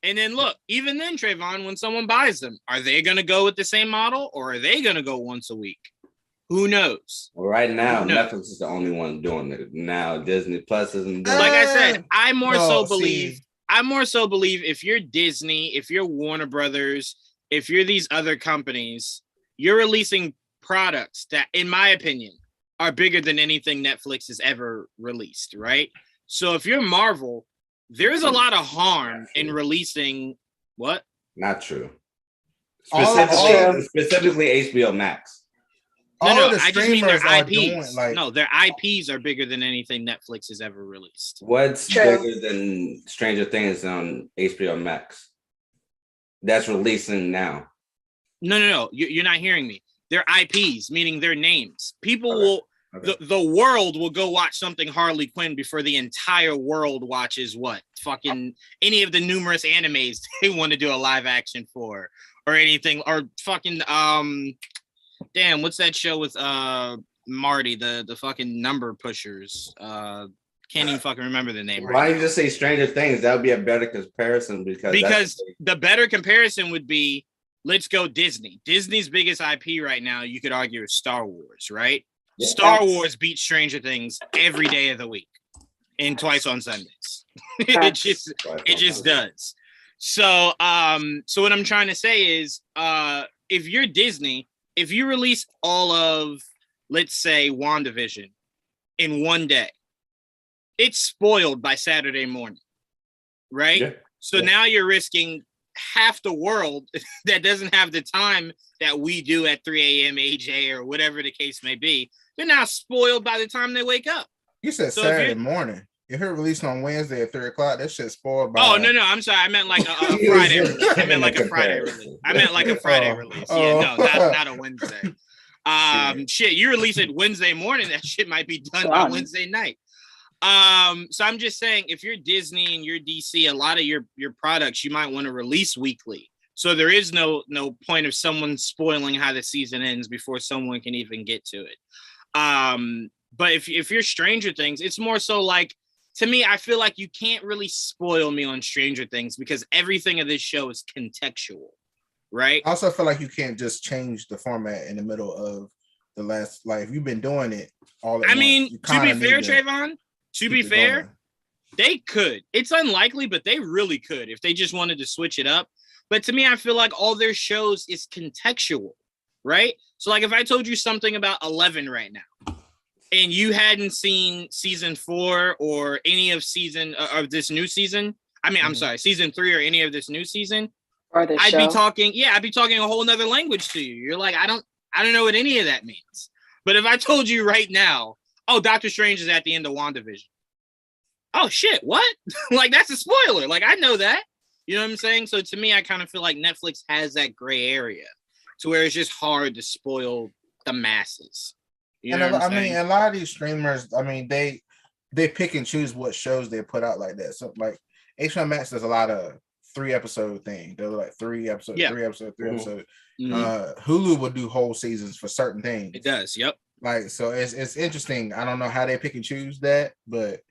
And then look, even then, Trayvon, when someone buys them, are they going to go with the same model or are they going to go once a week? Who knows? Well, right now, Netflix is the only one doing it. Now Disney Plus isn't doing it. Like I said, I more so believe if you're Disney, if you're Warner Brothers, if you're these other companies, you're releasing products that, in my opinion, are bigger than anything Netflix has ever released, right? So if you're Marvel, there's a lot of harm in releasing what? Not true. Specifically HBO Max. No, I just mean their IPs. Their IPs are bigger than anything Netflix has ever released. What's bigger than Stranger Things on HBO Max? That's releasing now. No. You're not hearing me. Their IPs, meaning their names. People will, the world will go watch something Harley Quinn before the entire world watches what? Fucking any of the numerous animes they want to do a live action for or anything. Or fucking, damn, what's that show with Marty, the fucking number pushers? Can't even fucking remember the name. Why don't you just say Stranger Things? That would be a better comparison because the better comparison would be, let's go Disney. Disney's biggest IP right now, you could argue, is Star Wars, right? Yeah. Star Wars beats Stranger Things every day of the week and twice on Sundays. it just does. So what I'm trying to say is, if you're Disney, if you release all of, let's say, WandaVision in one day, it's spoiled by Saturday morning, right? Yeah. So now you're risking half the world that doesn't have the time that we do at 3 a.m. AJ or whatever the case may be. They're now spoiled by the time they wake up. You said so Saturday morning. If you're released on Wednesday at 3 o'clock, that shit's spoiled by. Oh no, I'm sorry. I meant like a Friday release. I meant like a Friday release. Yeah, no, not a Wednesday. Shit, you release it Wednesday morning, that shit might be done by Wednesday night. So I'm just saying, if you're Disney and you're DC, a lot of your products you might want to release weekly. So there is no point of someone spoiling how the season ends before someone can even get to it. But if you're Stranger Things, it's more so like, to me, I feel like you can't really spoil me on Stranger Things because everything of this show is contextual, right? I also feel like you can't just change the format in the middle of the last, like, if you've been doing it all at I mean, to be fair, Trayvon, to be fair, they could. It's unlikely, but they really could if they just wanted to switch it up. But to me, I feel like all their shows is contextual, right? So like if I told you something about 11 right now and you hadn't seen season 4 or any of this new season, I'm sorry, season 3 or any of this new season, I'd be talking a whole nother language to you. You're like, I don't know what any of that means. But if I told you right now, oh, Doctor Strange is at the end of WandaVision. Oh shit, what? Like that's a spoiler. Like I know that. You know what I'm saying? So to me, I kind of feel like Netflix has that gray area to where it's just hard to spoil the masses. You know what I'm saying? A lot of these streamers, they pick and choose what shows they put out like that. So like HBO Max does a lot of 3-episode thing. They're like 3 episodes, 3 episodes, 3 episodes. Mm-hmm. Hulu will do whole seasons for certain things. It does. Yep. Like, so it's interesting. I don't know how they pick and choose that, but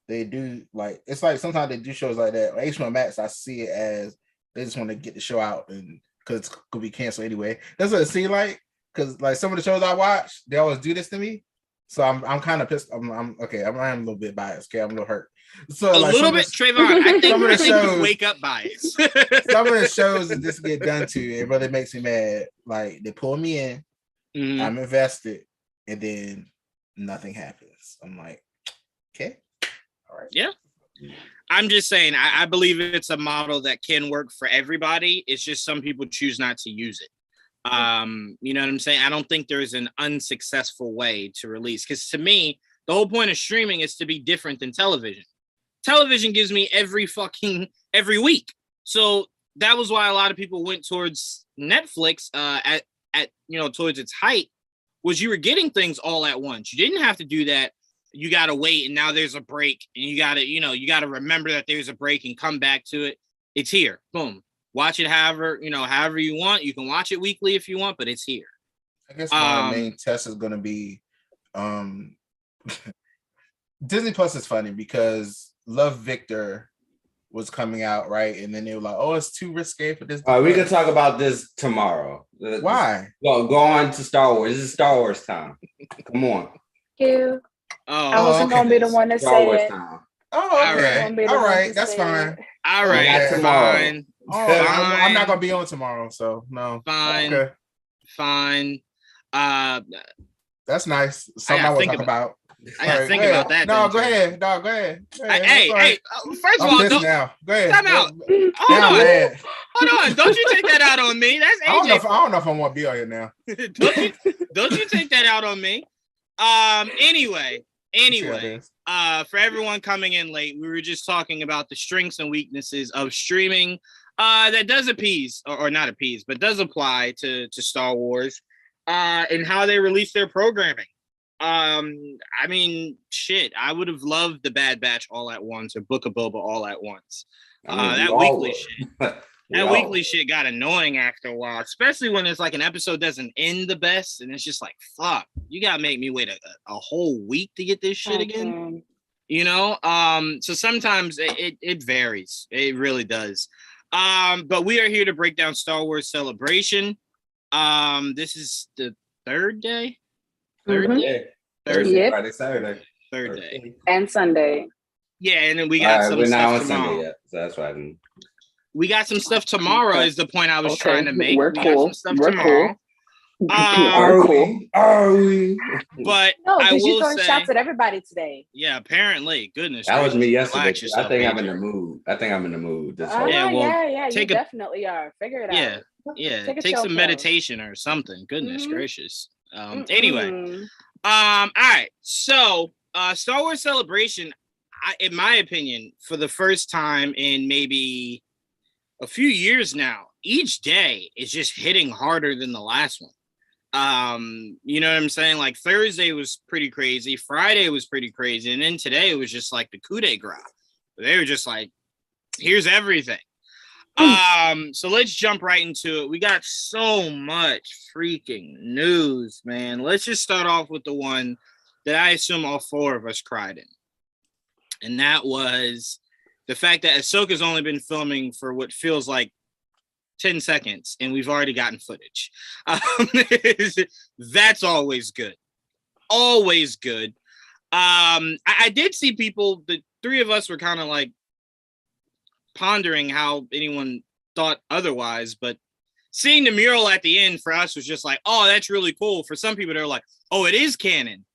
they do. Like, it's like sometimes they do shows like that. HBO Max, I see it as they just want to get the show out and because it's gonna be canceled anyway. That's what it seems like. Because like some of the shows I watch, they always do this to me. So I'm kind of pissed. I'm okay. I'm a little bit biased. Okay, I'm a little hurt. So a little bit, Trayvon. I think you wake up bias. Some of the shows that just get done to, it really makes me mad. Like they pull me in, I'm invested, and then nothing happens. I'm like, okay, all right. Yeah. I'm just saying, I believe it's a model that can work for everybody. It's just some people choose not to use it. You know what I'm saying? I don't think there's an unsuccessful way to release, because to me, the whole point of streaming is to be different than television. Television gives me every week. So that was why a lot of people went towards Netflix at towards its height, was you were getting things all at once. You didn't have to do that. You got to wait, and now there's a break, and you got to remember that there's a break and come back to it. It's here. Boom. Watch it however you want. You can watch it weekly if you want, but it's here. I guess my main test is going to be Disney Plus is funny because Love Victor was coming out, right? And then they were like, "Oh, it's too risque for this." We can talk about this tomorrow. Why? Well, go on to Star Wars. This is Star Wars time. Come on. You. Oh, I wasn't gonna be the one to Star say Wars it. time. Oh, okay. All right, that's fine. All right, Okay. fine. Oh, I'm not gonna be on tomorrow, so no. Fine. Okay. Fine. That's nice. Something I will talk about. I gotta think about that. No, go ahead. No, go ahead. Hey. First of all, don't now. Go ahead. Time out. Hold on. Don't you take that out on me? That's AJ. I don't know if I want to be on here now. don't you take that out on me? Anyway. For everyone coming in late, we were just talking about the strengths and weaknesses of streaming. That does appease, or not appease, but does apply to Star Wars, and how they release their programming. I mean, shit, I would have loved the Bad Batch all at once, or Book of Boba all at once. That weekly shit got annoying after a while, especially when it's like an episode doesn't end the best, and it's just like, fuck, you gotta make me wait a whole week to get this shit again. You know? So sometimes it varies. It really does. But we are here to break down Star Wars Celebration. This is the third day. Thursday, Friday, Saturday, third day, and Sunday. Yeah, and then we got some stuff tomorrow. Sunday yet, so that's why I didn't. We got some stuff tomorrow. Is the point I was trying to make. We're cool. We're cool. Are we? But no, because you're throwing shots at everybody today. Yeah, apparently. Goodness. That was me yesterday. Yourself, I think I'm in the mood. This yeah, you definitely are. Figure it out. Yeah. Take some meditation or something. Goodness gracious. Anyway. All right. So Star Wars Celebration, in my opinion, for the first time in maybe a few years now, each day is just hitting harder than the last one. You know what I'm saying? Like Thursday was pretty crazy, Friday was pretty crazy, and then today it was just like the coup de grace. They were just like, here's everything. So let's jump right into it. We got so much freaking news, man. Let's just start off with the one that I assume all four of us cried in. And that was the fact that Ahsoka's only been filming for what feels like 10 seconds, and we've already gotten footage. That's always good. Always good. I did see people, the three of us were kind of like pondering how anyone thought otherwise, but seeing the mural at the end for us was just like, oh, that's really cool. For some people, they're like, oh, it is canon.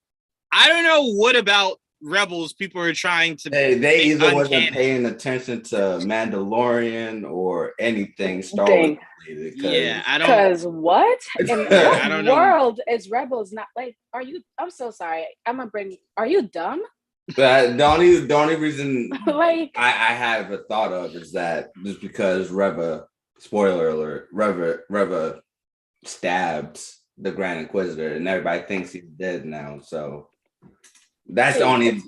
I don't know what about Rebels people are trying to. They either wasn't paying attention to Mandalorian or anything Star Wars related. Yeah, I don't. Because what in I don't know. world is Rebels not like? Are you? I'm so sorry. I'm gonna bring. Are you dumb? But the only reason like I have a thought of is that just because Reva, spoiler alert, Reva stabs the Grand Inquisitor, and everybody thinks he's dead now. So that's the only.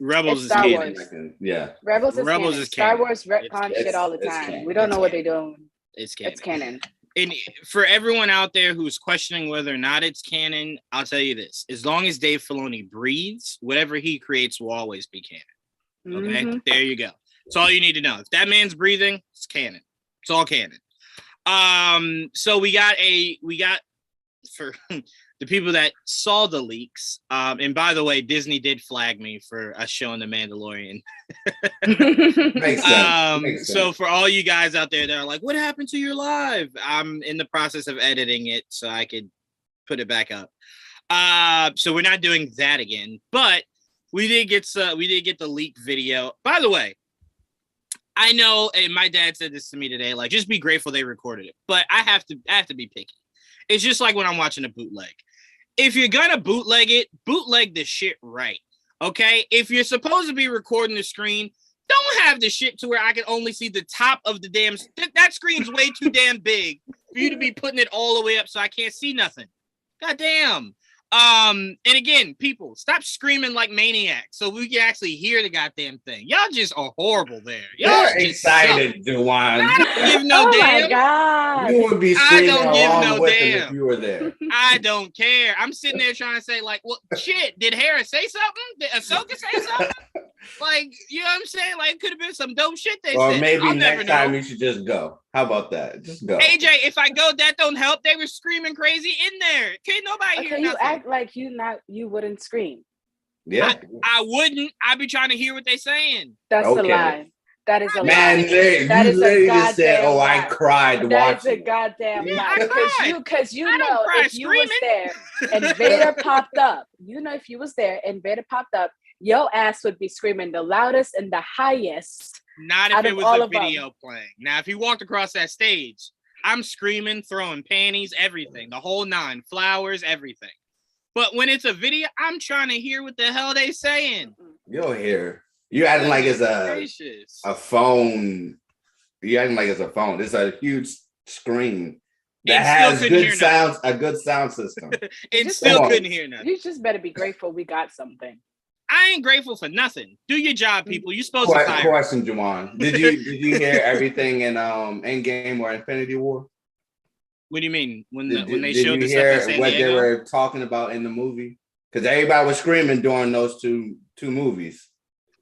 Rebels is Star canon. Wars. Yeah. Rebels is canon. Star Wars retcon It's shit all the time. canon. We don't know what they're doing. It's canon. It's canon. And for everyone out there who's questioning whether or not it's canon, I'll tell you this: as long as Dave Filoni breathes, whatever he creates will always be canon. Okay, There you go. That's all you need to know. If that man's breathing, it's canon. It's all canon. So we got for the people that saw the leaks. And by the way, Disney did flag me for us showing The Mandalorian. Makes sense. Makes sense. So for all you guys out there that are like, what happened to your live? I'm in the process of editing it so I could put it back up. So we're not doing that again, but we did get the leak video. By the way, I know, and my dad said this to me today, like, just be grateful they recorded it. But I have to be picky. It's just like when I'm watching a bootleg. If you're gonna bootleg it, bootleg the shit right. Okay? If you're supposed to be recording the screen, don't have the shit to where I can only see the top of the damn. That screen's way too damn big for you to be putting it all the way up so I can't see nothing. God damn. And again, people, stop screaming like maniacs so we can actually hear the goddamn thing. Y'all just are horrible there. Y'all You're excited, Juwan. I don't give no damn. My God. You would be screaming I don't give along no with them damn. if you were there. I don't care. I'm sitting there trying to say, like, well, shit, did Hera say something? Did Ahsoka say something? Like, you know what I'm saying? Like, it could have been some dope shit they Or said. maybe I'll next time you should just go. How about that? Just go. AJ, if I go, that don't help. They were screaming crazy in there. Can't nobody hear you nothing. act like you wouldn't scream. Yeah. I wouldn't. I'd be trying to hear what they're saying. That's a lie. That is a man, lie. That is literally a just said, "Oh, lie. I cried watching." That's a goddamn lie. Because you know, if you was there and Vader popped up, if you was there and Vader popped up, your ass would be screaming the loudest and the highest. Not if it was a video playing. Now, if he walked across that stage, I'm screaming, throwing panties, everything, the whole nine, flowers, everything. But when it's a video, I'm trying to hear what the hell they saying. You'll hear. You acting like it's a phone. You acting like it's a phone. It's a huge screen that has good sounds, a good sound system. It still couldn't hear nothing. You just better be grateful we got something. I ain't grateful for nothing. Do your job, people. You supposed to fire. Question, Juwan. Did you hear everything in Endgame or Infinity War? What do you mean? When they did showed you the hear stuff what they were talking about in the movie? Because everybody was screaming during those two movies.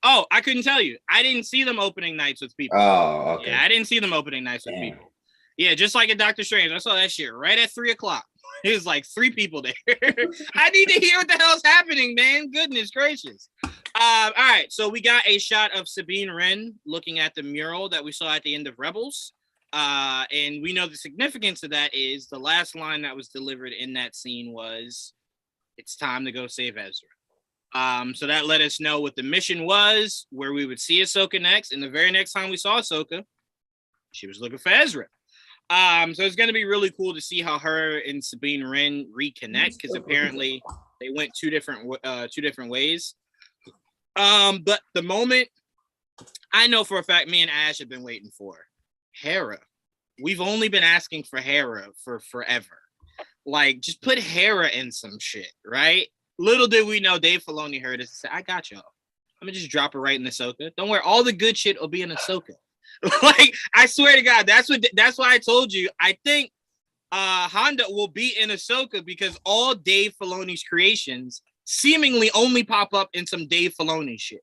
Oh, I couldn't tell you. I didn't see them opening nights with people. Oh, okay. Yeah, I didn't see them opening nights with people. Yeah, just like in Doctor Strange. I saw that shit right at 3:00. It was like 3 people there. I need to hear what the hell's happening, man. Goodness gracious. All right, so we got a shot of Sabine Wren looking at the mural that we saw at the end of Rebels. And we know the significance of that is the last line that was delivered in that scene was, "It's time to go save Ezra." So that let us know what the mission was, where we would see Ahsoka next. And the very next time we saw Ahsoka, she was looking for Ezra. So it's going to be really cool to see how her and Sabine Wren reconnect, because apparently they went two different ways. But the moment, I know for a fact, me and Ash have been waiting for Hera. We've only been asking for Hera for forever. Like, just put Hera in some shit, right? Little did we know Dave Filoni heard us and said, "I got y'all. I'm gonna just drop her right in Ahsoka. Don't worry, all the good shit will be in Ahsoka." Like, I swear to God, that's why I told you. I think Honda will be in Ahsoka because all Dave Filoni's creations seemingly only pop up in some Dave Filoni shit.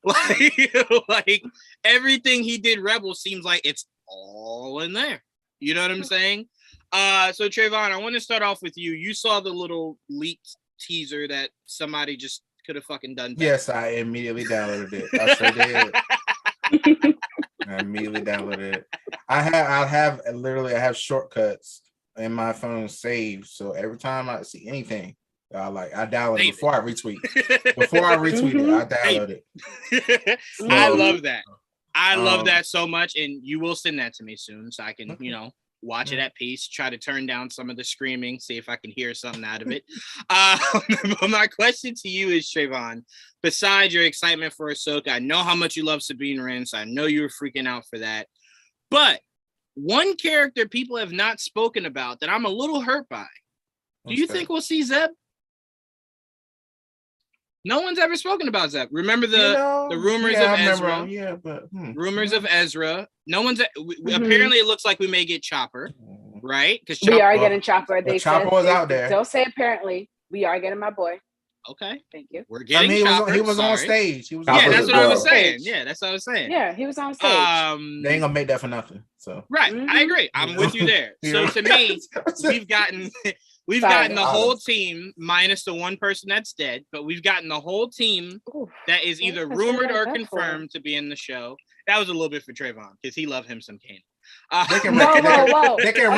Like everything he did Rebels seems like it's all in there. You know what I'm saying? So Trevon, I want to start off with you. You saw the little leaked teaser that somebody just could have fucking done better. Yes, I immediately downloaded it. I sure did. I immediately downloaded it. I have shortcuts in my phone saved. So every time I see anything, I download it before I retweet. Before I retweet it, I download it. I love that. I love that so much. And you will send that to me soon so I can, watch it at peace, try to turn down some of the screaming, see if I can hear something out of it. But my question to you is, Trevon, besides your excitement for Ahsoka, I know how much you love Sabine Wren, so I know you were freaking out for that. But one character people have not spoken about that I'm a little hurt by. Do you think we'll see Zeb? No one's ever spoken about Zeb. Remember the rumors of Ezra? Rumors of Ezra. No one's. Apparently, it looks like we may get Chopper, right? Because we are getting Chopper. Chopper was out there. Don't say apparently. We are getting my boy. Okay, thank you. We're getting Chopper. He was on stage. That's what I was saying. Yeah, that's what I was saying. Yeah, he was on stage. They ain't gonna make that for nothing. So right, I agree. I'm with you there. So to me, we've gotten the whole team minus the one person that's dead, but we've gotten the whole team that is either rumored or confirmed to be in the show. That was a little bit for Trevon because he loved him some Kanan. They can retcon that. They can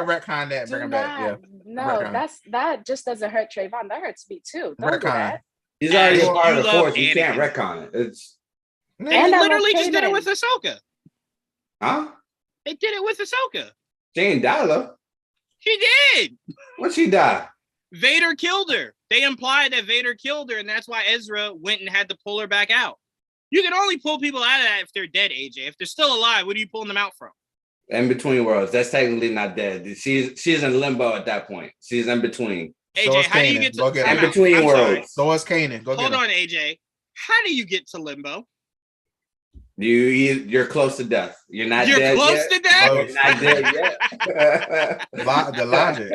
retcon that. Bring him back. Yeah. No, that just doesn't hurt Trevon. That hurts me too. Don't do that. He's already a part of the Force. You can't retcon it. They literally just did it with Ahsoka. Huh? They did it with Ahsoka. She ain't die though. She did. What'd she die? Vader killed her. They implied that Vader killed her, and that's why Ezra went and had to pull her back out. You can only pull people out of that if they're dead, AJ. If they're still alive, what are you pulling them out from? In between worlds. That's technically not dead. She's in limbo at that point. She's in between. AJ, how do you get to in between worlds? So is Kanan. Hold on, AJ. How do you get to limbo? You're close to death. You're not dead. You're close to death? You're not dead yet. The logic.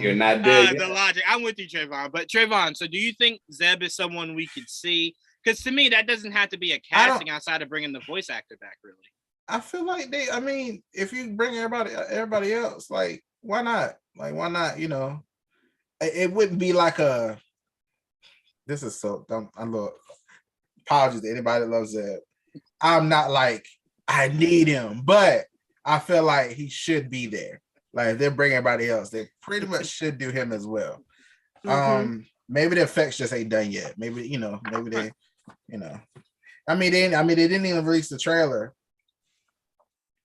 You're not dead yet. The logic. I'm with you, Trevon. But Trevon, so do you think Zeb is someone we could see? Because to me, that doesn't have to be a casting outside of bringing the voice actor back, really. I feel like if you bring everybody else, like, why not? Like, why not? You know, it wouldn't be like a. This is so dumb. I love. Apologies to anybody that loves that. I'm not like I need him, but I feel like he should be there. Like, if they're bringing everybody else, they pretty much should do him as well. Maybe the effects just ain't done yet. Maybe they, I mean, they didn't even release the trailer.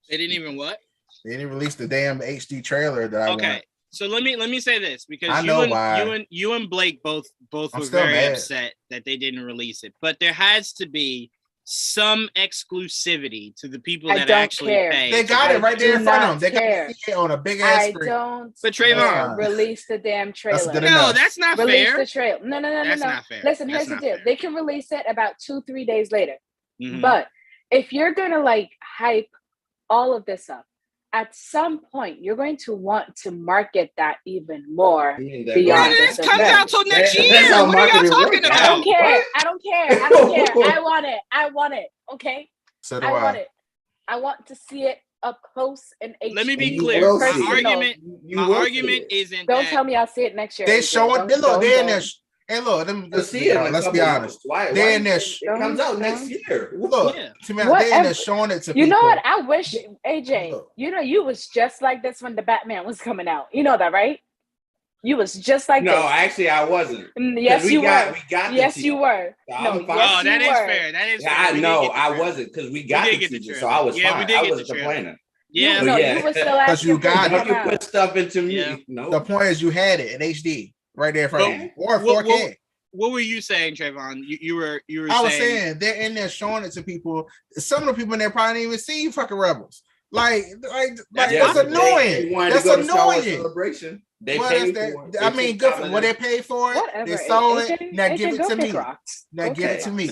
They didn't even what? They didn't release the damn HD trailer that I want. So let me say this, because I know why. you and Blake both were very upset that they didn't release it. But there has to be some exclusivity to the people that actually pay. They got it right there in front of them. They got it on a big ass screen. But Trayvon, release the damn trailer. No, that's not fair. Release the trailer. No. That's not fair. Listen, here's the deal. They can release it about 2-3 days later. But if you're gonna like hype all of this up, at some point you're going to want to market that even more beyond this. Comes out till next year. What are y'all talking about? I don't care. I want it. Okay. So do I want it. I want to see it up close and HD. Let me be clear. My argument isn't. Don't tell me I'll see it next year. They showing. They're in there. Hey, look, let's be honest. They're in there. It comes out next year. Look, to me, they're in there showing it to people. You know what? I wish, AJ, you was just like this when the Batman was coming out. You know that, right? You was just like this. No, actually, I wasn't. Yes, you were. Yes, you were. No, that is fair. That is fair. I wasn't, because we got the teaser, so I was fine. I wasn't complaining. Yeah, you were still asking. You got it. You put stuff into me. Yeah. No. The point is, you had it in HD right there in front of you, or 4K. What were you saying, Trayvon? You were I was saying they're in there showing it to people. Some of the people in there probably didn't even see you fucking Rebels. Like that's annoying. That's annoying. Celebration. They paid for it. I mean, good for what they paid for it. Whatever. They saw it. Now give it to me. Now give it to me.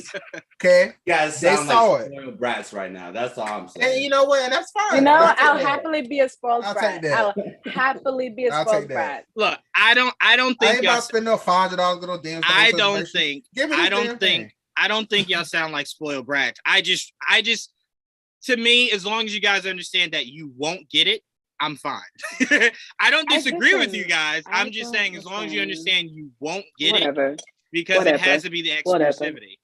Okay. Guys, they saw it. Spoiled brats right now. That's all I'm saying. And you know what? And that's fine. You know, I'll happily be a spoiled brat. I'll happily be a spoiled brat. Look, I don't think I ain't about to spend no $500 little damn. I don't think y'all sound like spoiled brats. I just to me, as long as you guys understand that you won't get it, I'm fine. I don't disagree with you guys. I'm just saying, as long as you understand you won't get it, because it has to be the exclusivity.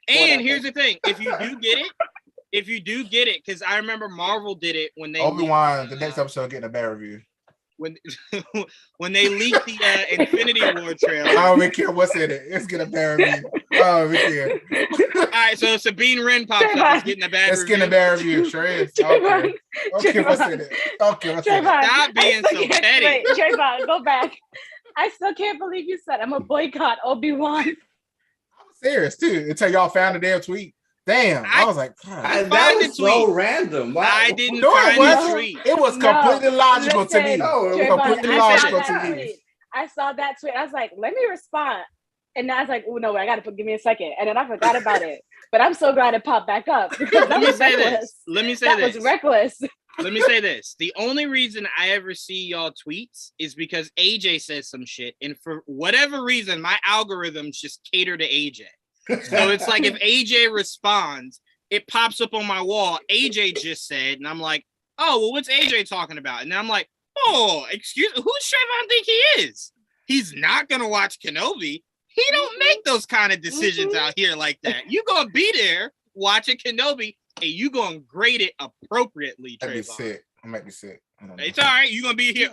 And here's the thing: if you do get it, because I remember Marvel did it when they Obi-Wan, the next episode getting a bad review. When they leaked the Infinity War trailer. I don't even care what's in it. It's getting a bad review. I don't even care. All right, so Sabine Wren pops up. It's getting a bad review. It's getting a bad review. Sure is. Okay. Okay, what's in it? Okay, what's in it? Stop being so petty. Wait, Trayvon, go back. I still can't believe you said I'm a boycott Obi-Wan. I'm serious too. Until y'all found the damn tweet. Damn, I was like, God, that was so random. Wow. I didn't find the tweet. It was completely logical to me. Completely logical to me. I saw that tweet. I was like, let me respond. And I was like, oh no, I gotta give me a second. And then I forgot about it. But I'm so glad it popped back up. Because that was reckless. Let me say this. That was reckless. Let me say this. The only reason I ever see y'all tweets is because AJ says some shit. And for whatever reason, my algorithms just cater to AJ. So it's like if AJ responds, it pops up on my wall. AJ just said, and I'm like, oh, well, what's AJ talking about? And then I'm like, oh, excuse me, who's Trayvon think he is? He's not gonna watch Kenobi. He don't make those kind of decisions out here like that. You gonna be there watching Kenobi, and you gonna grade it appropriately, Trayvon. I might be sick. It's all right. You gonna be here.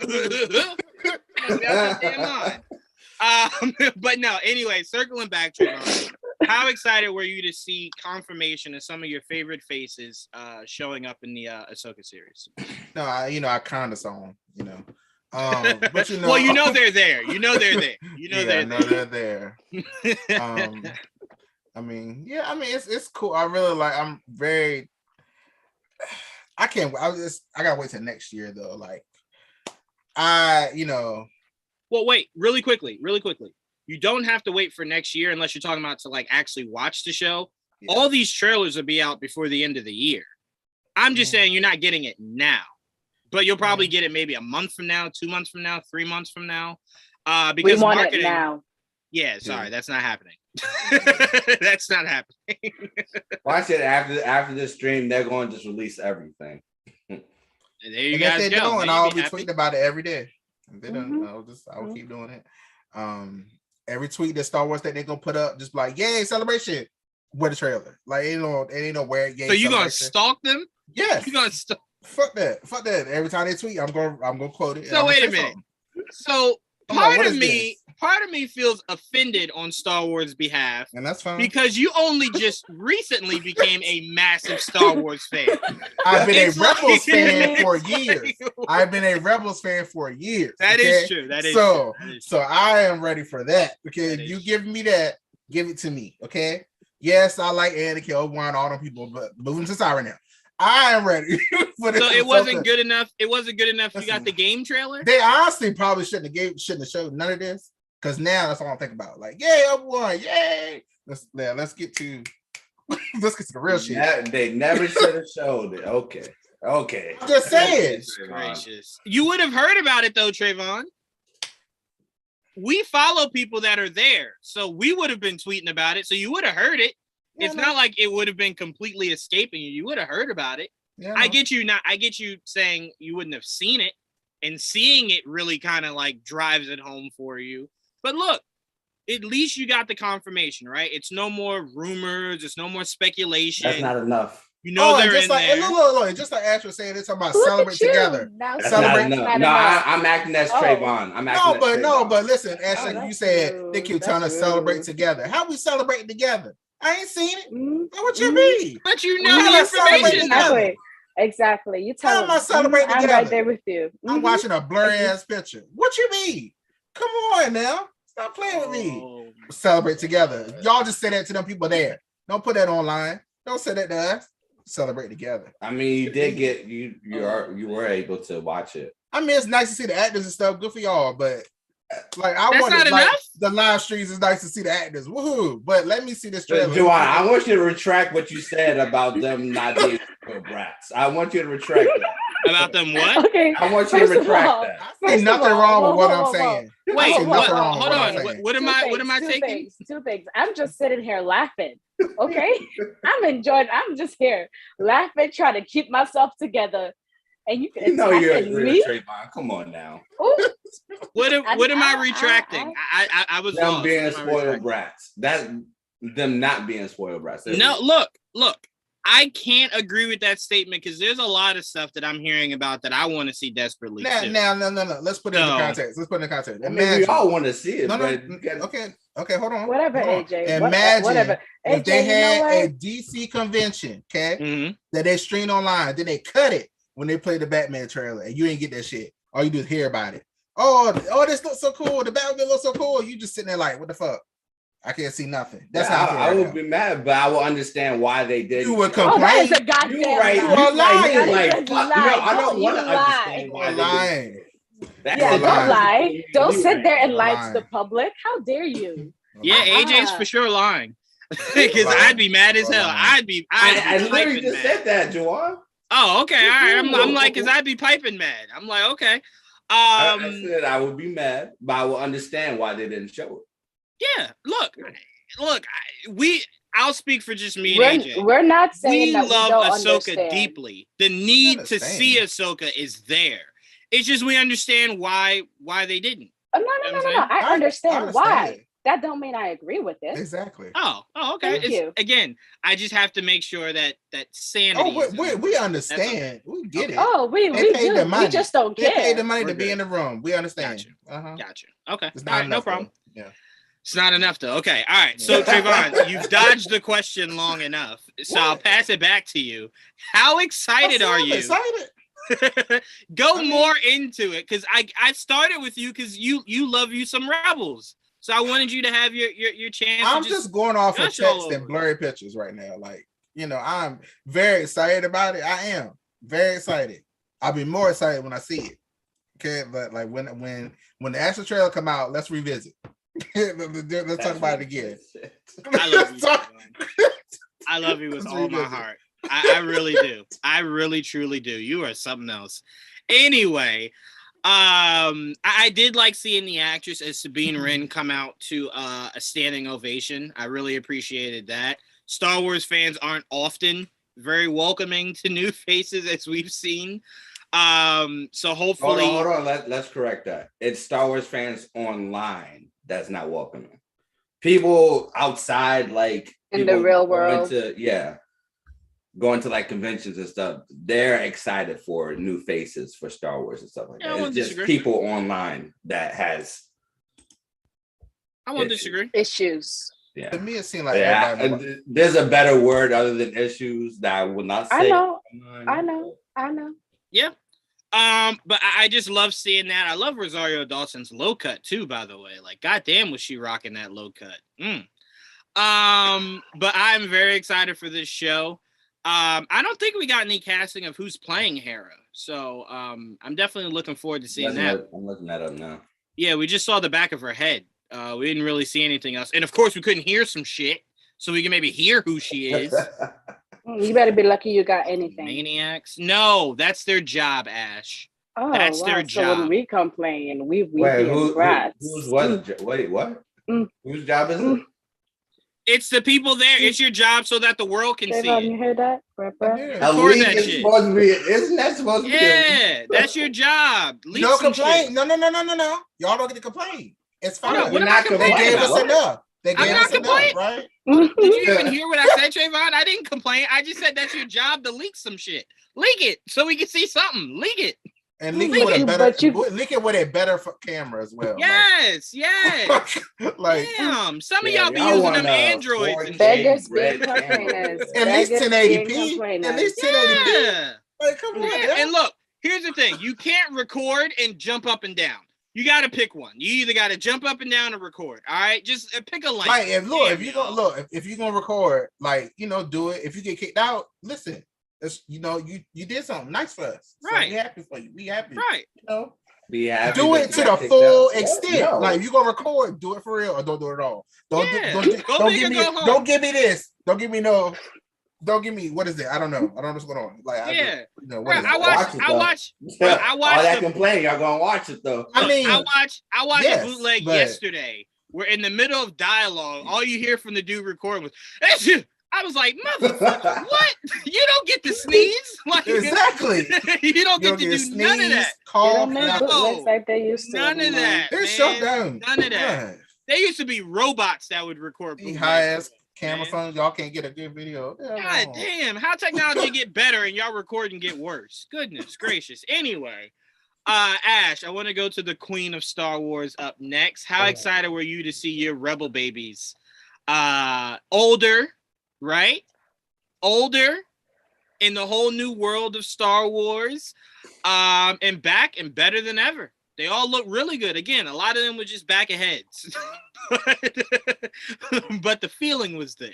That's damn line. But no. Anyway, circling back, Trayvon. How excited were you to see confirmation of some of your favorite faces showing up in the Ahsoka series? No, I kind of saw them, but well, they're there. They're there. I mean, it's cool. I really like. I'm very. I can't. I gotta wait till next year though. Like, Well, wait, really quickly. You don't have to wait for next year unless you're talking about to like actually watch the show. Yeah. All these trailers will be out before the end of the year. I'm just saying you're not getting it now, but you'll probably get it maybe a month from now, 2 months from now, 3 months from now. Because we want marketing it now. Yeah, sorry, that's not happening. That's not happening. Watch it after this stream. They're going to just release everything. There you and guys if they go. don't, I'll be tweeting about it every day. If they don't, I'll keep doing it. Every tweet that Star Wars that they're gonna put up, just like, yay, celebration with a trailer. Like, it ain't no where. So you gonna stalk them? Yes. You gonna stalk? Fuck that. Every time they tweet, I'm gonna quote it. So wait a minute. So part of me feels offended on Star Wars' behalf, and that's fine because you only just recently became a massive Star Wars fan. I've been a Rebels fan for years. I've been a Rebels fan for years. That is true. So I am ready for that. Because you give me that, give it to me. Okay. Yes, I like Anakin, Obi-Wan, all them people, but moving to Siren now. I am ready for this. So it wasn't good enough. It wasn't good enough. You got the game trailer. They honestly probably shouldn't have showed none of this, because now that's all I'm thinking about. Like, yay, Obi-Wan, yay! Let's get to the real shit. They never should have showed it. Okay. I'm just saying. Gracious. You would have heard about it though, Trevon. We follow people that are there, so we would have been tweeting about it. So you would have heard it. It's not like it would have been completely escaping you. You would have heard about it. Yeah, I get you. I get you saying you wouldn't have seen it, and seeing it really kind of like drives it home for you. But look, at least you got the confirmation, right? It's no more rumors. It's no more speculation. That's not enough. You know they're just in like, there. Look, just like Ash was saying, it's about celebrate together. Celebrate. I'm acting as Trayvon. But listen, Ash, you said they keep telling us celebrate together. How we celebrating together? I ain't seen it. What you mean? But you know the information. Exactly. You tell them. Celebrate together. I'm right there with you. I'm watching a blurry ass picture. What you mean? Come on now. Stop playing with me. Celebrate together. Y'all just say that to them people there. Don't put that online. Don't say that to us. Celebrate together. I mean, you did get you were able to watch it. I mean, it's nice to see the actors and stuff. Good for y'all, but like the live streams is nice to see the actors. Woohoo! But let me see this trailer. Juwan, I want you to retract what you said about them not being brats. I want you to retract that. About them what? Okay. I want you to retract that. I see nothing wrong with what I'm saying. Wait, hold on. What am I taking? Two things. I'm just sitting here laughing. Okay, I'm enjoying. I'm just here laughing, trying to keep myself together. And you can you're me. Trayvon. Come on now. What am I retracting? I was them being spoiled brats. That them not being spoiled brats. No, look. I can't agree with that statement, because there's a lot of stuff that I'm hearing about that I want to see desperately. No. Let's put it in the context. Imagine, we all want to see it. Okay, hold on. Whatever, AJ. Imagine if they had a DC convention, that they streamed online, then they cut it when they play the Batman trailer, and you ain't get that shit. All you do is hear about it. Oh, this looks so cool. The Batman looks so cool. You just sitting there like, what the fuck? I can't see nothing. That's how I would be mad, but I will understand why they did. You would complain. You're right. You're lying. I don't want to understand why lying. Don't lie. Don't sit there and lie to the public. How dare you? Yeah, AJ's for sure lying. Because I'd be mad as hell. I literally just said that, Juwan. Oh, okay. All right. I'm like, because I'd be piping mad. I'm like, okay. I said I would be mad, but I will understand why they didn't show it. Yeah, look. I'll speak for just me and AJ. We're not saying we that love we don't Ahsoka understand. deeply. The need to see Ahsoka is there. It's just we understand why they didn't. No. I understand why. That don't mean I agree with it. Exactly. Oh, okay. Thank you. Again, I just have to make sure that sanity. Oh, we understand. We get it. Oh, we do. We just don't care. They paid the money to be in the room. We understand. Gotcha. Okay. It's not all right, no problem. Though. Yeah. It's not enough though. Okay. All right. So Trayvon, you've dodged the question long enough. So I'll pass it back to you. How excited are you? Go more into it, because I started with you because you love you some Rebels. So I wanted you to have your chance. I'm just going off of text and blurry pictures right now. Like, I'm very excited about it. I am very excited. I'll be more excited when I see it. Okay, but like when the actual trailer come out, let's revisit. Let's talk about it again. I love you with all my heart. I really do. I really truly do. You are something else. Anyway, I did like seeing the actress as Sabine Wren come out to a standing ovation. I really appreciated that. Star Wars fans aren't often very welcoming to new faces, as we've seen. So hopefully, hold on. Let's correct that. It's Star Wars fans online that's not welcoming. People outside, like in the real world, going to like conventions and stuff, they're excited for new faces for Star Wars and stuff like that. It's just people online that has. I won't disagree. Issues. Yeah. To me, it seemed like there's a better word other than issues that I will not say. I know. Yeah. But I just love seeing that. I love Rosario Dawson's low cut too, by the way. Like, goddamn, was she rocking that low cut? But I'm very excited for this show. I don't think we got any casting of who's playing Hera, so I'm definitely looking forward to seeing that. I'm looking that up now. Yeah, we just saw the back of her head. We didn't really see anything else, and of course, we couldn't hear some shit, so we can maybe hear who she is. You better be lucky you got anything. Maniacs? No, that's their job, Ash. Oh, that's their job. So when we complain, we wait, who's what? Wait, what? Whose job is it? It's the people there. It's your job so that the world can see it. You heard that? Isn't that supposed to be? Yeah, that's your job. No complain. No. Y'all don't get to complain. It's fine. We're not complaining. They gave us enough. I'm not complaining, right? Did you even hear what I said, Trevon? I didn't complain. I just said that's your job to leak some shit. Leak it so we can see something. Leak it. And leak it with a better camera as well. Yes. Like, damn, some of y'all be using them Androids and beggars being complainers. At least 1080p. At least 1080p. Yeah. Like, come on. And look, here's the thing: you can't record and jump up and down. You got to pick one. You either got to jump up and down or record. All right, just pick a lane. Like, if you're gonna record, like, do it. If you get kicked out, listen. It's, you did something nice for us. Right. So we happy for you. We happy. Right. Be happy. Do it to the full extent. No. Like, if you gonna record, do it for real or don't do it at all. Don't give me this. Don't give me what is it? I don't know what's going on. Like, yeah. I watch all that complaining. Y'all gonna watch it though. I mean, I watched a bootleg yesterday. We're in the middle of dialogue. All you hear from the dude recording was, I was like, motherfucker, what? You don't get to sneeze? Like, exactly. You don't get to do sneeze, none of that. Like they used to. None of that. They're shut down. None of that. They used to be robots that would record. High-ass camera phones, y'all can't get a good video. God damn, how technology get better and y'all record and get worse? Goodness gracious. Anyway, Ash, I want to go to the Queen of Star Wars up next. How excited were you to see your Rebel babies? Older, right? Older in the whole new world of Star Wars, and back and better than ever. They all look really good. Again, a lot of them were just back of heads, but the feeling was there.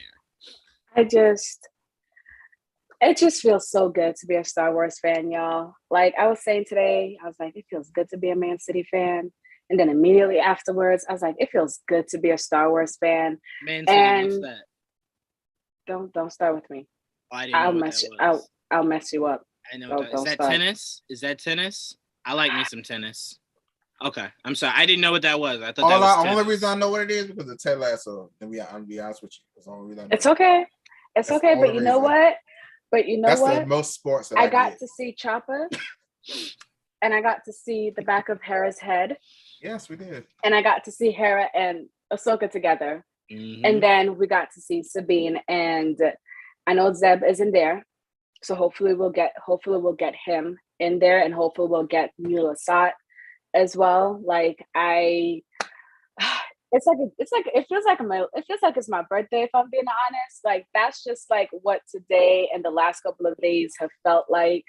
It just feels so good to be a Star Wars fan, y'all. Like I was saying today, I was like, it feels good to be a Man City fan. And then immediately afterwards, I was like, it feels good to be a Star Wars fan. Man City, what's that? Don't start with me. I'll mess you up. I know. Is that tennis? Is that tennis? I like me some tennis. Okay, I'm sorry. I didn't know what that was. I thought the only reason I know what it is because of Ted Lasso. I'm gonna be honest with you. That's the only reason I know. It's okay. It's okay, but you know what? That's the most sports that I got to see Chopper, and I got to see the back of Hera's head. Yes, we did. And I got to see Hera and Ahsoka together. Mm-hmm. And then we got to see Sabine, and I know Zeb isn't there, so hopefully we'll get him in there, and hopefully we'll get Mula Sat as well. Like it feels like it's my birthday, if I'm being honest. Like that's just like what today and the last couple of days have felt like.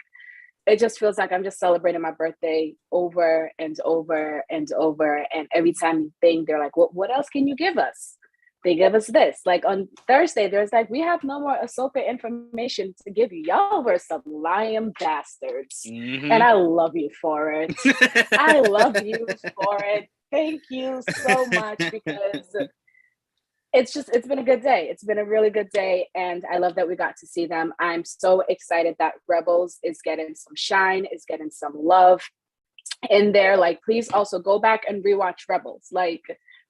It just feels like I'm just celebrating my birthday over and over and over. And every time you think, they're like, what else can you give us? They give us this. Like on Thursday, there's like, we have no more Ahsoka information to give you. Y'all were some lying bastards. Mm-hmm. And I love you for it. I love you for it. Thank you so much, because it's been a good day. It's been a really good day. And I love that we got to see them. I'm so excited that Rebels is getting some shine, is getting some love. in there. Like, please also go back and rewatch Rebels. Like,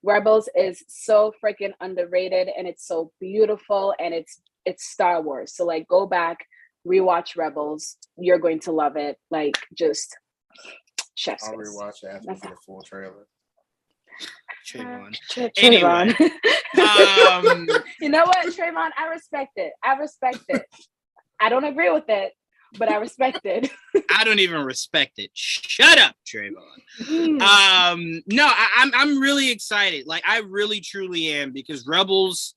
Rebels is so freaking underrated, and it's so beautiful, and it's Star Wars. So like, go back, rewatch Rebels. You're going to love it. Like, just chef's I'll kiss. rewatch it after we get a full trailer. Trayvon. Anyway. Anyway, You know what, Trayvon? I respect it. I don't agree with it, but I respect it. I don't even respect it. Shut up, Trayvon. No, I'm really excited. Like, I really truly am, because Rebels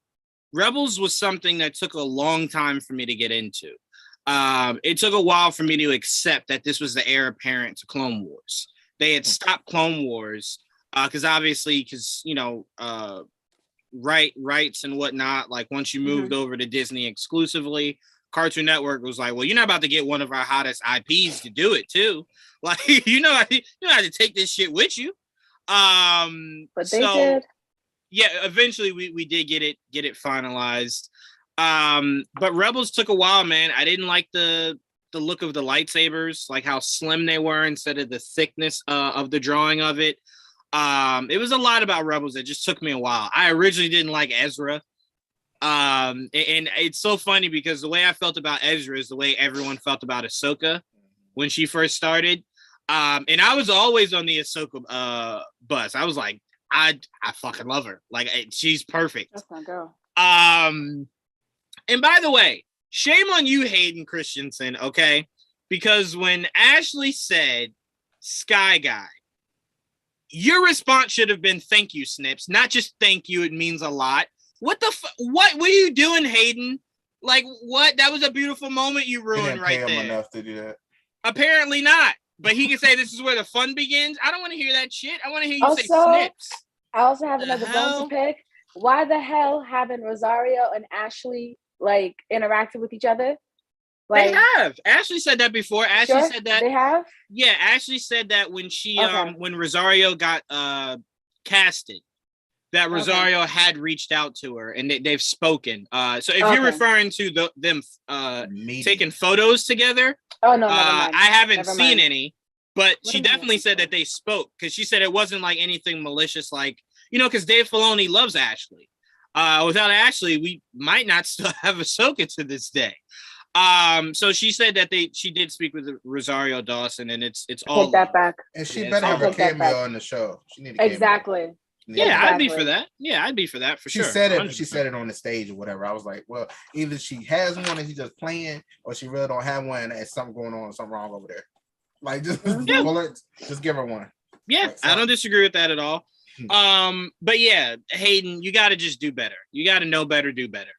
was something that took a long time for me to get into. It took a while for me to accept that this was the heir apparent to Clone Wars. They had stopped Clone Wars because you know, rights and whatnot. Like, once you moved over to Disney exclusively, Cartoon Network was like, well, you're not about to get one of our hottest IPs to do it too. Like, you know how to take this shit with you. But they did. Yeah, eventually we did get it finalized. But Rebels took a while, man. I didn't like the look of the lightsabers, like how slim they were instead of the thickness of the drawing of it. It was a lot about Rebels that just took me a while. I originally didn't like Ezra. And it's so funny because the way I felt about Ezra is the way everyone felt about Ahsoka when she first started. And I was always on the Ahsoka bus. I was like, I fucking love her. Like, she's perfect. That's my girl. And by the way, shame on you, Hayden Christensen, okay? Because when Ashley said Sky Guy, your response should have been thank you, Snips. Not just thank you, it means a lot. What are you doing, Hayden? Like, what? That was a beautiful moment you ruined right there. Pay him enough to do that. Apparently not. But he can say this is where the fun begins. I don't want to hear that shit. I want to hear you say Snips. I also have another bone to pick. Why the hell haven't Rosario and Ashley like interacted with each other? Like, they have. Ashley said that before. Ashley said that they have. Yeah, Ashley said that when she when Rosario got casted, that Rosario had reached out to her and they've spoken. So if you're referring to them taking photos together, no, I haven't seen any, but she definitely said that they spoke, because she said it wasn't like anything malicious, like, you know, because Dave Filoni loves Ashley. Without Ashley, we might not still have Ahsoka to this day. So she said that she did speak with Rosario Dawson, and it's all take that back. And she better have a cameo on the show. She need a cameo. Exactly. Yeah, I'd be for that. Yeah, I'd be for that for sure. She said it. She said it on the stage or whatever. I was like, well, either she has one and she's just playing, or she really don't have one and there's something going on, something wrong over there. Like, just just give her one. Yeah, like, I don't disagree with that at all. But yeah, Hayden, you got to just do better. You got to know better, do better.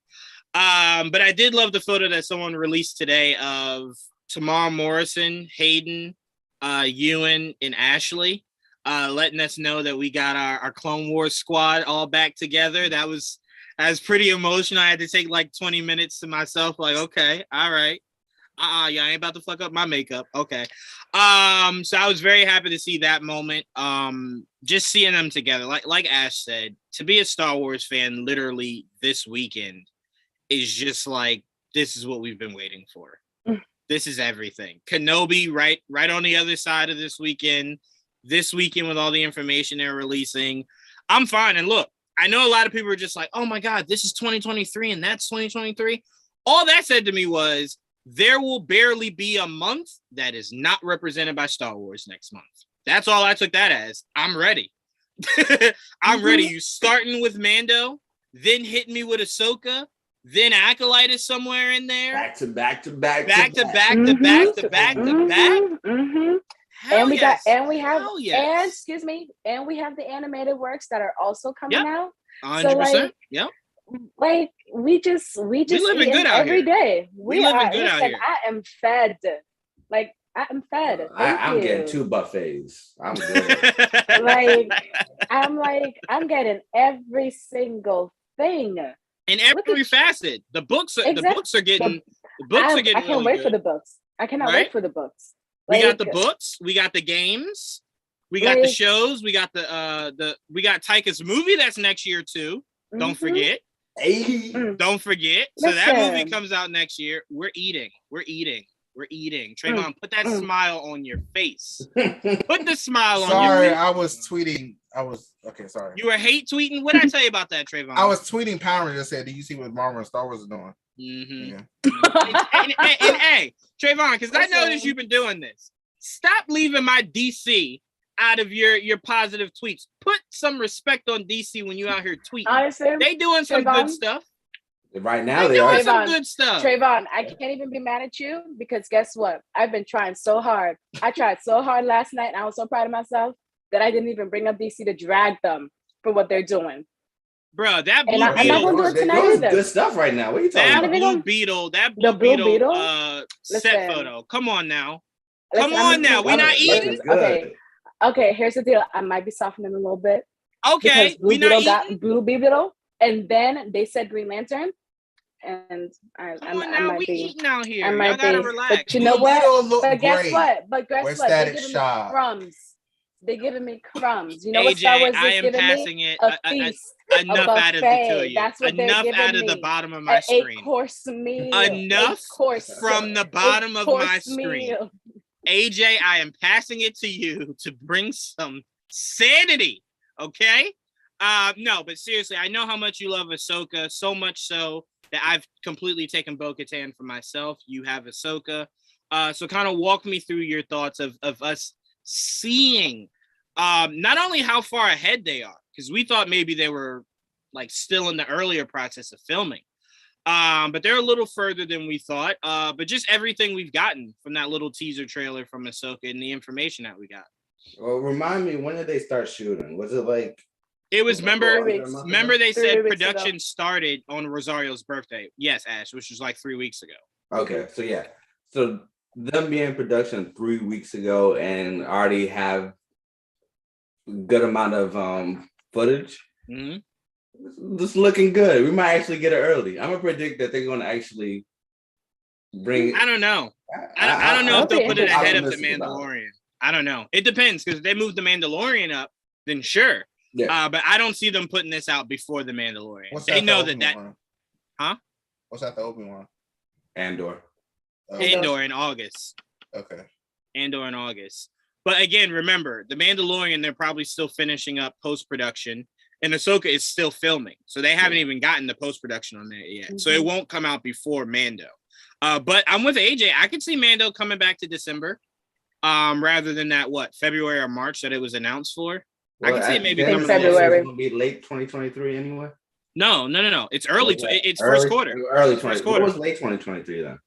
But I did love the photo that someone released today of Tamar Morrison, Hayden, Ewan, and Ashley, letting us know that we got our Clone Wars squad all back together. That was pretty emotional. I had to take like 20 minutes to myself, like, okay, all right. Yeah, I ain't about to fuck up my makeup. Okay. So I was very happy to see that moment. Just seeing them together, like Ash said, to be a Star Wars fan literally this weekend is just like, this is what we've been waiting for. This is everything. Kenobi right on the other side of this weekend with all the information they're releasing. I'm fine. And look, I know a lot of people are just like, oh my God, this is 2023 and that's 2023. All that said to me was, there will barely be a month that is not represented by Star Wars next month. That's all I took that as. I'm ready. I'm ready. You starting with Mando, then hitting me with Ahsoka, then Acolyte is somewhere in there. Back to back. And we have the animated works that are also coming out. 100%. So, like, yep. Like, we just living good out every here. day. We living good out here. I am fed. Like, I am fed. I'm getting 2 buffets. I'm good. I'm getting every single thing. In every facet. The books are getting I can't wait for the books. I cannot wait for the books. We got the books, we got the games, we got the shows, we got we got Taika's movie that's next year too. Don't forget. Hey. Don't forget. So that movie comes out next year. We're eating. We're eating. Trayvon, put that smile on your face. Put the smile on your Sorry, face. I was tweeting. Okay, sorry. You were hate tweeting? What did I tell you about that, Trayvon? I was tweeting Power Rangers said, do you see what Marvel and Star Wars is doing? Mm-hmm. Yeah. and hey, Trayvon, because I noticed you've been doing this. Stop leaving my DC out of your positive tweets. Put some respect on DC when you out here tweeting. Honestly, they doing some Trayvon, good stuff. Right now, they doing some good stuff. Trayvon, I can't even be mad at you because guess what? I've been trying so hard. I tried so hard last night and I was so proud of myself that I didn't even bring up DC to drag them for what they're doing. Bro, that Blue Beetle. I'm not gonna do it tonight either. Good stuff right now. What are you talking about? That Blue Beetle set photo. Come on now. Come on now. We're not eating. Okay, here's the deal. I might be softening a little bit. Okay, Blue Beetle got Blue Beetle, and then they said Green Lantern. And I might be eating out here. I might gotta be. relax. But you know what? But guess what? They're giving me crumbs. They're giving me crumbs. You know AJ, what Star Wars I is am giving passing me? It. A feast. Enough out of the two of you. That's what enough they're out of the bottom of my screen. 8-course meal. Enough from the bottom of my screen. AJ, I am passing it to you to bring some sanity. Okay? No, but seriously, I know how much you love Ahsoka, so much so that I've completely taken Bo-Katan for myself. You have Ahsoka. So kind of walk me through your thoughts of us seeing not only how far ahead they are, because we thought maybe they were like still in the earlier process of filming. But they're a little further than we thought. But just everything we've gotten from that little teaser trailer from Ahsoka and the information that we got. Well, remind me, when did they start shooting? Was it like... It was, remember they said production started on Rosario's birthday. Yes, Ash, which was like 3 weeks ago. Okay, so yeah. So them being in production 3 weeks ago and already have a good amount of footage. Mm-hmm. It's looking good. We might actually get it early. I'm gonna predict that they're gonna actually bring. I don't know. I don't know if they'll put it ahead of the Mandalorian. I don't know. It depends, because if they move the Mandalorian up, then sure. Yeah. But I don't see them putting this out before the Mandalorian. They know that. Huh? What's that? The open one? Andor. Andor in August. Okay. Andor in August. But again, remember, the Mandalorian, they're probably still finishing up post-production, and Ahsoka is still filming. So they haven't even gotten the post-production on that yet. Mm-hmm. So it won't come out before Mando. But I'm with AJ. I could see Mando coming back to December, rather than that, February or March that it was announced for. Well, I can see it maybe coming February. It's going to be late 2023 anyway. No. It's early. It's first quarter. Early 2023. What was late 2023 then?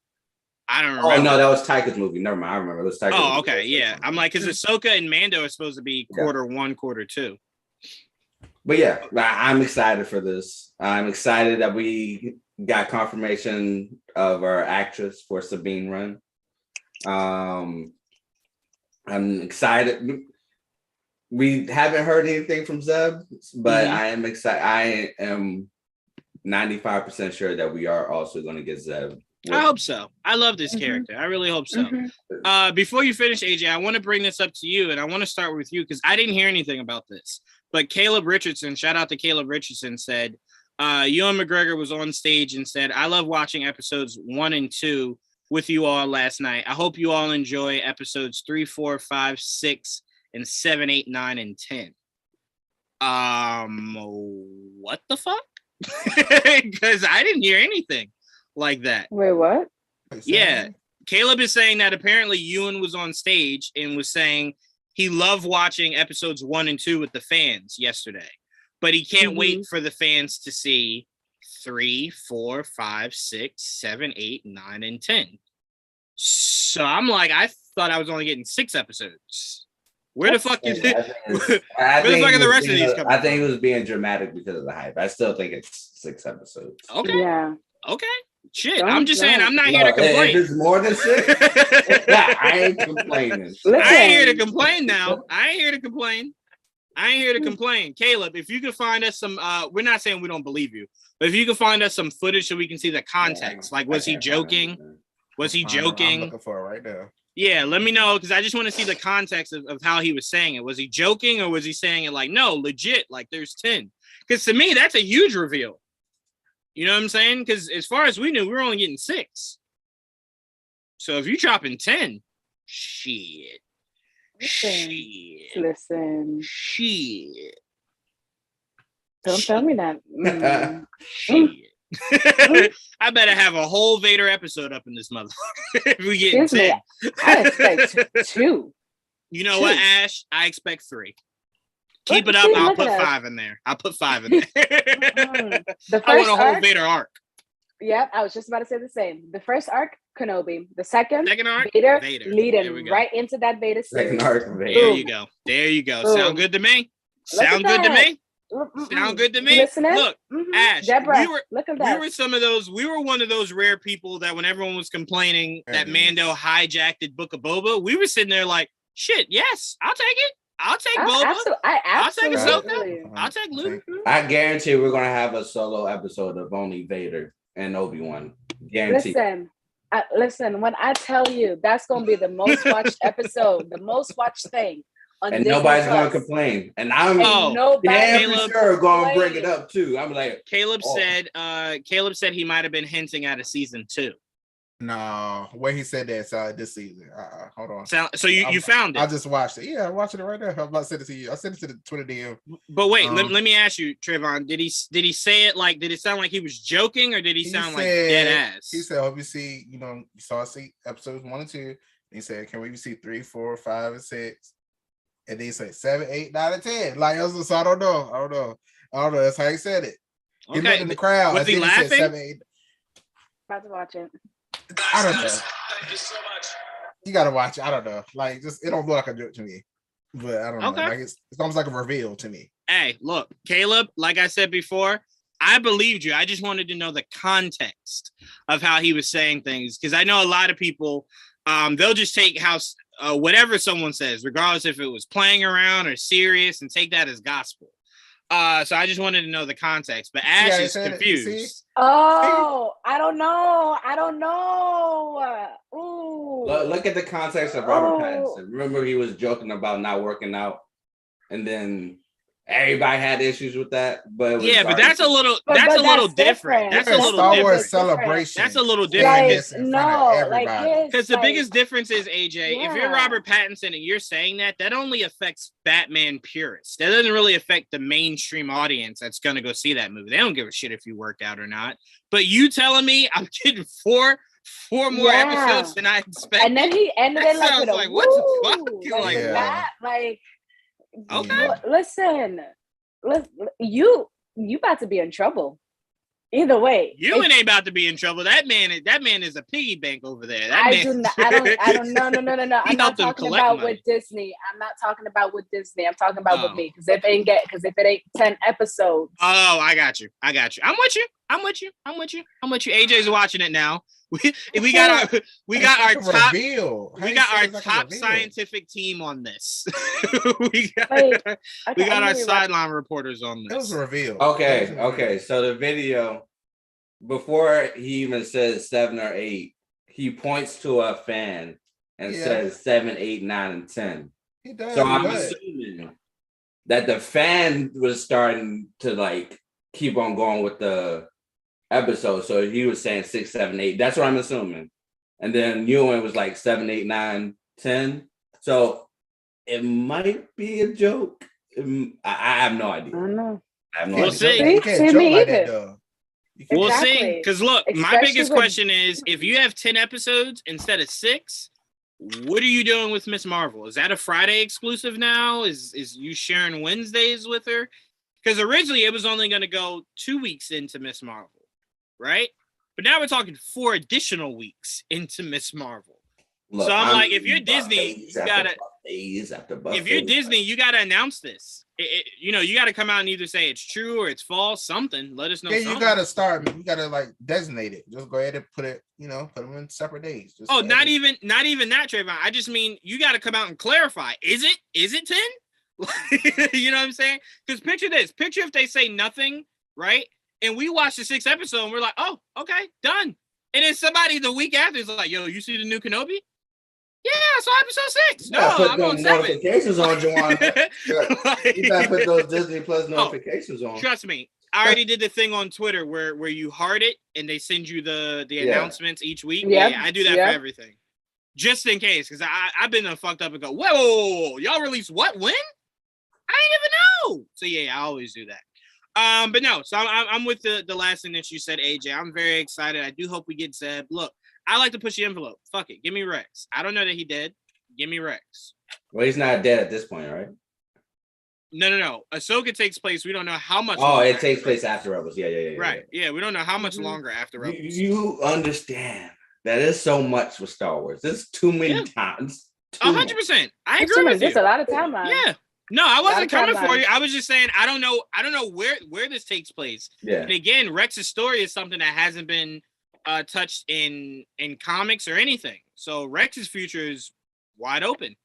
I don't remember. Oh no, that was Taika's movie. Never mind. I remember it was Taika's. Oh, okay, yeah. I'm like, because Ahsoka and Mando are supposed to be quarter one, quarter two. But yeah, I'm excited for this. I'm excited that we got confirmation of our actress for Sabine Wren. I'm excited. We haven't heard anything from Zeb, but I am excited. I am 95% sure that we are also going to get Zeb. I hope so. I love this character. I really hope so. Before you finish, AJ, I want to bring this up to you, and I want to start with you because I didn't hear anything about this. But Caleb Richardson, shout out to Caleb Richardson, said, Ewan McGregor was on stage and said, I love watching episodes 1 and 2 with you all last night. I hope you all enjoy episodes 3, 4, 5, 6, and 7, 8, 9, and 10. What the fuck? Because I didn't hear anything like that. Wait, what? Yeah. Caleb is saying that apparently Ewan was on stage and was saying he loved watching episodes 1 and 2 with the fans yesterday, but he can't wait for the fans to see 3, 4, 5, 6, 7, 8, 9, and 10. So I'm like, I thought I was only getting 6 episodes. Where the fuck is it? Where the fuck are the rest of these coming? I think it was being dramatic because of the hype. I still think it's 6 episodes. Okay. Yeah. Okay. Shit. I'm just saying I'm not here to complain. If it's more than 6, I ain't complaining. I ain't here to complain now. I ain't here to complain. Caleb, if you could find us some, we're not saying we don't believe you, but if you could find us some footage so we can see the context. Like, was he joking? Was he joking? I'm looking for it right now. Yeah, let me know, because I just want to see the context of how he was saying it. Was he joking, or was he saying it like, no, legit, like there's 10? Because to me, that's a huge reveal. You know what I'm saying? Because as far as we knew, we were only getting 6. So if you dropping 10, shit. Listen. Shit. Don't tell me that. Shit. I better have a whole Vader episode up in this motherfucker. If we get 10. I expect 2. You know what, Ash? I expect 3. Keep it up. I'll put 5 in there. I want a whole Vader arc. Yep, I was just about to say the same. The first arc, Kenobi. The second arc, Vader. Leading right into that Vader series. Second arc, Vader. There you go. Boom. Sound good to me? Sound good to me? Listening? Look, Ash, Deborah, we were one of those rare people that when everyone was complaining that Mando hijacked the Book of Boba, we were sitting there like, shit, yes, I'll take it. I'll take Boba. I'll take Ahsoka. I'll take Luke. I guarantee we're gonna have a solo episode of only Vader and Obi-Wan. Guarantee. Listen. When I tell you that's gonna be the most watched episode, the most watched thing. And nobody's going to complain. And I'm damn sure going to bring it up too. I'm like, Caleb said he might have been hinting at a season 2. No, where he said that this season. Hold on. So you found it? I just watched it. Yeah, I'm watching it right now. I'm about to send it to you. I sent it to the Twitter DM. But wait, let me ask you, Trevon. Did he say it like? Did it sound like he was joking, or did he sound like dead ass? He said, "Hope you see. You saw episodes 1 and 2." And he said, "Can we see 3, 4, 5, and 6?" And then he said 7, 8, 9, and 10. Like, so I don't know. That's how he said it. He looked in the crowd. Was he laughing? He said 7, 8. About to watch it. I don't know. Thank you so much. You gotta watch it. I don't know. Like, just it don't look like a joke to me. But I don't know. Like it's almost like a reveal to me. Hey, look, Caleb, like I said before, I believed you. I just wanted to know the context of how he was saying things. Because I know a lot of people, they'll just take whatever someone says, regardless if it was playing around or serious, and take that as gospel. So I just wanted to know the context, but Ash is confused. Oh, I don't know. Ooh. Look at the context of Robert Pattinson. Remember, he was joking about not working out, and then everybody had issues with that. But but that's a little different. That's a little Star Wars celebration. That's a little different. Because the biggest difference is, AJ, if you're Robert Pattinson and you're saying that only affects Batman purists. That doesn't really affect the mainstream audience that's going to go see that movie. They don't give a shit if you worked out or not. But you telling me I'm getting four more episodes than I expected. And then he ended it like what the fuck? Like that, like. Okay. Listen, you about to be in trouble. Either way, you ain't about to be in trouble. That man is a piggy bank over there. I don't. No. I'm not talking about with Disney. I'm talking about with me. Because if it ain't 10 episodes. Oh, I got you. I'm with you. AJ's watching it now. We got our top scientific team on this. we got our sideline reporters on this. It was a reveal. Okay. So the video, before he even says 7 or 8, he points to a fan and says 7, 8, 9, and 10. He does. So I'm assuming that the fan was starting to like keep on going with the episode. So he was saying 6, 7, 8. That's what I'm assuming. And then Ewan was like 7, 8, 9, 10. So it might be a joke. I have no idea. I don't know. We'll see. You can't joke like that, though. We'll see. Because look, my biggest question is, if you have 10 episodes instead of 6, what are you doing with Miss Marvel? Is that a Friday exclusive now? Is you sharing Wednesdays with her? Because originally it was only going to go 2 weeks into Miss Marvel, right? But now we're talking 4 additional weeks into Miss Marvel. Look, so I'm like, if you're Disney, you gotta. If you're Disney, you gotta announce this. You gotta come out and either say it's true or it's false. Something. Let us know. Yeah, you gotta start. You gotta like designate it. Just go ahead and put it. Put them in separate days. Not even that, Trayvon. I just mean you gotta come out and clarify. Is it 10? You know what I'm saying? Because picture this. Picture if they say nothing, right? And we watch the 6th episode and we're like, oh, okay, done. And then somebody the week after is like, yo, you see the new Kenobi? Yeah, I saw episode 6. No, I'm on 7. Notifications on, Juwan. You gotta put those Disney Plus notifications on. Trust me, I already did the thing on Twitter where you heart it and they send you the announcements each week. Yep. Yeah, I do that for everything. just in case, because I've been fucked up and go, whoa, y'all release what? When? I didn't even know. So yeah, I always do that. But no, so I'm with the last thing that you said, AJ. I'm very excited. I do hope we get Zeb. Look, I like to push the envelope. Fuck it, give me Rex. I don't know that he dead. Give me Rex. Well, he's not dead at this point, right? No. Ahsoka takes place. We don't know how much. Oh, it takes place after Rebels. Yeah. Right. Yeah, we don't know how much longer after Rebels. You understand that there's so much with Star Wars. There's too many times. 100%. I agree with you. There's a lot of timeline. Yeah. No, I wasn't coming for you. I was just saying I don't know where this takes place. Yeah. And again, Rex's story is something that hasn't been touched in comics or anything. So Rex's future is wide open.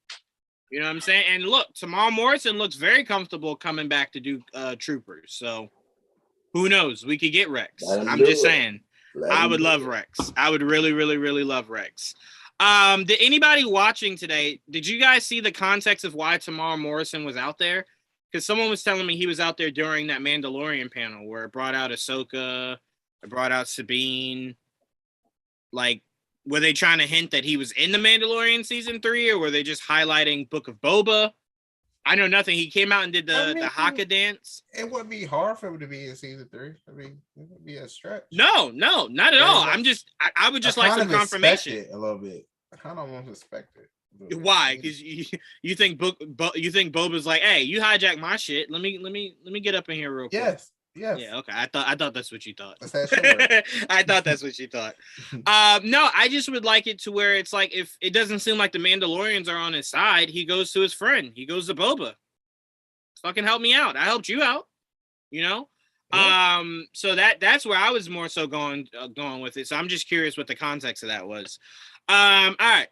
You know what I'm saying? And look, Tamar Morrison looks very comfortable coming back to do Troopers. So who knows? We could get Rex. I'm just saying. I would love Rex. I would really, really, really love Rex. Did anybody watching today, did you guys see the context of why Tamar Morrison was out there? Because someone was telling me he was out there during that Mandalorian panel where it brought out Ahsoka, it brought out Sabine. Like, were they trying to hint that he was in the Mandalorian season 3, or were they just highlighting Book of Boba? I know nothing. He came out and did the Haka dance. It wouldn't be hard for him to be in season 3. I mean, it would be a stretch. No, not at all. I'm just, I would just like some confirmation. A little bit. I kind of almost expect it. Why? Because you think Boba's like, hey, you hijack my shit. Let me get up in here real quick. Yes. Yeah. Okay. I thought that's what you thought. That's I thought that's what you thought. No, I just would like it to where it's like, if it doesn't seem like the Mandalorians are on his side, he goes to his friend. He goes to Boba. Fucking help me out. I helped you out. You know. Yeah. So that's where I was more so going with it. So I'm just curious what the context of that was. All right.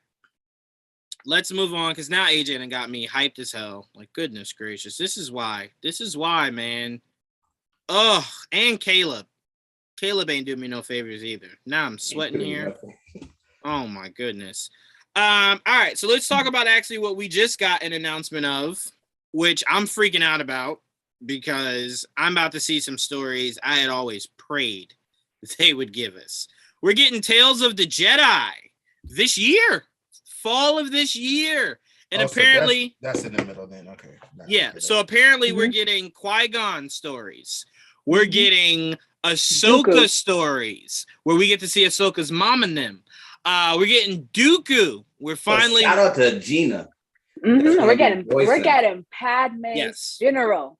Let's move on, because now AJ done got me hyped as hell. Like, goodness gracious. This is why, man. Oh, and Caleb. Caleb ain't doing me no favors either. Now I'm sweating here. Oh my goodness. All right, so let's talk about actually what we just got an announcement of, which I'm freaking out about because I'm about to see some stories I had always prayed that they would give us. We're getting Tales of the Jedi this year, fall of this year. And apparently so that's in the middle then. Okay. Yeah. So apparently we're getting Qui-Gon stories. We're getting Ahsoka stories where we get to see Ahsoka's mom and them. We're getting Dooku. We're finally shout out to Gina. Mm-hmm. We're getting Padme's funeral.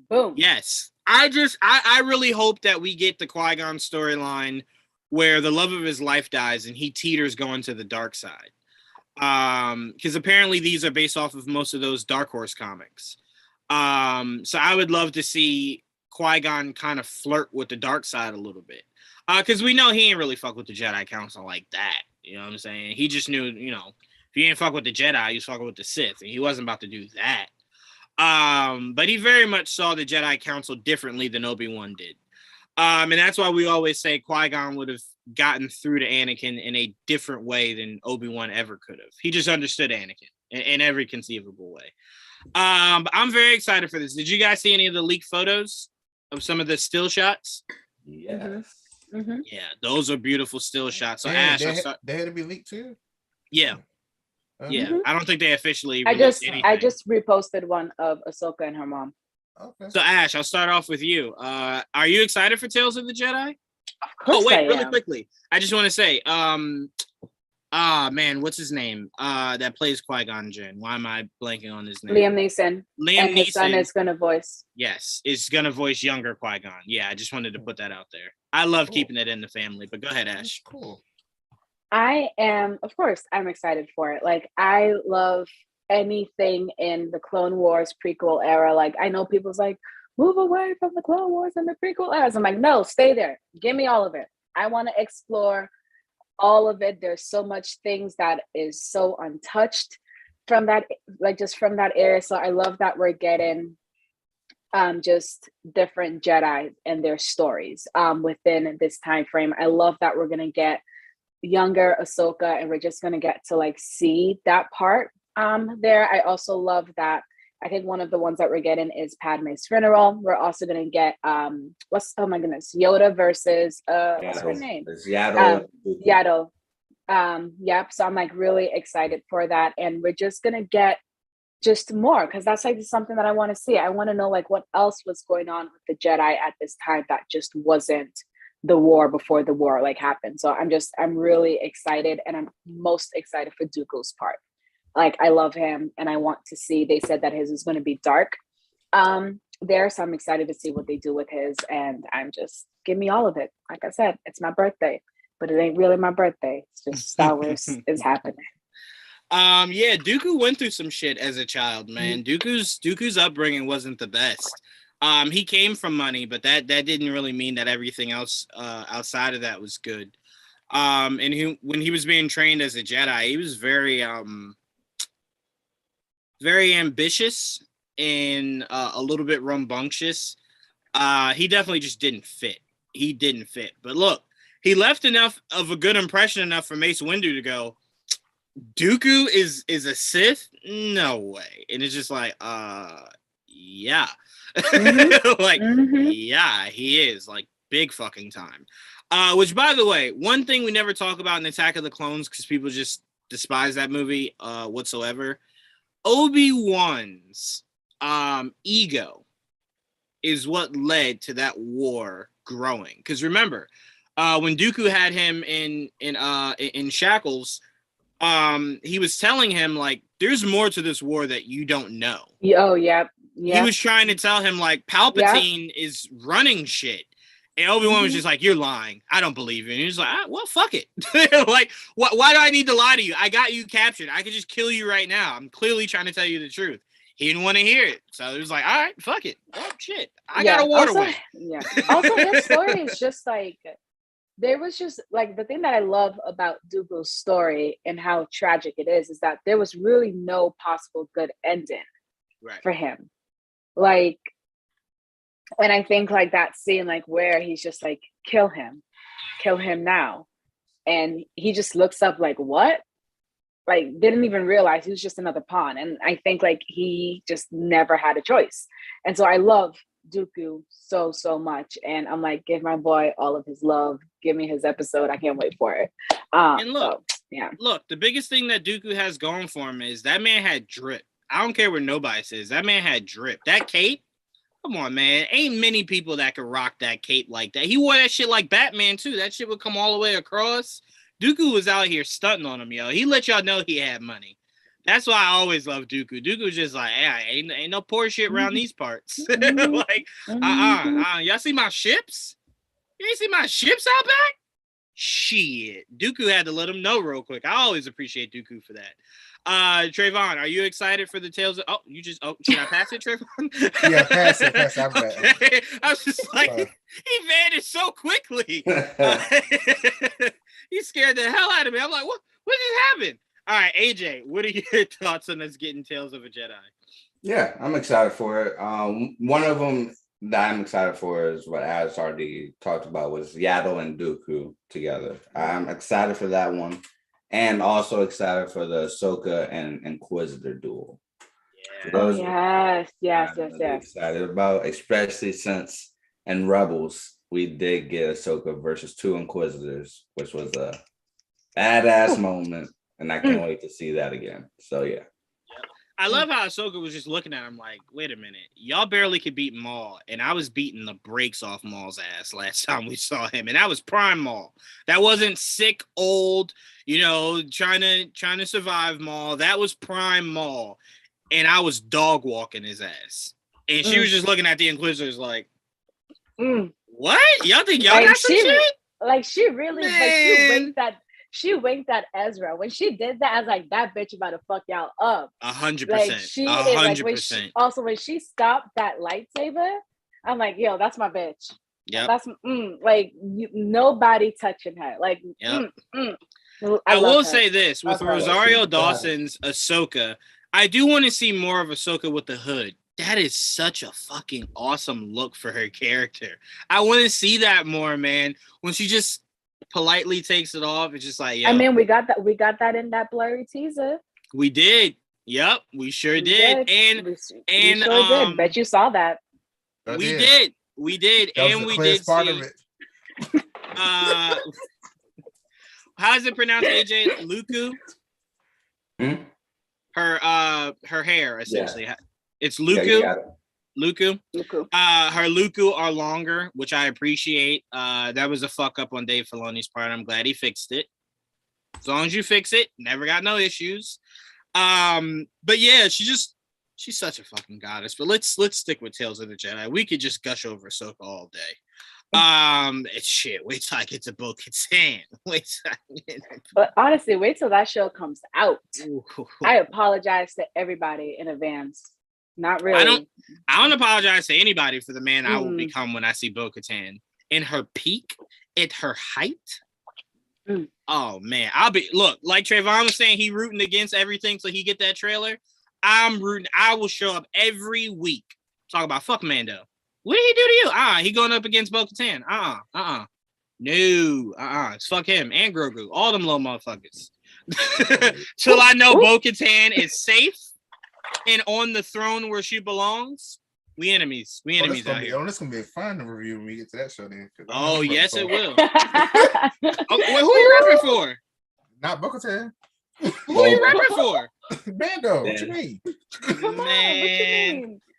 Boom. Yes. I really hope that we get the Qui-Gon storyline where the love of his life dies and he teeters going to the dark side. Because apparently these are based off of most of those Dark Horse comics. So I would love to see Qui-Gon kind of flirt with the dark side a little bit. Because we know he ain't really fuck with the Jedi Council like that. You know what I'm saying? He just knew, you know, if you ain't fuck with the Jedi, you fucking with the Sith. And he wasn't about to do that. But he very much saw the Jedi Council differently than Obi-Wan did. And that's why we always say Qui-Gon would have gotten through to Anakin in a different way than Obi-Wan ever could have. He just understood Anakin in every conceivable way. But I'm very excited for this. Did you guys see any of the leaked photos of some of the still shots? Yes. Mm-hmm. Yeah, those are beautiful still shots. So Ash, they had to be leaked too? Yeah. Yeah. Mm-hmm. I don't think they officially I just reposted one of Ahsoka and her mom. Okay. So Ash, I'll start off with you. Are you excited for Tales of the Jedi? Of course really quickly. I just want to say, man, what's his name? That plays Qui-Gon Jinn. Why am I blanking on his name? Liam Neeson. And his son is gonna voice. Yes, is gonna voice younger Qui-Gon. Yeah, I just wanted to put that out there. I love keeping it in the family, but go ahead, Ash. That's cool. I'm excited for it. Like, I love anything in the Clone Wars prequel era. Like, I know people's like, move away from the Clone Wars and the prequel eras. I'm like, no, stay there. Give me all of it. I want to explore all of it. There's so much things that is so untouched from that, like just from that era. So I love that we're getting just different Jedi and their stories within this time frame. I love that we're gonna get younger Ahsoka and we're just gonna get to like see that part there. I also love that. I think one of the ones that we're getting is Padme's funeral. We're also gonna get Yoda versus what's her name? It's Yaddle. Yaddle. Yep. So I'm like really excited for that. And we're just gonna get just more, because that's like something that I want to see. I want to know like what else was going on with the Jedi at this time that just wasn't the war before the war like happened. So I'm really excited, and I'm most excited for Dooku's part. Like I love him, and I want to see. They said that his is going to be dark. There, so I'm excited to see what they do with his, and I'm just give me all of it. Like I said, it's my birthday, but it ain't really my birthday. It's just Star Wars is happening. Yeah, Dooku went through some shit as a child, man. Dooku's upbringing wasn't the best. He came from money, but that didn't really mean that everything else outside of that was good. And when he was being trained as a Jedi, he was very ambitious and a little bit rambunctious. He definitely just didn't fit. He didn't fit. But look, he left enough of a good impression enough for Mace Windu to go, Dooku is a Sith? No way. And it's just like, yeah. Yeah, he is, like, big fucking time. Which, by the way, one thing we never talk about in Attack of the Clones, because people just despise that movie whatsoever, Obi-Wan's ego is what led to that war growing. Because remember, when Dooku had him in shackles, he was telling him, like, there's more to this war that you don't know. Oh, yeah. He was trying to tell him, like, Palpatine is running shit. And Obi-Wan was just like, you're lying. I don't believe you. And he was like, well, fuck it. Like, why do I need to lie to you? I got you captured. I could just kill you right now. I'm clearly trying to tell you the truth. He didn't want to hear it. So he was like, all right, fuck it. Oh, shit. I got a war to win. Yeah. Also, his story is just like, there was just like, the thing that I love about Dooku's story and how tragic it is that there was really no possible good ending for him. Like, and I think like that scene, like where he's just like, kill him now. And he just looks up like, what? Like, didn't even realize he was just another pawn. And I think like he just never had a choice. And so I love Dooku so much. And I'm like, give my boy all of his love. Give me his episode. I can't wait for it. And look, yeah. Look, the biggest thing that Dooku has going for him is that man had drip. I don't care what nobody says. That man had drip. That cape, come on, man. Ain't many people that could rock that cape like that. He wore that shit like Batman, too. That shit would come all the way across. Dooku was out here stunting on him, yo. He let y'all know he had money. That's why I always love Dooku. Dooku's just like, ain't no poor shit around these parts. Like, y'all see my ships? You ain't see my ships out back? Shit. Dooku had to let him know real quick. I always appreciate Dooku for that. Trevon, are you excited for the tales of should I pass it, Trevon? Yeah, pass it. I'm okay. I was just like, he vanished so quickly. He scared the hell out of me. I'm like, what just happened? All right, AJ, what are your thoughts on us getting Tales of a Jedi? Yeah, I'm excited for it. One of them that I'm excited for is what Az already talked about, was Yaddle and Dooku together. I'm excited for that one. And also excited for the Ahsoka and Inquisitor duel. Yeah. Yes. Excited about, especially since in Rebels we did get Ahsoka versus 2 Inquisitors, which was a badass moment, and I can't wait to see that again. So yeah. I love how Ahsoka was just looking at him like, wait a minute, y'all barely could beat Maul, and I was beating the brakes off Maul's ass last time we saw him, and that was prime Maul. That wasn't sick, old, trying to survive Maul. That was prime Maul, and I was dog walking his ass. And she was just looking at the Inquisitors like, what? Y'all think y'all got some shit? Like, she really, she winked at Ezra. When she did that, I was like, that bitch about to fuck y'all up. 100%. Like, 100%. Also, when she stopped that lightsaber, I'm like, yo, that's my bitch. Yeah. That's nobody touching her. Like, I will say this with Rosario Dawson's Ahsoka, I do want to see more of Ahsoka with the hood. That is such a fucking awesome look for her character. I want to see that more, man. When she just politely takes it off, it's just like, yo. I mean, we got that in that blurry teaser. We did. Yep, we sure did. And we sure did. Bet you saw that. We did. We did. That and was we did part see of it. How's it pronounced, AJ? Luku? Her hair, essentially. Yeah. It's Luku. Yeah, Luku. Her Luku are longer, which I appreciate. That was a fuck up on Dave Filoni's part. I'm glad he fixed it. As long as you fix it, never got no issues. But yeah, she's such a fucking goddess. But let's stick with Tales of the Jedi. We could just gush over Ahsoka all day. It's shit. Wait till I get to Bo-Katan. But honestly, wait till that show comes out. I apologize to everybody in advance. Not really. I don't apologize to anybody for the man I will become when I see Bo-Katan in her peak, at her height. Oh man, look, like Trevon was saying, he rooting against everything so he get that trailer. I'm rooting. I will show up every week. Talk about fuck Mando. What did he do to you? He going up against Bo-Katan. No. It's fuck him and Grogu. All them little motherfuckers. Till I know Bo-Katan is safe and on the throne where she belongs. We enemies. We enemies out here. This gonna be a fun review when we get to that show then. Oh yes, it will. Who are you repping for? Not Bo-Katan. Who are you repping for? Mando. What you mean?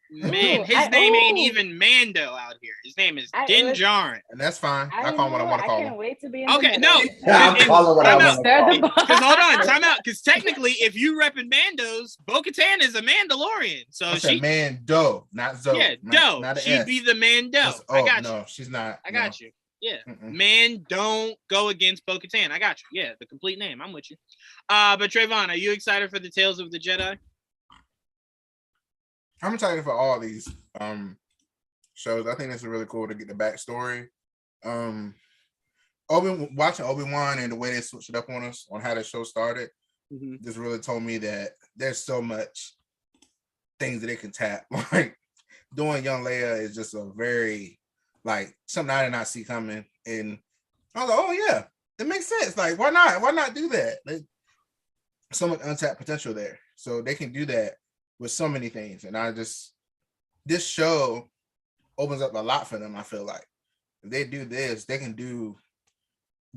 Man, his name ain't even Mando out here. His name is Din Djarin. And that's fine. I call him what I want to call him. I can't wait to be in okay, no. I'm calling what I want to call him. Because hold on, time out. Because technically, if you repping Mandos, Bo-Katan is a Mandalorian. So she Mando, not Zoe. Yeah, not she'd be the Mando. I got you. No, she's not. I got you. Yeah. Man, don't go against Bo-Katan. I got you. Yeah, the complete name. I'm with you. But Trevon, are you excited for the Tales of the Jedi? I'm excited for all these shows. I think it's really cool to get the backstory. Watching Obi-Wan and the way they switched it up on us on how the show started, just really told me that there's so much things that they can tap. Like doing Young Leia is just a very something I did not see coming. And I was like, oh yeah, it makes sense. Like, why not? Why not do that? There's so much untapped potential there. So they can do that with so many things. And this show opens up a lot for them. I feel like if they do this, they can do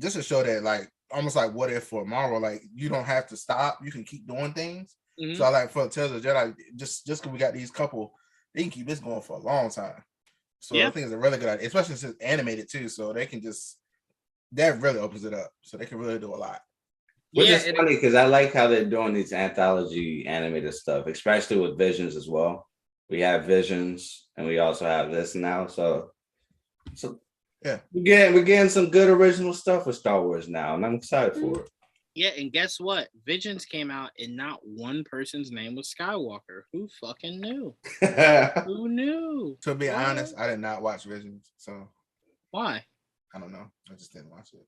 just a show that almost like What If for Marvel. Like you don't have to stop. You can keep doing things. So I like for Tales of the Jedi, just because we got these couple, they can keep this going for a long time. So I think it's a really good idea, especially since it's animated too. So they can that really opens it up. So they can really do a lot. Which is funny because I like how they're doing these anthology animated stuff, especially with Visions as well. We have Visions and we also have this now. So yeah, we're getting some good original stuff with Star Wars now, and I'm excited for it. Yeah, and guess what? Visions came out and not one person's name was Skywalker. Who fucking knew? Who knew? To be honest, I did not watch Visions. So why? I don't know. I just didn't watch it.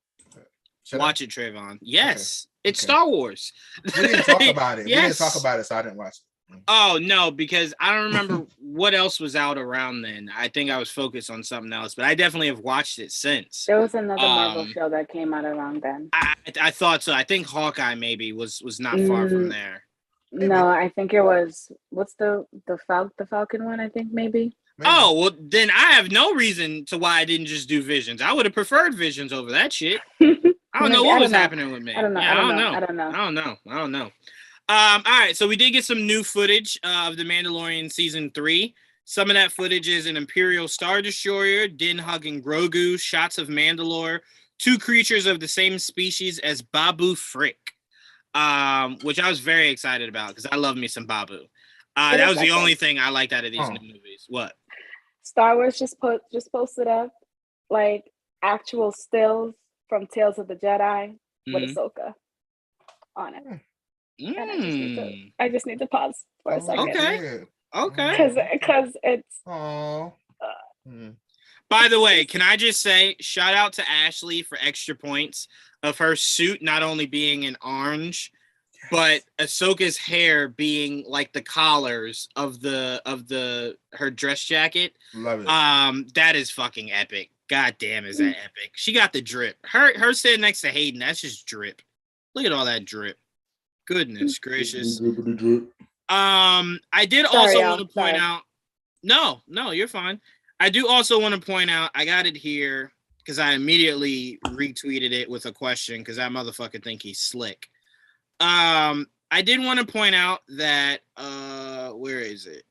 Watch it, Trevon. Yes, it's Star Wars. We didn't talk about it. Yes. We didn't talk about it, so I didn't watch it. Oh no, because I don't remember what else was out around then. I think I was focused on something else, but I definitely have watched it since. There was another Marvel show that came out around then. I thought so. I think Hawkeye maybe was not far from there. No, I think it was what's the Falcon one, I think maybe. Oh, well then I have no reason to why I didn't just do Visions. I would have preferred Visions over that shit. I don't know what was happening with me. I don't know. I don't know. All right, so we did get some new footage of The Mandalorian season 3. Some of that footage is an Imperial Star Destroyer, Din hugging Grogu, shots of Mandalore, 2 creatures of the same species as Babu Frick, which I was very excited about because I love me some Babu. That was the only thing I liked out of these new movies. What? Star Wars just posted up actual stills from Tales of the Jedi with Ahsoka on it. And I just need to pause for a second. Okay. Because it's. By the way, can I just say shout out to Ashley for extra points of her suit not only being in orange, but Ahsoka's hair being like the collars of her dress jacket. Love it. That is fucking epic. God damn, is that epic? She got the drip. Her sitting next to Hayden, that's just drip. Look at all that drip. Goodness gracious. I did also want to point out. No, you're fine. I do also want to point out. I got it here. because I immediately retweeted it with a question because that motherfucker think he's slick. I did want to point out that where is it?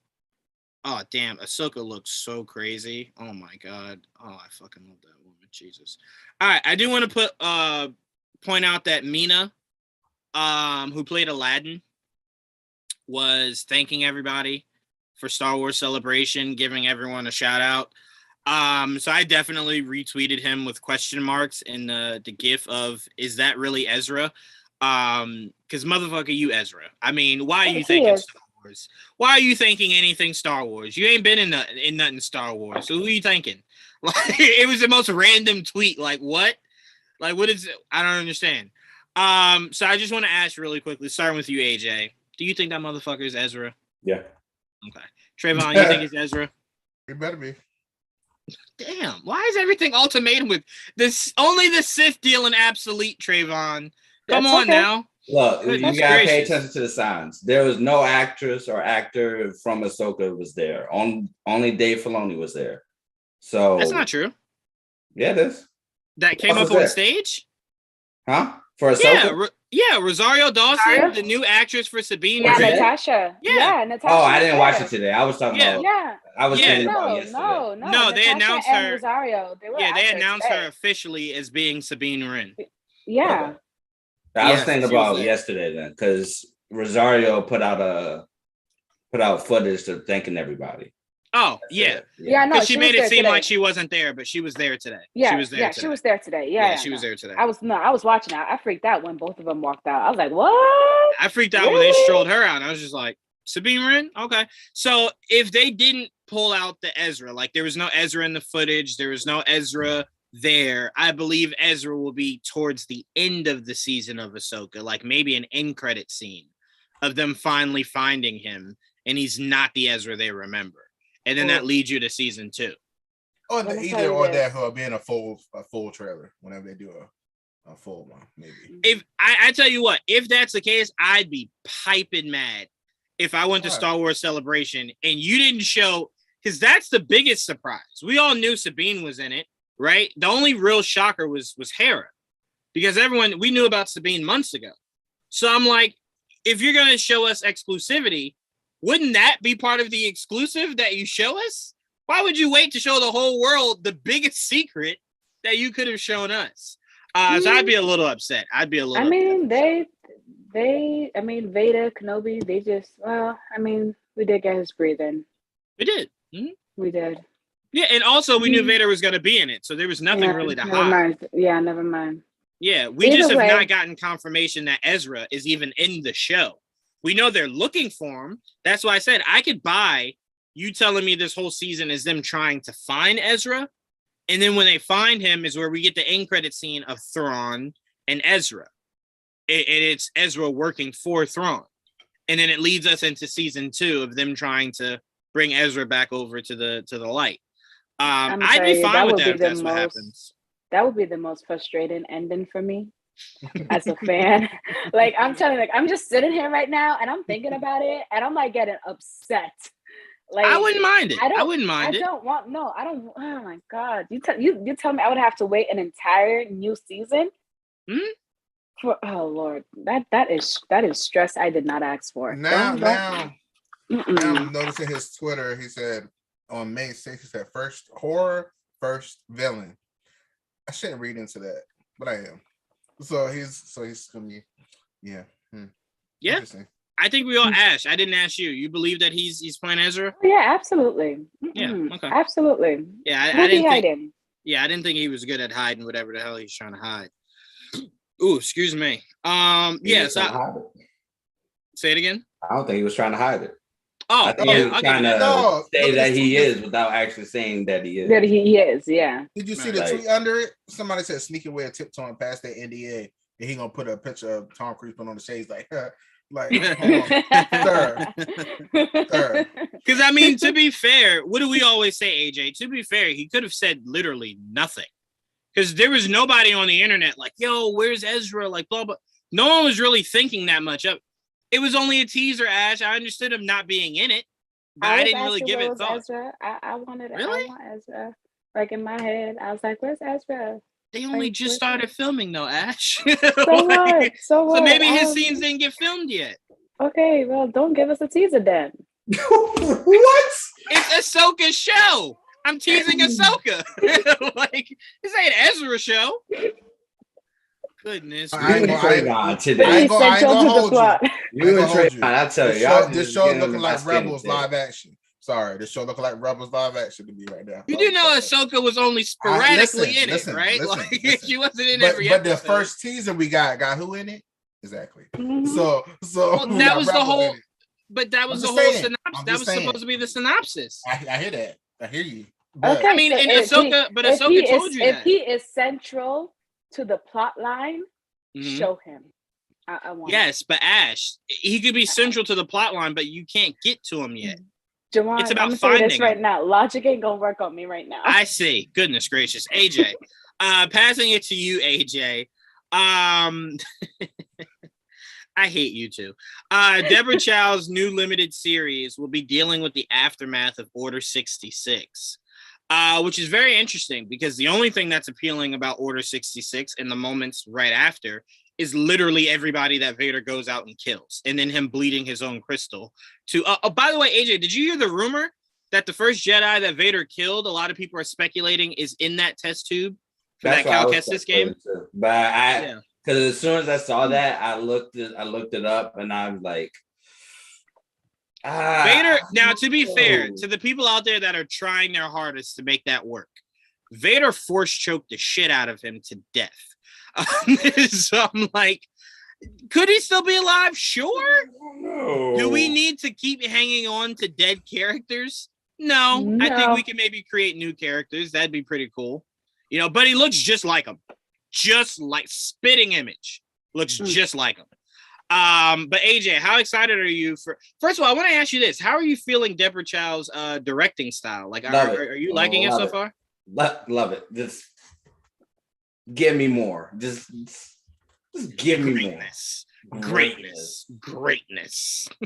Oh damn, Ahsoka looks so crazy. Oh my god. Oh, I fucking love that woman. Jesus. All right, I do want to point out that Mina, who played Aladdin, was thanking everybody for Star Wars Celebration, giving everyone a shout out. So I definitely retweeted him with question marks in the gif of, is that really Ezra? Because motherfucker, you Ezra. I mean, why are you thinking Star Wars? Why are you thinking anything Star Wars? You ain't been in nothing Star Wars. So who are you thinking? Like, it was the most random tweet. Like, what? Like, what is it? I don't understand. So I just want to ask really quickly, starting with you, AJ. Do you think that motherfucker is Ezra? Yeah. Okay. Trevon, you think it's Ezra? It better be. Damn. Why is everything ultimatum with this? Only the Sith dealing obsolete, Trevon. Come on now. Look, you gotta pay attention to the signs. There was no actress or actor from Ahsoka was there. Only Dave Filoni was there. So that's not true. Yeah, it is. That came up on stage? Huh? For Ahsoka? Yeah, Rosario Dawson, the new actress for Sabine. Yeah, Natasha. Yeah, Natasha. Oh, I didn't watch it today. I was talking about. Yeah. I was thinking about yesterday. No, they announced her. Rosario. They announced her officially as being Sabine Wren. Yeah. Okay. I was thinking about yesterday then, because Rosario put out footage of thanking everybody. Oh, yeah. Yeah, no. She made it seem like she wasn't there, but she was there today. Yeah, she was there today. She was there today. Yeah, she was there today. I was watching that. I freaked out when both of them walked out. I was like, what? I freaked out when they strolled her out. I was just like, Sabine Wren? Okay. So if they didn't pull out the Ezra, like there was no Ezra in the footage, there was no Ezra there, I believe Ezra will be towards the end of the season of Ahsoka, like maybe an end credit scene of them finally finding him, and he's not the Ezra they remember. And then that leads you to season 2. Or either or that, or being a full trailer whenever they do a full one, maybe. If I tell you what, if that's the case, I'd be piping mad if I went to Star Wars Celebration and you didn't show, because that's the biggest surprise. We all knew Sabine was in it, right? The only real shocker was Hera, because we knew about Sabine months ago. So I'm like, if you're gonna show us exclusivity, wouldn't that be part of the exclusive that you show us? Why would you wait to show the whole world the biggest secret that you could have shown us? So I'd be a little upset. Vader, Kenobi, they just, we did get his breathing. We did. Mm-hmm. We did. Yeah, and also we knew Vader was going to be in it, so there was nothing really to hide. Never mind. Yeah, we just have not gotten confirmation that Ezra is even in the show. We know they're looking for him. That's why I said I could buy you telling me this whole season is them trying to find Ezra. And then when they find him is where we get the end credit scene of Thrawn and Ezra. And it's Ezra working for Thrawn. And then it leads us into season 2 of them trying to bring Ezra back over to the light. I'd be fine with that if that's what happens. That would be the most frustrating ending for me. As a fan, like I'm telling you, like I'm just sitting here right now and I'm thinking about it and I'm like getting upset. Like I wouldn't mind it. I wouldn't mind it. I don't want. Oh my god! You tell me I would have to wait an entire new season. Oh Lord, that is stress I did not ask for. Now I'm noticing his Twitter. He said on May 6th, he said first horror, first villain. I shouldn't read into that, but I am. So he's gonna be, yeah. Yeah. I think we all asked. I didn't ask you. You believe that he's playing Ezra? Yeah, absolutely. Yeah, okay. Absolutely. Yeah, I didn't think. Yeah, I didn't think he was good at hiding whatever the hell he's trying to hide. Ooh, excuse me. Say it again. I don't think he was trying to hide it. Oh, I think he was trying to say that he is without actually saying that he is. That he is, yeah. Did you see the tweet under it? Somebody said sneaking away tiptoeing past that NDA, and he gonna put a picture of Tom Cruise on the shades like, sir. Because I mean, to be fair, what do we always say, AJ? To be fair, he could have said literally nothing, because there was nobody on the internet like, "Yo, where's Ezra?" Like, blah blah. No one was really thinking that much of it. It was only a teaser, Ash. I understood him not being in it, but I didn't really give it thought. Ezra. I wanted. Really? I want Ezra. Like in my head, I was like, "Where's Ezra?" They only just started filming though, Ash. So what? So what? So maybe his scenes didn't get filmed yet. Okay, well, don't give us a teaser then. What? It's Ahsoka's show. I'm teasing Ahsoka. Like, this ain't Ezra show. Goodness. I ain't gonna today. I ain't gonna hold you. You and Trevon, I tell you, this show looking like Rebels live action. Sorry, this show looking like Rebels live action to me right now. You do know Ahsoka was only sporadically in it, right? Listen. She wasn't in every episode. But the first teaser we got who in it? Exactly. So well, that was the whole. But that was the whole synopsis. That was supposed to be the synopsis. I hear that. I hear you. Okay, I mean, and Ahsoka, but Ahsoka told you that. If he is central to the plot line, show him. I want. Yes, but Ash, he could be central to the plot line, but you can't get to him yet. Jawan, it's about I'm finding this right now. Logic ain't gonna work on me right now. I see. Goodness gracious, AJ. Passing it to you, AJ. I hate you too. Deborah Chow's new limited series will be dealing with the aftermath of Order 66, which is very interesting because the only thing that's appealing about Order 66 in the moments right after is literally everybody that Vader goes out and kills, and then him bleeding his own crystal. By the way, AJ, did you hear the rumor that the first Jedi that Vader killed, a lot of people are speculating, is in that test tube for that Cal Kestis game? But because as soon as I saw that, I looked it up, and I'm like, Vader. Now, to be fair to the people out there that are trying their hardest to make that work, Vader force choked the shit out of him to death. So I'm like, could he still be alive? Sure. No. Do we need to keep hanging on to dead characters? No. I think we can maybe create new characters. That'd be pretty cool. But he looks just like him. Just like spitting image. Looks just like him. But AJ, how excited are you for? First of all, I want to ask you this: how are you feeling Deborah Chow's directing style? Like, are you liking it so far? Love it. Just give me more. Just give me more. Greatness.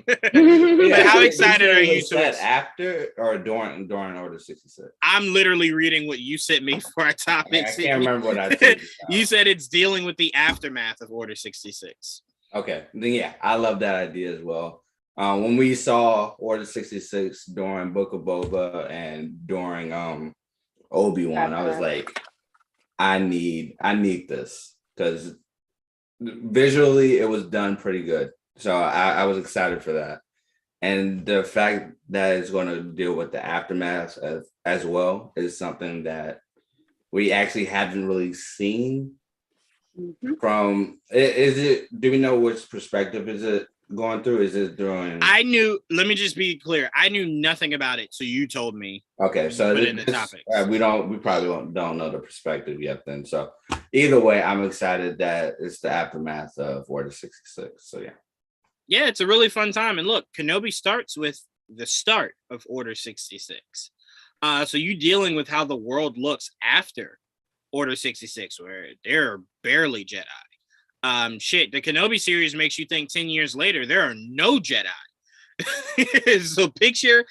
But how excited are you to after or during Order 66? I'm literally reading what you sent me for our topic. I can't remember what I said. You said it's dealing with the aftermath of Order 66. Okay, then yeah, I love that idea as well. When we saw Order 66 during Book of Boba and during Obi-Wan, I was like, I need this because visually it was done pretty good. So I was excited for that. And the fact that it's going to deal with the aftermath as well is something that we actually haven't really seen from. Do we know which perspective is it going through? Is it during? Let me just be clear. I knew nothing about it. So you told me. Okay. So in the topics. We probably don't know the perspective yet then. So either way, I'm excited that it's the aftermath of Order 66. So yeah. Yeah, it's a really fun time. And look, Kenobi starts with the start of Order 66. So you dealing with how the world looks after Order 66, where they're barely Jedi. The Kenobi series makes you think 10 years later, there are no Jedi. So picture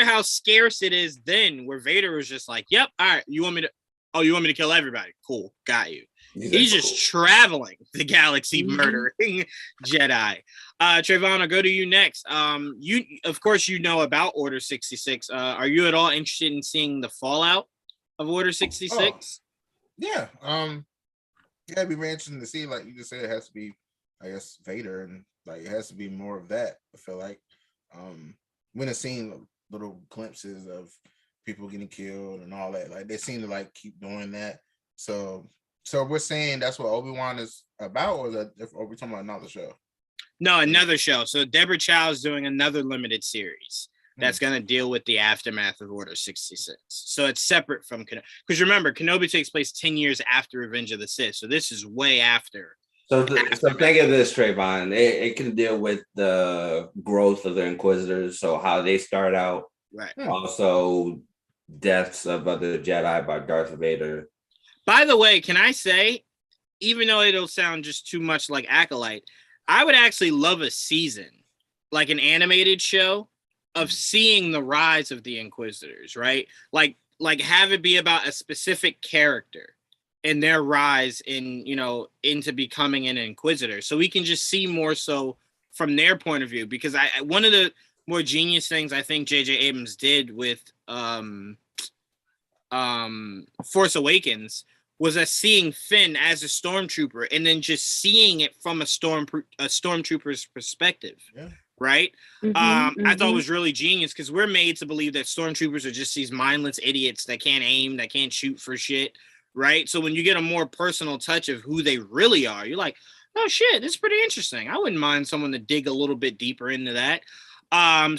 how scarce it is then, where Vader was just like, yep, all right, you want me to kill everybody? Cool, got you. He's just traveling the galaxy murdering Jedi. Trevon, I'll go to you next. Of course, you know about Order 66. Are you at all interested in seeing the fallout of Order 66? Yeah. It'd be very interesting to see. Like you just said, it has to be, I guess, Vader, and like it has to be more of that. I feel like we have seen little glimpses of people getting killed and all that. Like they seem to like keep doing that. So we're saying that's what Obi-Wan is about, or are we talking about another show? No, another show. So Deborah Chow is doing another limited series that's going to deal with the aftermath of Order 66. So it's separate from Kenobi. Because remember, Kenobi takes place 10 years after Revenge of the Sith. So this is way after. So think of this, Trayvon. It can deal with the growth of the Inquisitors. So how they start out. Right. Also, deaths of other Jedi by Darth Vader. By the way, can I say, even though it'll sound just too much like Acolyte, I would actually love a season, like an animated show, of seeing the rise of the Inquisitors, right? Like like have it be about a specific character and their rise in, you know, into becoming an Inquisitor. So we can just see more so from their point of view, because one of the more genius things I think J.J. Abrams did with Force Awakens was us seeing Finn as a stormtrooper and then just seeing it from a stormtrooper's perspective. Yeah. Right. I thought it was really genius because we're made to believe that stormtroopers are just these mindless idiots that can't aim, that can't shoot for shit. Right. So when you get a more personal touch of who they really are, you're like, oh shit, this is pretty interesting. I wouldn't mind someone to dig a little bit deeper into that.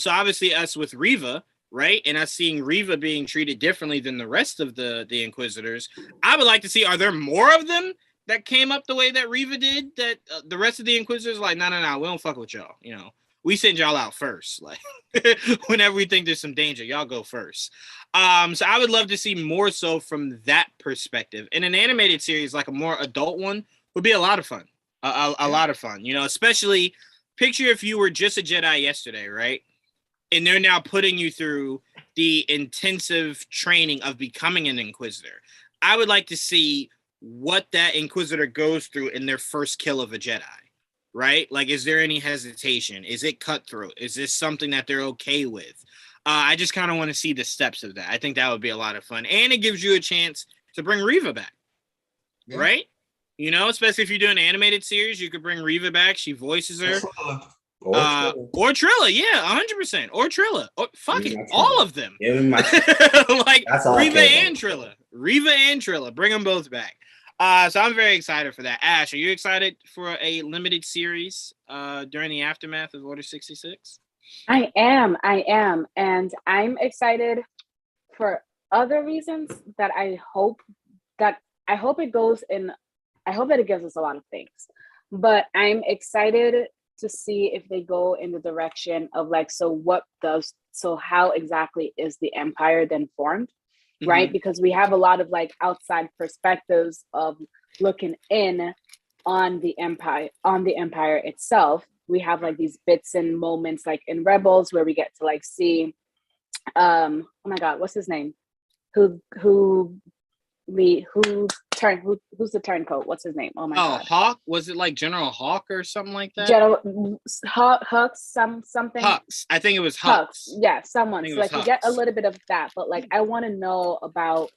So obviously us with Reva, right, and us seeing Reva being treated differently than the rest of the Inquisitors, I would like to see, are there more of them that came up the way that Reva did, that the rest of the Inquisitors are like, no, we don't fuck with y'all, you know. We send y'all out first. Like, whenever we think there's some danger, y'all go first. So I would love to see more so from that perspective. And an animated series, like a more adult one, would be a lot of fun. A lot of fun, you know, especially picture if you were just a Jedi yesterday, right? And they're now putting you through the intensive training of becoming an Inquisitor. I would like to see what that Inquisitor goes through in their first kill of a Jedi. Right? Like, is there any hesitation? Is it cutthroat? Is this something that they're okay with? I just kind of want to see the steps of that. I think that would be a lot of fun. And it gives you a chance to bring Reva back. Yeah. Right? You know, especially if you do an animated series, you could bring Reva back. She voices her. Or Trilla. Yeah, 100%. Or Trilla. Or, fuck it. All of them. Like, Reva and Trilla. Reva and Trilla. Bring them both back. So I'm very excited for that. Ash, are you excited for a limited series during the aftermath of Order 66? I am. And I'm excited for other reasons that I hope it goes in. I hope that it gives us a lot of things. But I'm excited to see if they go in the direction of like, so how exactly is the Empire then formed? Right? Because we have a lot of like outside perspectives of looking in on the empire itself. We have like these bits and moments like in Rebels where we get to like see oh my god, what's his name, who's the turncoat, what's his name? Oh my god, Hawk, was it like General Hawk or something like that? General Hux, something Hux, I think it was Hux. Yeah, someone. So like Hux. We get a little bit of that, but like I want to know about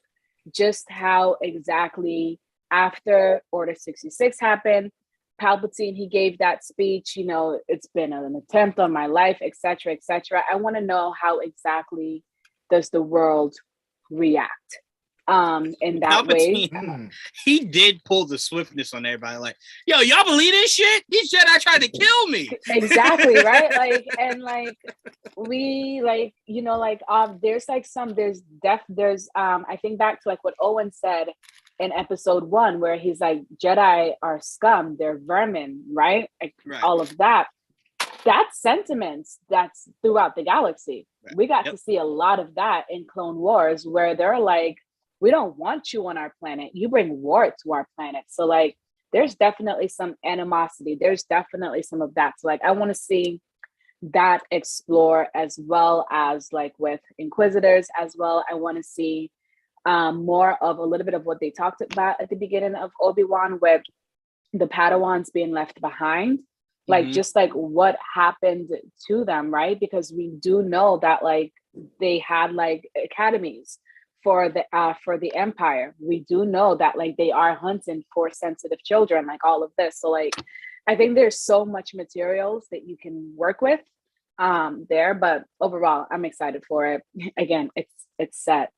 just how exactly after Order 66 happened, Palpatine, he gave that speech, you know, it's been an attempt on my life, etc., etc. I want to know how exactly does the world react in that Palpatine, way. He did pull the swiftness on everybody. Like, yo, y'all believe this shit? These Jedi tried to kill me. Exactly, right? Like, and like we like, you know, like there's I think back to like what Owen said in episode 1, where he's like, Jedi are scum, they're vermin, right? Like, right. All of that. That's sentiments that's throughout the galaxy. Right. We got to see a lot of that in Clone Wars, where they're like, we don't want you on our planet. You bring war to our planet. So like, there's definitely some animosity. There's definitely some of that. So like, I want to see that explore, as well as like with Inquisitors as well. I want to see more of a little bit of what they talked about at the beginning of Obi-Wan with the Padawans being left behind. Like, just like what happened to them, right? Because we do know that like they had like academies for the Empire. We do know that like they are hunting for sensitive children, like all of this. So like, I think there's so much materials that you can work with there, but overall, I'm excited for it. Again, it's set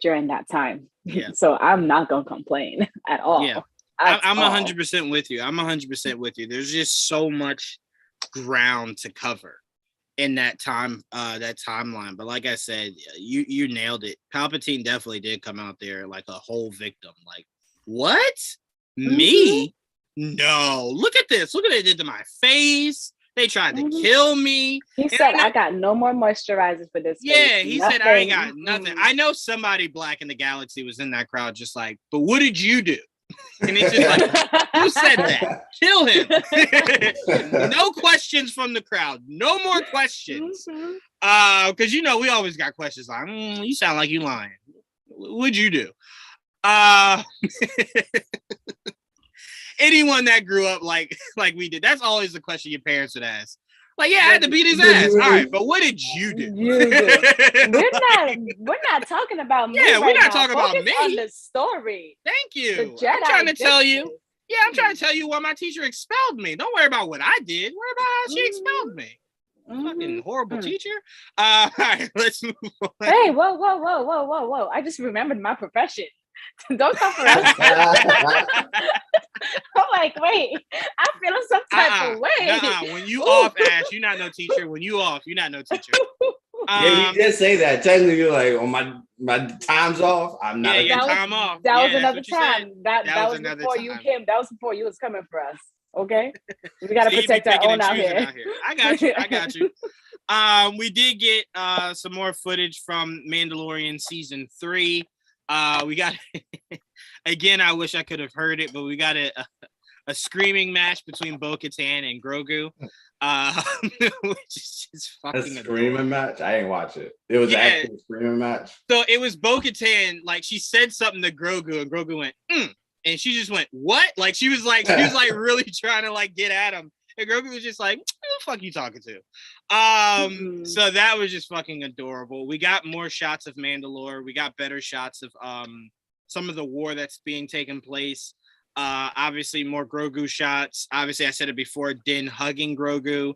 during that time. Yeah. So I'm not gonna complain at all. Yeah. I'm 100% with you. I'm 100% with you. There's just so much ground to cover in that time, that timeline. But like I said, you nailed it. Palpatine definitely did come out there like a whole victim. Like, what? Me? No. Look at this. Look at what they did to my face. They tried to kill me. He said, I got no more moisturizers for this. Yeah, he said, I ain't got nothing. I know somebody black in the galaxy was in that crowd just like, but what did you do? And it's just like, who said that? Kill him. No questions from the crowd. No more questions. Because, you know, we always got questions like, you sound like you lying. What'd you do? Anyone that grew up like we did, that's always the question your parents would ask. Like, yeah, I had to beat his ass. All right, but what did you do? We're not talking about me. Yeah, we're not talking about me. On the story. Thank you. The Jedi I'm trying to tell you. Yeah, I'm trying to tell you why my teacher expelled me. Don't worry about what I did. Worry about how she expelled me. Fucking horrible teacher. All right, let's move on. Hey, whoa. I just remembered my profession. Don't come for us. I'm like, wait, I'm feeling some type of way. When you off, Ash, you're not no teacher. When you off, you're not no teacher. Yeah, you did say that. Technically, you're like, oh, my time's off. I'm not. Yeah, your time off. That was another time. That was before you came. That was before you was coming for us. Okay, we gotta protect our own out here. I got you. We did get some more footage from Mandalorian season 3. We got again. I wish I could have heard it, but we got a screaming match between Bo-Katan and Grogu, which is just fucking a screaming match. I didn't watch it. It was actually a screaming match. So it was Bo-Katan. Like she said something to Grogu, and Grogu went, and she just went, "What?" Like she was like really trying to like get at him. And Grogu was just like, "Who the fuck you talking to?" So that was just fucking adorable. We got more shots of Mandalore. We got better shots of some of the war that's being taken place. Obviously more Grogu shots. Obviously, I said it before, Din hugging Grogu.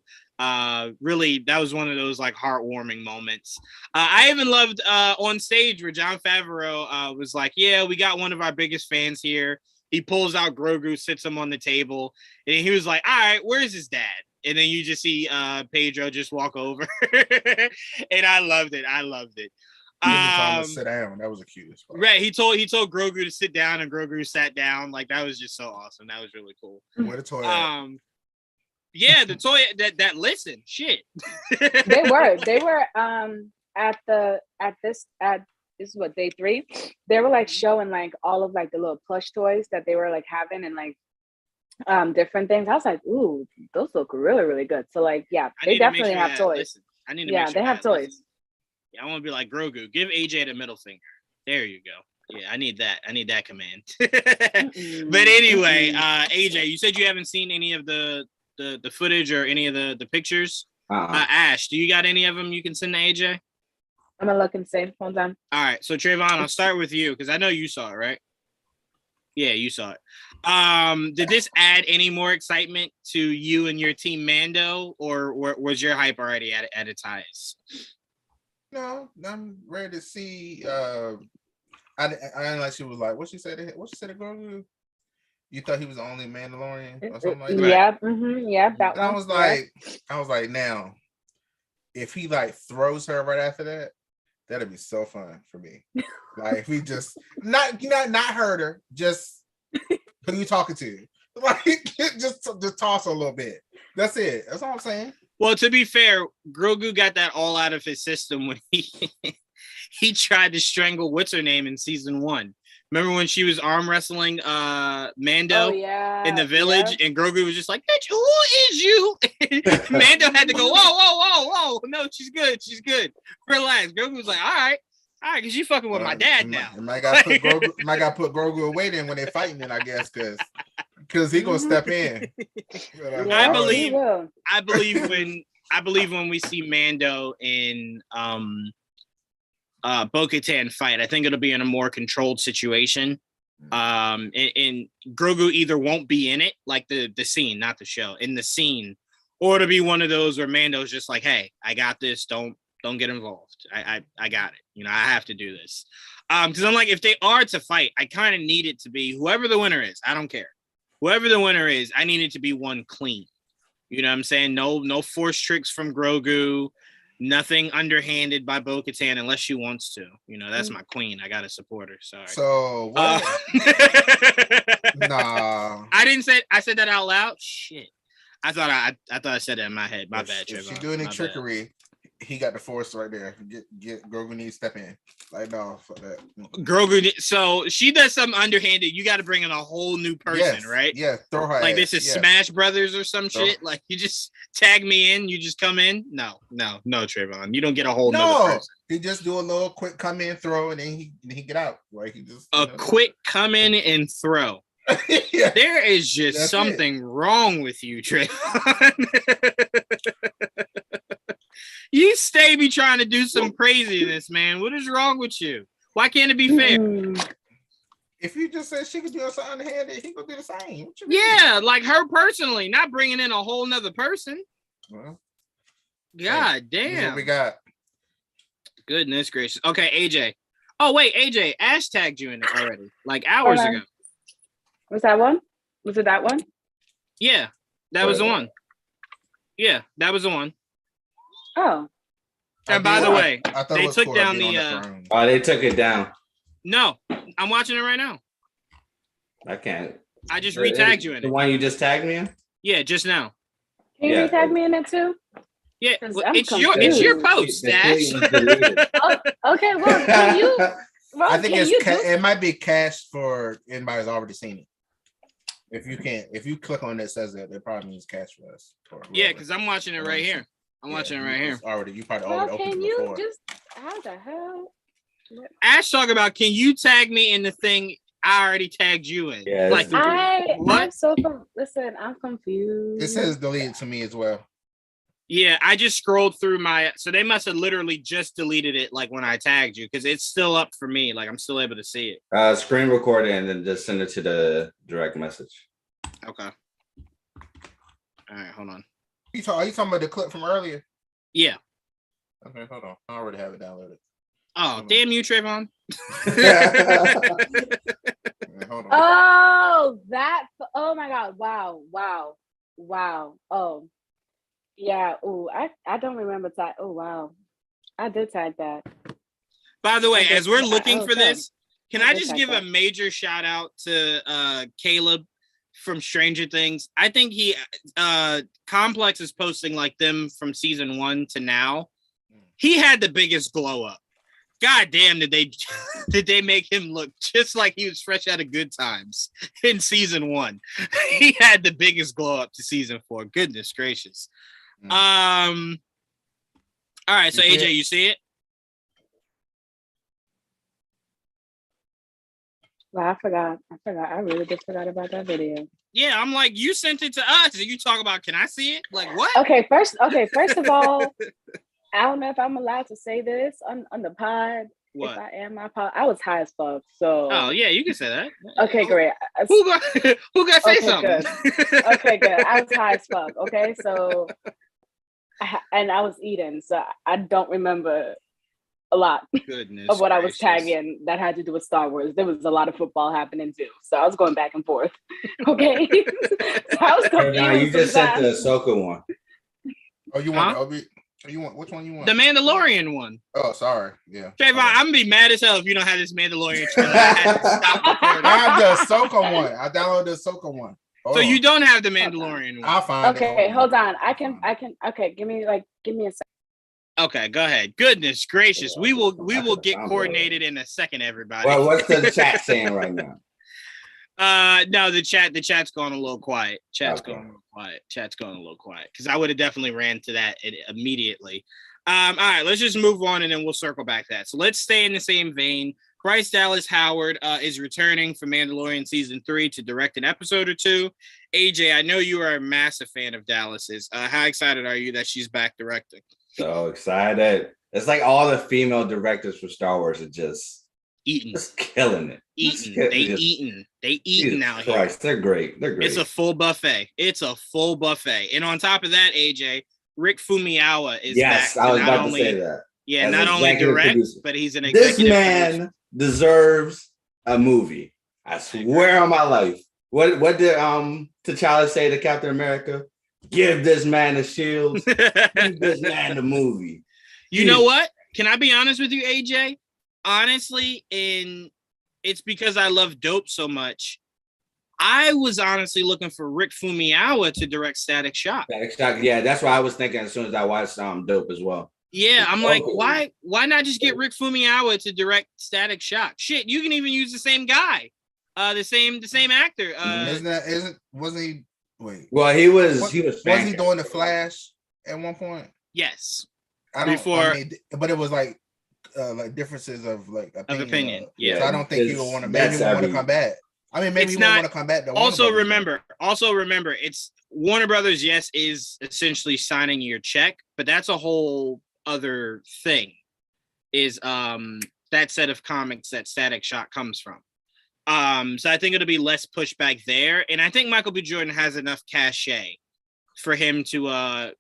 Really, that was one of those like heartwarming moments. I even loved on stage where Jon Favreau was like, "Yeah, we got one of our biggest fans here." He pulls out Grogu, sits him on the table, and he was like, "All right, where's his dad?" And then you just see Pedro just walk over, and I loved it. To sit down. That was the cutest part. Right. He told Grogu to sit down, and Grogu sat down. Like that was just so awesome. That was really cool. Where the toy at? Yeah, the toy that listened. Shit. They were this is what, day 3. They were like showing like all of like the little plush toys that they were like having and like different things. I was like, ooh, those look really, really good. So like, yeah, they definitely have toys. Listen. I need to make sure they have toys. Listen. Yeah, I want to be like Grogu. Give AJ the middle finger. There you go. Yeah, I need that. I need that command. But anyway, AJ, you said you haven't seen any of the footage or any of the pictures. Ash, do you got any of them you can send to AJ? I'm gonna look and see. Hold on. All right, so Trevon, I'll start with you because I know you saw it, right? Yeah, you saw it. Did this add any more excitement to you and your team Mando, or was your hype already at its highest? No, I'm ready to see. I didn't like she was like, what she said to Grogu? You thought he was the only Mandalorian or something like that? Yeah, yeah. That one. I was like, now, if he like throws her right after that, that'd be so fun for me. Like if he just not hurt her, just who you talking to? Like just toss her a little bit. That's it. That's all I'm saying. Well, to be fair, Grogu got that all out of his system when he tried to strangle what's her name in season 1. Remember when she was arm wrestling Mando in the village, and Grogu was just like, "Bitch, who is you?" Mando had to go, whoa, no, she's good, relax. Grogu was like, all right, because you fucking with my dad now. I got to put Grogu away then when they're fighting it, I guess, because he gonna step in. I believe when we see Mando in Bo-Katan fight, I think it'll be in a more controlled situation. And Grogu either won't be in it, like the scene, not the show, in the scene, or it'll be one of those where Mando's just like, "Hey, I got this. Don't get involved. I got it. You know, I have to do this." Because I'm like, if they are to fight, I kind of need it to be whoever the winner is. I don't care. Whoever the winner is, I need it to be one clean. You know what I'm saying? No force tricks from Grogu. Nothing underhanded by Bo-Katan unless she wants to. You know, that's my queen. I gotta support her. Sorry. So nah. I said that out loud. Shit. I thought I said it in my head. My bad, Trevon. If she's doing any trickery, he got the force right there. Get Grogu needs to step in. Like no, fuck that. Grogu. So she does something underhanded. You got to bring in a whole new person, right? Yeah, throw her. Like this is Smash Brothers or some shit. Like you just tag me in, you just come in. No, Trevon, you don't get a whole nother person. He just do a little quick come in, throw, and then he get out. Like he just quick come in and throw. Yeah. There is just something wrong with you, Trevon. You stay be trying to do some craziness, man. What is wrong with you? Why can't it be fair? If you just said she could do something underhanded, he could do the same. Yeah, like her personally, not bringing in a whole nother person. Well, God damn. What we got? Goodness gracious. Okay, AJ. Oh wait, AJ, Ash tagged you in it already, like hours ago. Was that one? Was it that one? Yeah, that was the one. Yeah, that was the one. Oh. And by the way, they took down the. Oh, they took it down. No, I'm watching it right now. I can't. I just re-tagged you in it. The one you just tagged me in? Yeah, just now. Can you re-tag me in it too? Yeah, it's your post, Dash. Okay, well, can you? Well, I think it might be cached for anybody who's already seen it. If you click on it, says that probably means cached for us. Yeah, because I'm watching it right here. I'm watching it right here. You probably already opened it before. How the hell? Ash talk about, can you tag me in the thing I already tagged you in? Yeah, like I'm so listen, I'm confused. It says deleted to me as well. Yeah, I just scrolled through so they must have literally just deleted it like when I tagged you, because it's still up for me. Like I'm still able to see it. Screen record it and then just send it to the direct message. Okay. All right, hold on. Are you talking about the clip from earlier? Yeah. Okay, hold on. I already have it downloaded. Oh, damn you, Trevon. Hold on. Oh, oh my God. Wow. Oh. Yeah. Oh, I don't remember that. Oh, wow. I did tag that. By the way, as we're looking for this, can I just give a major shout out to Caleb from Stranger Things? I think Complex is posting like them from season 1 to now. He had the biggest glow up. God damn, did they make him look just like he was fresh out of Good Times in season 1. He had the biggest glow up to season 4. Goodness gracious. All right, so AJ, you see it? Well, I forgot. I really just forgot about that video. Yeah, I'm like, you sent it to us, and you talk about, can I see it? Like, what? Okay, first of all, I don't know if I'm allowed to say this on the pod. What? If I am my pod, I was high as fuck. So. Oh yeah, you can say that. Okay, great. Who got to say something? Good. Okay, good. I was high as fuck. Okay, so, and I was eating, so I don't remember a lot of what I was tagging that had to do with Star Wars. There was a lot of football happening too, so I was going back and forth. Okay, so I was confused. Now you just sent the Ahsoka one. Oh, you want? You want which one you want? The Mandalorian one. Oh, sorry. Yeah. Trayvon, I'm gonna be mad as hell if you don't have this Mandalorian trailer. I have the Ahsoka one. I downloaded the Ahsoka one. So you don't have the Mandalorian one. I'll find it. Okay, hold on. I can. Okay, give me a second. Okay, go ahead. Goodness gracious, we will get coordinated in a second, everybody. Well, what's the chat saying right now? No, the chat's going a little quiet. Chat's going a little quiet because I would have definitely ran to that immediately. All right, let's just move on and then we'll circle back to that. So let's stay in the same vein. Bryce Dallas Howard is returning for Mandalorian season 3 to direct an episode or 2. AJ, I know you are a massive fan of Dallas's. How excited are you that she's back directing? So excited. It's like all the female directors for Star Wars are just killing it. They eating out here. They're great. It's a full buffet. And on top of that, AJ, Rick Fumiyawa is back. Yes, I was about to say that. Yeah, not only direct, but he's an executive. This man deserves a movie. I swear on my life. What did T'Challa say to Captain America? Give this man a shield. Give this man a movie. You know what? Can I be honest with you, AJ? Honestly, it's because I love Dope so much. I was honestly looking for Rick Fumiyawa to direct Static Shock. Yeah, that's what I was thinking as soon as I watched Dope as well. Yeah, I'm like, why not just get Rick Fumiyawa to direct Static Shock? Shit, you can even use the same guy, the same actor. Wasn't he? Wait. Well, he was. Was he doing the Flash at one point? Yes. But it was like differences of opinion. Yeah. So I don't think he would want to. Maybe he would want to come back. I mean, maybe he won't want to come back. Also remember, it's Warner Brothers. Yes, is essentially signing your check, but that's a whole other thing. Is that set of comics that Static Shock comes from? So I think it'll be less pushback there, and I think Michael B. Jordan has enough cachet for him to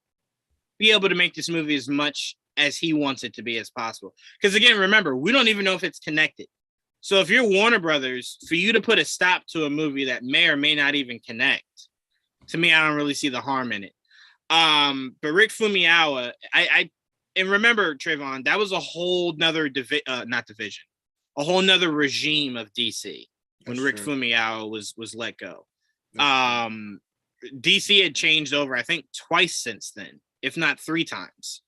be able to make this movie as much as he wants it to be as possible. Because again, remember, we don't even know if it's connected. So if you're Warner Brothers, for you to put a stop to a movie that may or may not even connect, to me, I don't really see the harm in it. But Rick Fumiyawa, and remember, Trevon, that was a whole nother a whole nother regime of DC when Rick Fumiyawa was let go. DC had changed over, I think, twice since then, if not 3 times.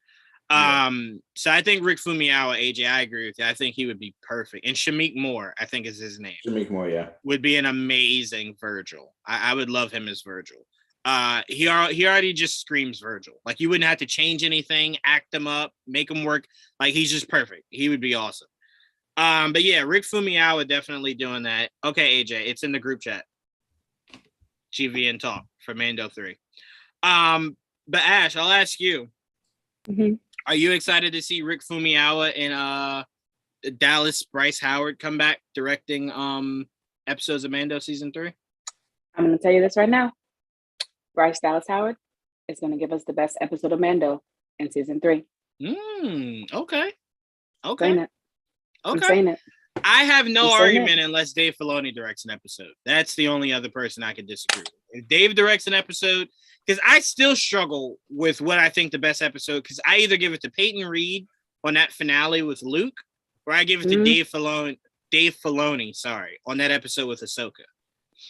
So I think Rick Fumiyawa, AJ, I agree with you. I think he would be perfect. And Shamik Moore, I think is his name. Shamik Moore, yeah. Would be an amazing Virgil. I would love him as Virgil. He already just screams Virgil. Like, you wouldn't have to change anything, act him up, make him work. Like, he's just perfect. He would be awesome. But yeah, Rick Fumiyawa definitely doing that. Okay, AJ, it's in the group chat. GVN Talk for Mando 3. But Ash, I'll ask you. Mm-hmm. Are you excited to see Rick Fumiyawa and Dallas Bryce Howard come back directing episodes of Mando season 3? I'm going to tell you this right now. Bryce Dallas Howard is going to give us the best episode of Mando in season 3. Okay. I'm saying it. I have no argument unless Dave Filoni directs an episode. That's the only other person I could disagree with. If Dave directs an episode, because I still struggle with what I think the best episode, because I either give it to Peyton Reed on that finale with Luke, or I give it to Dave Filoni, on that episode with Ahsoka.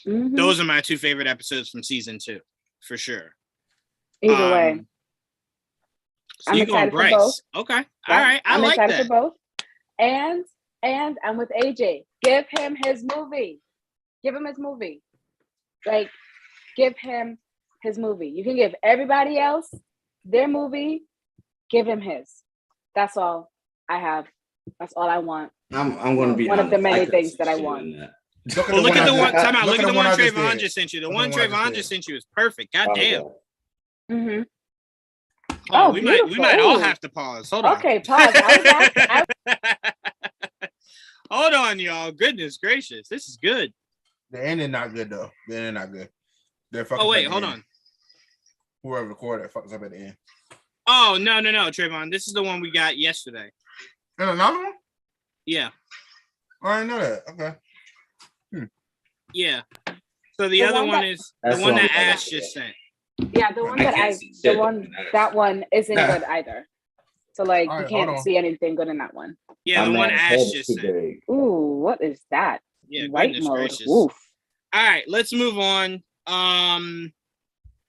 Mm-hmm. Those are my 2 favorite episodes from season 2, for sure. Either way. So I'm excited for both. Okay. Yeah, all right. I'm excited for both. And I'm with AJ. Give him his movie. Give him his movie. Like, give him his movie. You can give everybody else their movie. Give him his. That's all I have. That's all I want. I'm going to be one of the many things that I want. Well, look at the one. Time out. Look at the one Trevon just sent you. The one Trevon just sent you is perfect. God damn. Mm-hmm. Oh, we might all have to pause. Hold on. Okay, pause. Hold on, y'all. Goodness gracious, this is good. The ending not good though. The ending not good. Oh wait, hold on. Whoever recorded fucks up at the end. Oh no, Trevon. This is the one we got yesterday. And another one? Yeah. I didn't know that. Okay. Yeah. So the other one is the one that Ash just sent. Yeah, the one that one isn't good either. So like you can't see anything good in that one. Yeah, the one Ash just sent. Ooh, what is that? Yeah, white mode. Oof. All right, let's move on.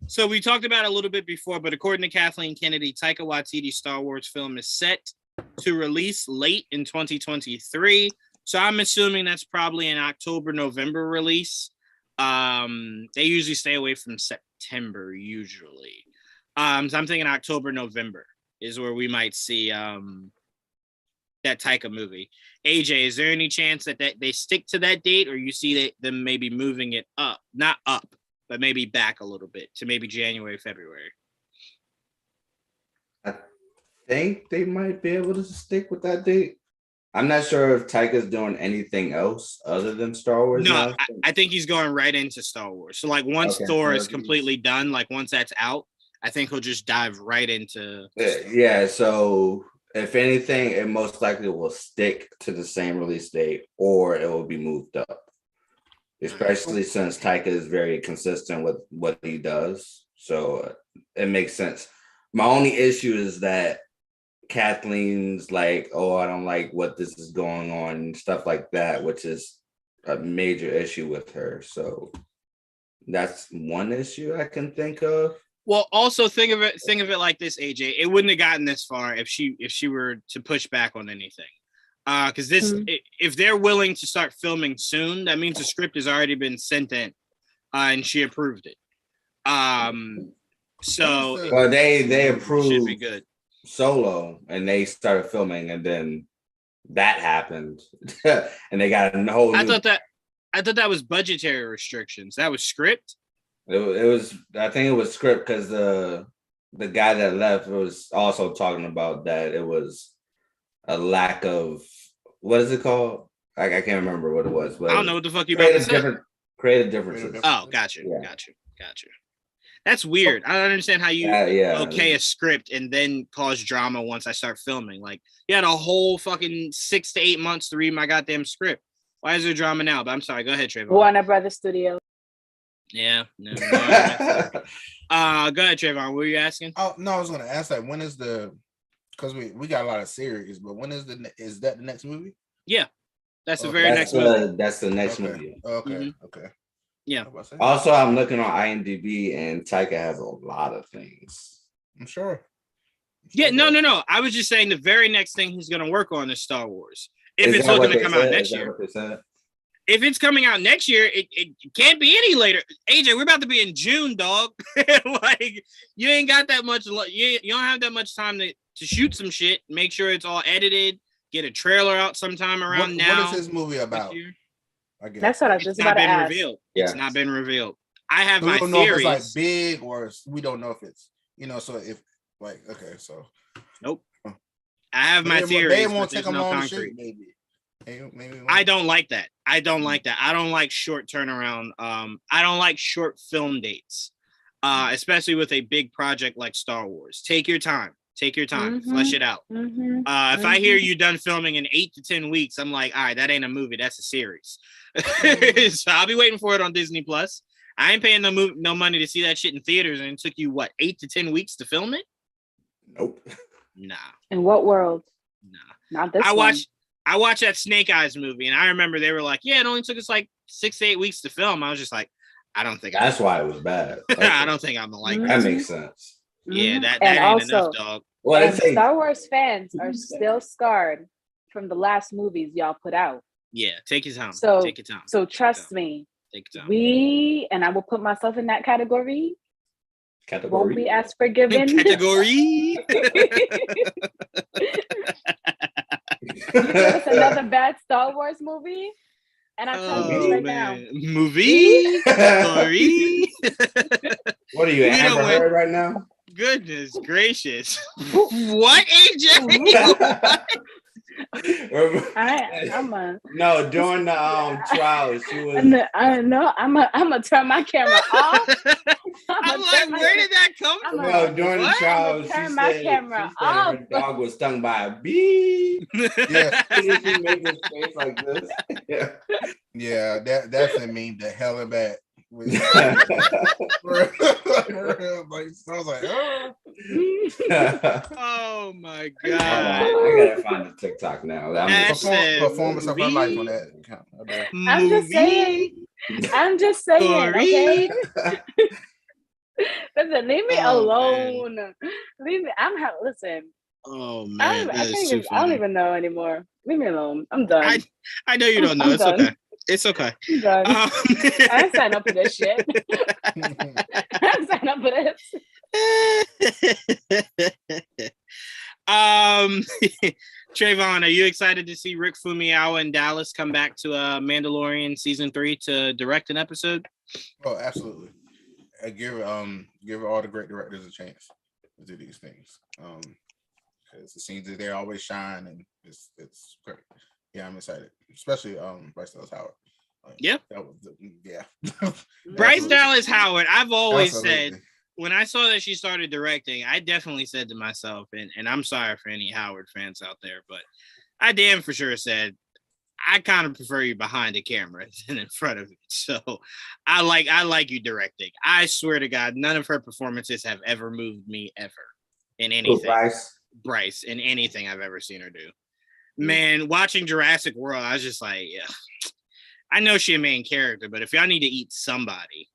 So we talked about it a little bit before, but according to Kathleen Kennedy, Taika Waititi's Star Wars film is set to release late in 2023. So I'm assuming that's probably an October-November release. They usually stay away from September usually. So I'm thinking October-November is where we might see that Taika movie. AJ, is there any chance that they stick to that date, or you see them maybe moving it up? Not up, but maybe back a little bit to maybe January, February? I think they might be able to stick with that date. I'm not sure if Taika's doing anything else other than Star Wars. No, I think he's going right into Star Wars. So like once Thor is completely done, like once that's out, I think he'll just dive right into. Yeah. So if anything, it most likely will stick to the same release date, or it will be moved up. Especially since Taika is very consistent with what he does, so it makes sense. My only issue is that Kathleen's like, oh, I don't like what this is going on and stuff like that, which is a major issue with her. So that's one issue I can think of. Well, also think of it like this, AJ. It wouldn't have gotten this far if she were to push back on anything. Because if they're willing to start filming soon, that means the script has already been sent in, and she approved it. So well, they approved should be good. Solo, and they started filming, and then that happened, and they got a whole. I thought that was budgetary restrictions. That was script. It was. I think it was script because the guy that left was also talking about that it was a lack of what is it called? I can't remember what it was. But I don't know what the fuck you about to say. Creative differences. Oh, gotcha. That's weird. I don't understand how you okay a script and then cause drama once I start filming. Like, you had a whole fucking 6 to 8 months to read my goddamn script. Why is there drama now? But I'm sorry. Go ahead, Trevon. Warner Brothers Studio. Yeah. No, go ahead, Trevon. What were you asking? Oh no, I was going to ask that. When is because we got a lot of series, but when is that the next movie? Yeah, that's the very next movie. That's the next movie. Okay. Yeah. Also, I'm looking on IMDb, and Taika has a lot of things. I'm sure. Yeah, no. I was just saying the very next thing he's going to work on is Star Wars. If it's looking to come out next year. If it's coming out next year, it can't be any later. AJ, we're about to be in June, dog. Like, you ain't got that much. You don't have that much time to shoot some shit. Make sure it's all edited. Get a trailer out sometime around now. What is this movie about? That's what I was just about to ask. Revealed. Yeah. It's not been revealed. I have my theories. Know if it's like big or we don't know if it's so if like okay so. Nope. I have my theories. They won't take them long to shoot, maybe. I don't like that. I don't like short turnaround. I don't like short film dates, especially with a big project like Star Wars. Take your time. Flesh it out. If I hear you done filming in 8 to 10 weeks, I'm like, all right, that ain't a movie. That's a series. So I'll be waiting for it on Disney Plus. I ain't paying no money to see that shit in theaters, and it took you 8 to 10 weeks to film it? Nope. Nah. In what world? Nah. Not this one. I watched that Snake Eyes movie, and I remember they were like, yeah, it only took us 6 to 8 weeks to film. I was just like, I don't think that's why it was bad. Okay. I don't think I'm like that makes sense. Yeah, that ain't also, enough, dog. Well, Star Wars fans are still scarred from the last movies y'all put out. Yeah, take your time. Take your time. So trust me. Take your time. And I will put myself in that category. Won't be as forgiving. Category. You give us another bad Star Wars movie, and I tell you right now. Movie. Story. What are you, Amber Heard right now? Goodness gracious. What, AJ? No, during the trials, she was. I know. I'm gonna turn my camera off. I'm like, where did that come from? No, during the trials, she said her dog was stung by a bee. Yeah, she made this face like this. Yeah, that definitely mean the hell of that. Like, so I was like, oh my god! I gotta find the TikTok now. Performance of my life on that account. I'm just saying. Okay. Listen, leave me alone. Man. Leave me. Listen. Oh man, I don't even know anymore. Leave me alone. I'm done. I know you don't know. It's okay. It's okay. I'm done. I didn't sign up for this shit. I didn't sign up for this. Trevon, are you excited to see Rick Fumiyawa and Dallas come back to Mandalorian season 3 to direct an episode? Oh, absolutely. I give all the great directors a chance to do these things. Because it seems that they always shine, and it's great. Yeah, I'm excited, especially Bryce Dallas Howard. Bryce Dallas Howard. I've always said, when I saw that she started directing, I definitely said to myself, and I'm sorry for any Howard fans out there, but I damn for sure said, I kind of prefer you behind the camera than in front of it. So I like you directing. I swear to God, none of her performances have ever moved me ever in anything. Bryce in anything I've ever seen her do. Man, watching Jurassic World, I was just like, yeah. I know she's a main character, but if y'all need to eat somebody,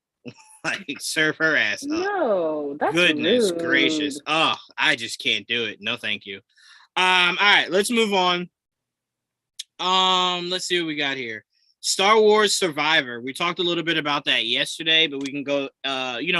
Like, serve her ass up. No, that's Goodness rude. gracious. Oh, I just can't do it. No, thank you. All right, let's move on. Let's see what we got here. Star Wars Survivor. We talked a little bit about that yesterday, but we can go,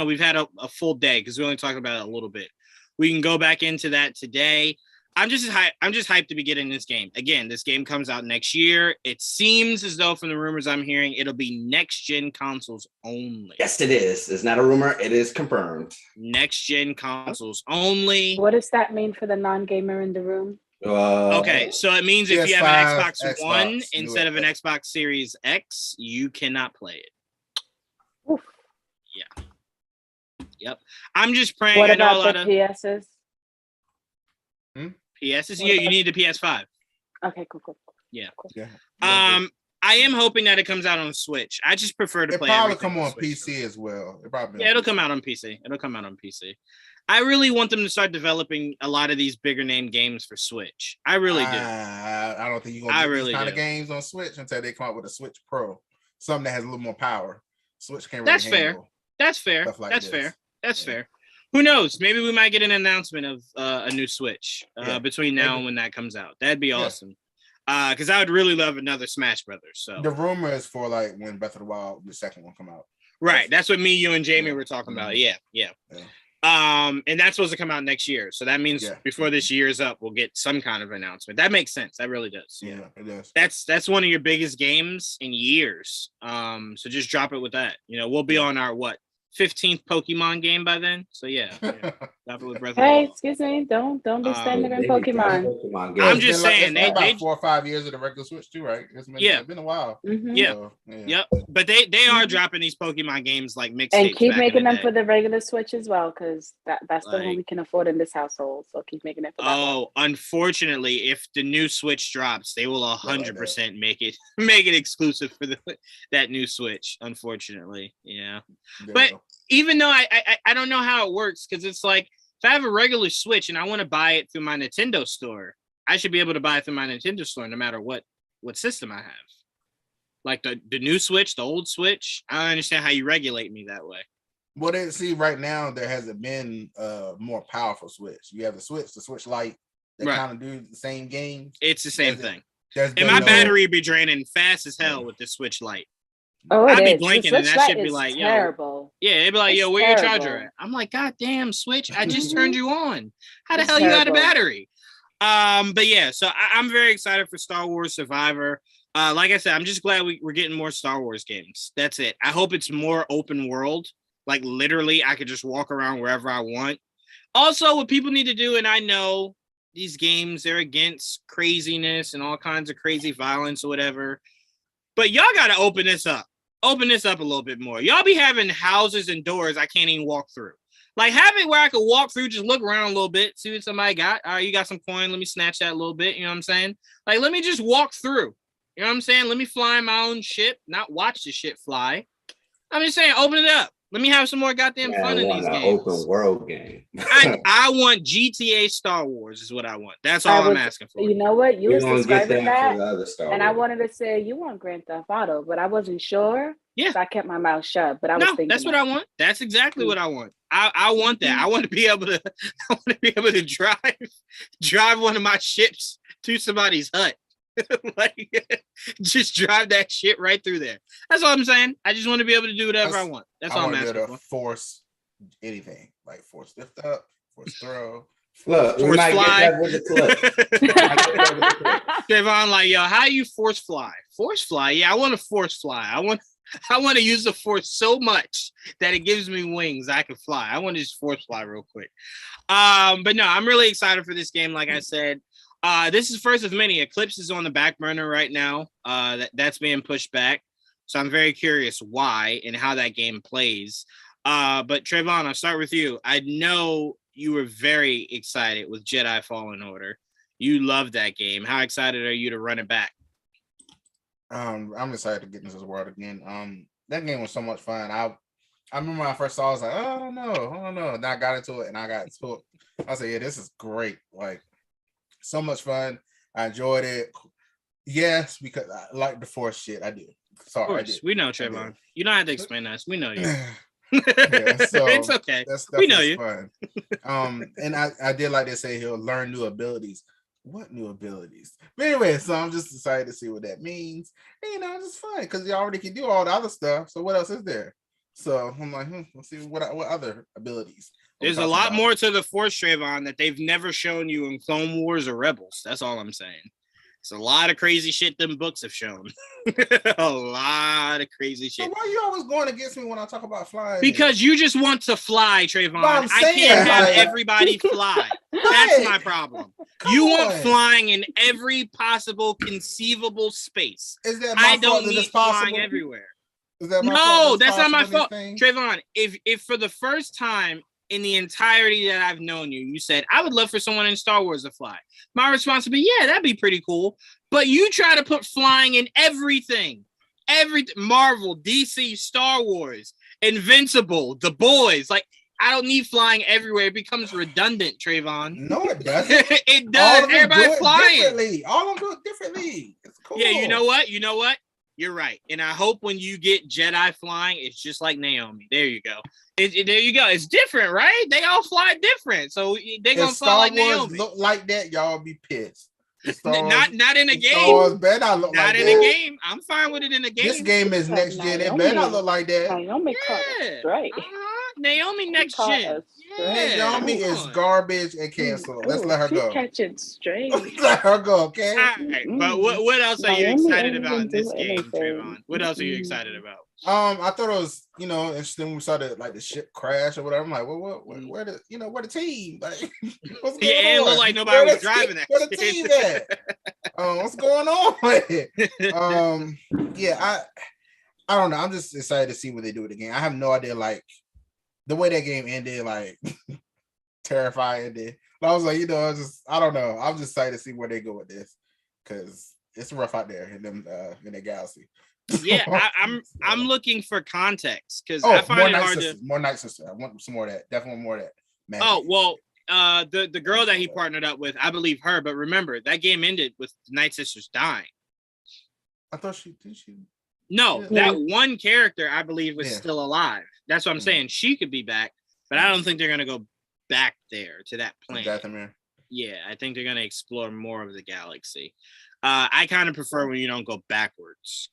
we've had a full day because we only talked about it a little bit. We can go back into that today. I'm just hyped to be getting this game. Again, this game comes out next year. It seems as though from the rumors I'm hearing, it'll be next-gen consoles only. Yes, it is. It's not a rumor. It is confirmed. Next-gen consoles only. What does that mean for the non-gamer in the room? Okay, so it means if you have an Xbox One instead of an Xbox Series X, you cannot play it. Oof. Yeah. Yep. I'm just praying. What I know about a lot the of PSs? PSs. Yeah, you need the PS5. Okay, cool. Yeah. Cool. Yeah. I am hoping that it comes out on Switch. I just prefer to play. It'll probably come on PC as well. It'll come out on PC. I really want them to start developing a lot of these bigger name games for Switch. I really do. I don't think you're gonna get these kind of games on Switch until they come out with a Switch Pro, something that has a little more power. Switch can't. That's fair. That's fair. That's fair. Who knows? Maybe we might get an announcement of a new Switch between now and when that comes out. That'd be awesome. Because I would really love another Smash Brothers. So the rumor is for like when Breath of the Wild, the second one, come out. Right. That's what me, you, and Jamie were talking about. Yeah. And that's supposed to come out next year. So that means before this year is up, we'll get some kind of announcement. That makes sense. That really does. Yeah, it does. That's one of your biggest games in years. So just drop it with that. We'll be on our 15th Pokemon game by then. So drop it with Breath of the Wild. Excuse me, don't be standing in Pokemon. I'm just saying they about 4 or 5 years of the regular Switch too, right? It's been a while. Mm-hmm. Yep. But they are dropping these Pokemon games like mixtapes. And keep making them for the regular Switch as well, because that's the one we can afford in this household. So keep making it for that one. Unfortunately, if the new Switch drops, they will 100% make it exclusive for that new Switch. Unfortunately, but even though I don't know how it works, because it's like if I have a regular Switch and I want to buy it through my Nintendo store, I should be able to buy it through my Nintendo store no matter what system I have. Like the new Switch, the old Switch. I don't understand how you regulate me that way. Well, right now there hasn't been a more powerful Switch. You have the Switch Lite that kind of do the same games. It's the same thing. And my battery be draining fast as hell with the Switch Lite. Oh, I'd be blinking and that should be like, terrible. It'd be like, where your charger at? I'm like, God damn, Switch, I just turned you on. How the hell you got a battery? So I'm very excited for Star Wars Survivor. Like I said, I'm just glad we're getting more Star Wars games. That's it. I hope it's more open world. Like literally, I could just walk around wherever I want. Also, what people need to do, and I know these games, they're against craziness and all kinds of crazy violence or whatever. But y'all got to open this up. Open this up a little bit more. Y'all be having houses and doors I can't even walk through. Like, have it where I could walk through, just look around a little bit, see what somebody got. All right, you got some coin. Let me snatch that a little bit. You know what I'm saying? Like, let me just walk through. You know what I'm saying? Let me fly my own ship, not watch the shit fly. I'm just saying, open it up. Let me have some more goddamn fun in these games. Open world game. I want GTA Star Wars is what I want. That's all I'm asking for. You know what? You was describing that, and I wanted to say you want Grand Theft Auto, but I wasn't sure. Yeah, so I kept my mouth shut. But I was thinking that's what I want. That's exactly what I want. I want that. I want to be able to. I want to be able to drive one of my ships to somebody's hut. Like, just drive that shit right through there. That's all I'm saying. I just want to be able to do whatever I want. That's all I'm asking for. Force anything, like force lift up, force throw. Look, we might fly. Get that with the clip. Trevon, like, yo, how you force fly? Force fly? Yeah, I want to force fly. I want to use the force so much that it gives me wings. I can fly. I want to just force fly real quick. But no, I'm really excited for this game. Like I said. This is first of many. Eclipse is on the back burner right now. That's being pushed back. So I'm very curious why and how that game plays. But Trevon, I'll start with you. I know you were very excited with Jedi Fallen Order. You love that game. How excited are you to run it back? I'm excited to get into this world again. That game was so much fun. I remember when I first saw it, I was like, oh, I don't know. And I got into it and I got hooked. I said, yeah, this is great. Like, so much fun. I enjoyed it. Yes, because I like the Force shit. I do. Sorry, of course. We know, Trevon. You don't have to explain us. We know you. Yeah, so it's okay. That's we know you. Fun. And I did like to say he'll learn new abilities. What new abilities? But anyway, so I'm just excited to see what that means. And, it's fun because you already can do all the other stuff. So what else is there? So I'm like, let's see what other abilities. There's a lot more to the Force, Trevon, that they've never shown you in Clone Wars or Rebels. That's all I'm saying. It's a lot of crazy shit them books have shown. A lot of crazy shit. So why are you always going against me when I talk about flying? Because you just want to fly, Trevon. I can't have everybody fly. That's my problem. You want flying in every possible conceivable space. Is that my fault that it's possible? Flying everywhere. Is that my fault that's not my fault. Trevon, if for the first time in the entirety that I've known you, you said, I would love for someone in Star Wars to fly. My response would be, yeah, that'd be pretty cool. But you try to put flying in everything. Marvel, DC, Star Wars, Invincible, The Boys. Like, I don't need flying everywhere. It becomes redundant, Trevon. No, it doesn't. It does. Everybody's flying. All of them do it differently. It's cool. Yeah, you know what? You're right. And I hope when you get Jedi flying, it's just like Naomi. There you go. There you go. It's different, right? They all fly different. So they're going to fly like Naomi. Look like that, y'all be pissed. Not in a game. Not in a game. I'm fine with it in a game. This game is next gen. It better not look like that. Naomi caught us straight. Naomi next gen. Naomi is garbage and canceled. Let's let her go. Catching straight. Let her go, okay? All right, but what else are you excited about in this game, Trevon? What else are you excited about? I thought it was, interesting when we saw the ship crash or whatever. I'm like, where the team? Like, what's going on? It looked like nobody was driving that. Where the team at? What's going on with it? Yeah, I don't know. I'm just excited to see what they do with the game. I have no idea, like, the way that game ended, like, terrifying. But I was like, I don't know. I'm just excited to see where they go with this because it's rough out there in the galaxy. Yeah, I'm looking for context because I find it hard to more Night Sister. I want some more of that. Definitely more of that. Man. Oh well, the girl that he partnered up with, I believe her. But remember, that game ended with Night Sisters dying. I thought she did. No, that one character I believe was still alive. That's what I'm saying. She could be back, but I don't think they're gonna go back there to that planet. Yeah, I think they're gonna explore more of the galaxy. I kind of prefer when you don't go backwards,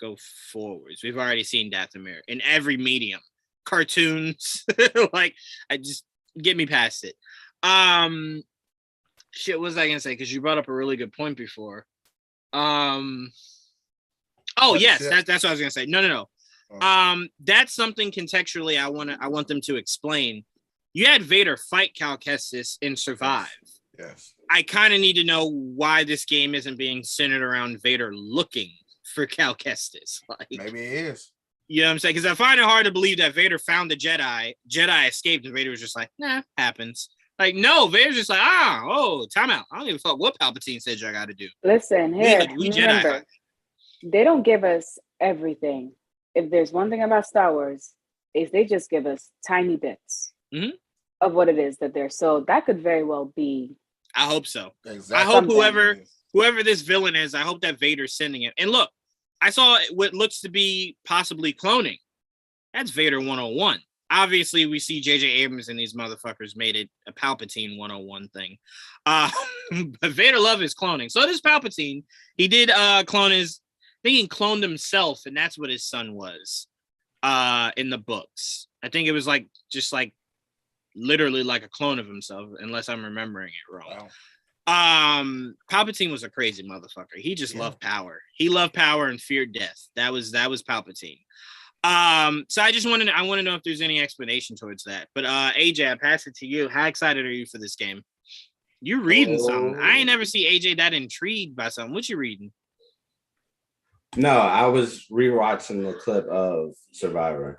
go forwards. We've already seen Dathomir in every medium, cartoons. Like, I just get me past it. Shit, what was I gonna say? Because you brought up a really good point before. Oh yes, that's what I was gonna say. No. That's something contextually I want them to explain. You had Vader fight Cal Kestis and survive. Yes. I kind of need to know why this game isn't being centered around Vader looking for Cal Kestis. Like, maybe it is. You know what I'm saying? Because I find it hard to believe that Vader found the Jedi escaped, and Vader was just like, nah, happens. Like, no, Vader's just like, time out. I don't give a fuck what Palpatine said I got to do. Listen, here, we remember, Jedi. They don't give us everything. If there's one thing about Star Wars, is they just give us tiny bits of what it is that they're. So that could very well be. I hope so. Exactly. I hope whoever this villain is, I hope that Vader's sending it. And look, I saw what looks to be possibly cloning. That's Vader 101. Obviously, we see J.J. Abrams and these motherfuckers made it a Palpatine 101 thing. But Vader love his cloning. So does Palpatine. He did clone his. I think he cloned himself, and that's what his son was in the books. I think it was literally like a clone of himself, unless I'm remembering it wrong. Wow. Palpatine was a crazy motherfucker. He just loved power. He loved power and feared death. That was Palpatine. So I want to know if there's any explanation towards that. But AJ, I pass it to you. How excited are you for this game? You reading something? I ain't never see AJ that intrigued by something. What you reading? No, I was rewatching the clip of Survivor.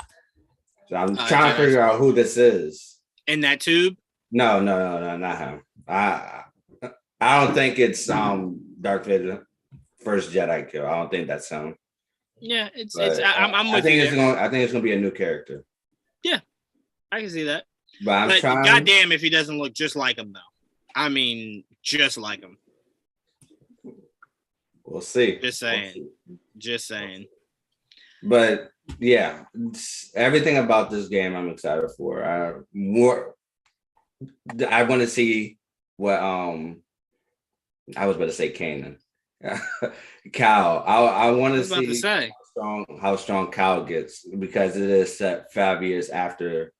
So I'm trying to figure out who this is. In that tube? No, not him. I don't think it's Darth Vader first Jedi kill. I don't think that's him. Yeah, I'm with you. I think it's gonna be a new character. Yeah, I can see that. But goddamn if he doesn't look just like him though. I mean, just like him. We'll see. Just saying. Just saying. But Yeah, everything about this game I'm excited for. I want to see what I was about to say Kanan. Cal. I want to see how strong Cal gets because it is set 5 years after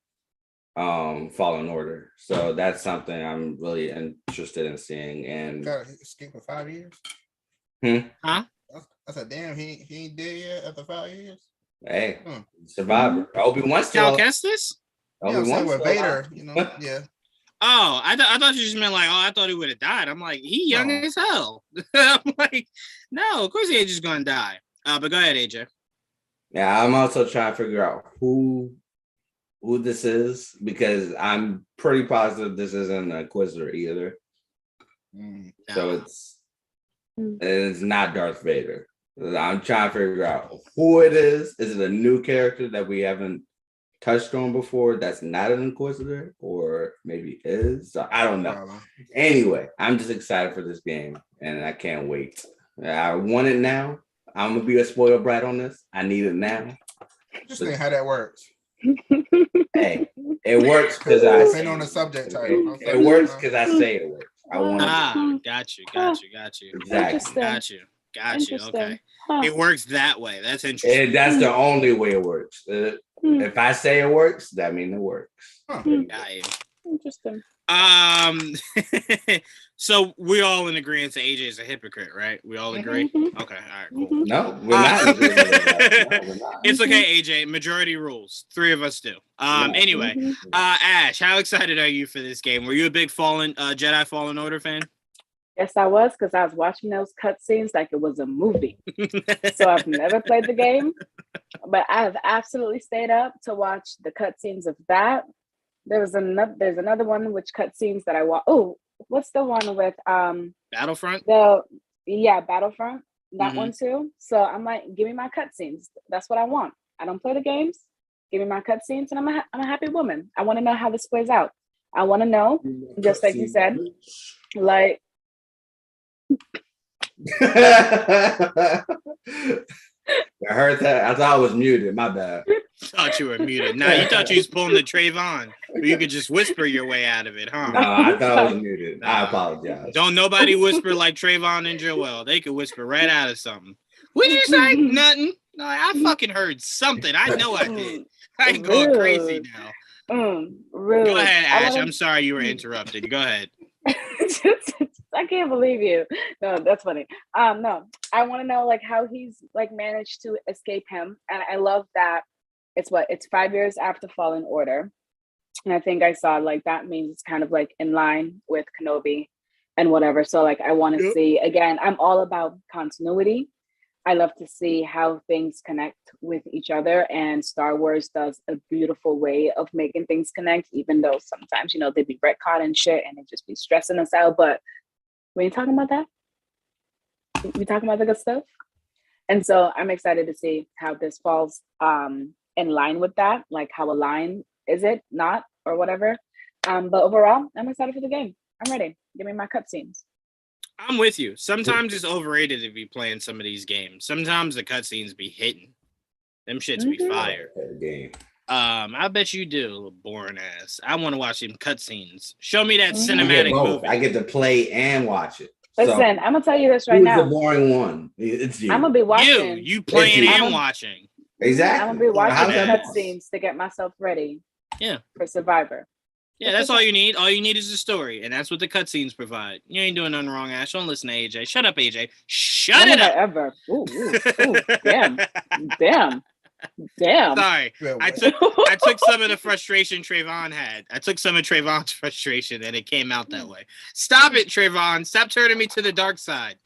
Fallen Order. So that's something I'm really interested in seeing. And got escape for 5 years. Huh? I said, damn, he ain't dead yet after 5 years. Hey, Survivor. Obi-Wan still. Cal Kestis? Obi-Wan with Vader, yeah. Oh, I thought you just meant like, I thought he would have died. I'm like, he young as hell. I'm like, no, of course he ain't just gonna die. But go ahead, AJ. Yeah, I'm also trying to figure out who this is because I'm pretty positive this isn't an Inquisitor either. So it's not Darth Vader. I'm trying to figure out who it is. Is it a new character that we haven't touched on before that's not an Inquisitor, or maybe is? So I don't know. Anyway, I'm just excited for this game and I can't wait. I want it now. I'm gonna be a spoiled brat on this. I need it now. Just think how that works. Hey, it works because I say on the subject title. It works because I say it works. I want got you. Exactly. Got you. Okay. It works that way. That's interesting. That's the only way it works. If I say it works, that means it works. Interesting. So we all in agreement that AJ is a hypocrite, right? We all agree? Okay, all right, cool. No, we're not. No, we're not. It's okay, AJ. Majority rules. 3 of us do. Anyway, Ash, how excited are you for this game? Were you a big Jedi Fallen Order fan? Yes, I was, because I was watching those cutscenes like it was a movie. So I've never played the game, but I have absolutely stayed up to watch the cutscenes of that. There's another one which cutscenes that I watch. Oh, what's the one with Battlefront? Battlefront. That one too. So I'm like, give me my cutscenes. That's what I want. I don't play the games. Give me my cutscenes, and I'm a happy woman. I want to know how this plays out. I want to know, just like you said, like. I heard that. I thought I was muted. My bad. Thought you were muted. No, you thought you was pulling the Trayvon, but you could just whisper your way out of it, huh? No, I thought I was muted. I apologize. Don't nobody whisper like Trayvon and Joel. They could whisper right out of something. What'd you say? Nothing. No, I fucking heard something. I know I did. I'm going crazy now. Really? Go ahead, Ash. I'm sorry you were interrupted. Go ahead. I can't believe you. No, that's funny. No, I want to know like how he's like managed to escape him, and I love that it's 5 years after Fallen Order, and I think I saw like that means it's kind of like in line with Kenobi and whatever. So like I want to see again. I'm all about continuity. I love to see how things connect with each other, and Star Wars does a beautiful way of making things connect, even though sometimes they be retcon and shit, and it just be stressing us out. But we ain't talking about that. We talking about the good stuff. And so I'm excited to see how this falls in line with that, like how aligned is it, not, or whatever. But overall, I'm excited for the game. I'm ready. Give me my cutscenes. I'm with you. Sometimes it's overrated if you playing some of these games. Sometimes the cutscenes be hitting. Them shits be fire. I bet you do, little boring ass. I want to watch them cutscenes. Show me that cinematic movie. I get to play and watch it. Listen, I'm gonna tell you this right now. Who's the boring one? It's you. I'm gonna be watching. You playing and watching. Exactly. I'm gonna be watching cutscenes to get myself ready. Yeah. For Survivor. Yeah, that's all you need. All you need is a story, and that's what the cutscenes provide. You ain't doing nothing wrong, Ash. Don't listen to AJ. Shut up, AJ. Shut it up. Ever. Ooh, damn. Sorry, I took some of the frustration Trayvon had. I took some of Trayvon's frustration, and it came out that way. Stop it, Trayvon. Stop turning me to the dark side.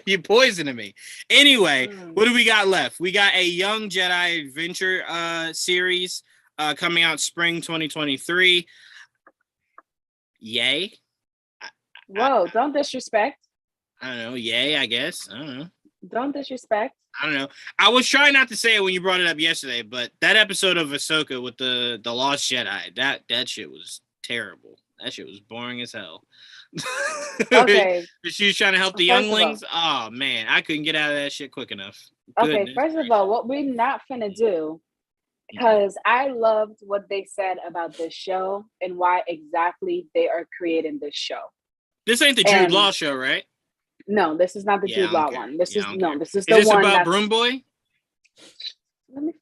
You're poisoning me. Anyway, what do we got left? We got a Young Jedi Adventure series. Coming out spring 2023. Yay. Whoa, don't disrespect. I don't know. Yay, I guess. I don't know. Don't disrespect. I don't know. I was trying not to say it when you brought it up yesterday, but that episode of Ahsoka with the Lost Jedi, that shit was terrible. That shit was boring as hell. Okay. She was trying to help the younglings. Oh man, I couldn't get out of that shit quick enough. Okay, first of all, what we're not finna do, because I loved what they said about this show and why exactly they are creating this show. This ain't the Jude Law show, right? No, this is not the Jude Law one. This is the one. Is this about Broom Boy? Let me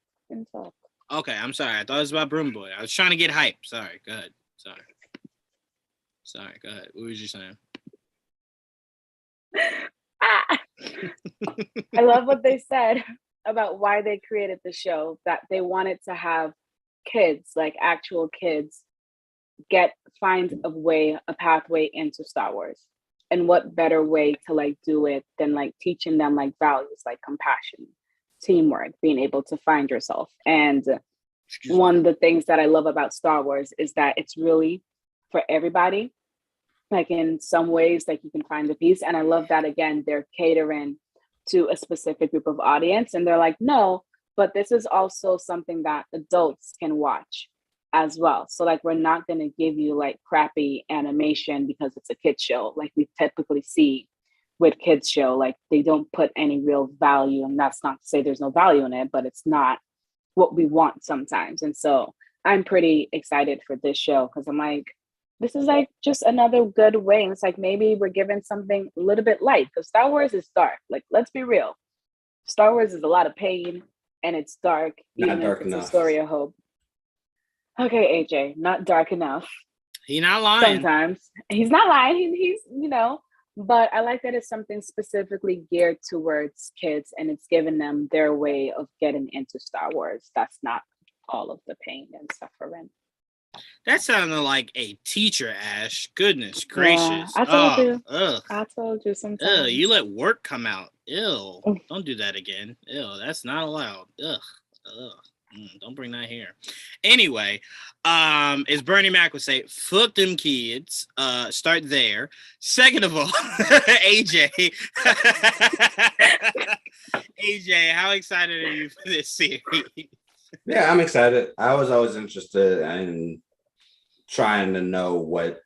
talk. Okay, I'm sorry. I thought it was about Broom Boy. I was trying to get hype. Sorry, go ahead. Sorry, go ahead. What was you saying? I love what they said about why they created the show, that they wanted to have kids, like actual kids, find a pathway into Star Wars. And what better way to like do it than like teaching them like values like compassion, teamwork, being able to find yourself. And one of the things that I love about Star Wars is that it's really for everybody. Like in some ways, like you can find the peace. And I love that, again, they're catering to a specific group of audience. And they're like, no, but this is also something that adults can watch as well. So like, we're not going to give you like crappy animation because it's a kid's show. Like we typically see with kids show, like they don't put any real value. And that's not to say there's no value in it, but it's not what we want sometimes. And so I'm pretty excited for this show because I'm like, this is like just another good way. And it's like, maybe we're giving something a little bit light because Star Wars is dark. Like, let's be real. Star Wars is a lot of pain and it's dark. Not dark enough. It's a story of hope. Okay, AJ, not dark enough. He's not lying. Sometimes he's not lying. He's, but I like that it's something specifically geared towards kids and it's giving them their way of getting into Star Wars. That's not all of the pain and suffering. That sounded like a teacher, Ash. Goodness gracious. I told you. Ugh. I told you sometimes. Ugh, you let work come out. Ew. Don't do that again. Ew, that's not allowed. Ugh. Don't bring that here. Anyway, as Bernie Mac would say, fuck them kids. Start there. Second of all, AJ. AJ, how excited are you for this series? Yeah, I'm excited. I was always interested in trying to know what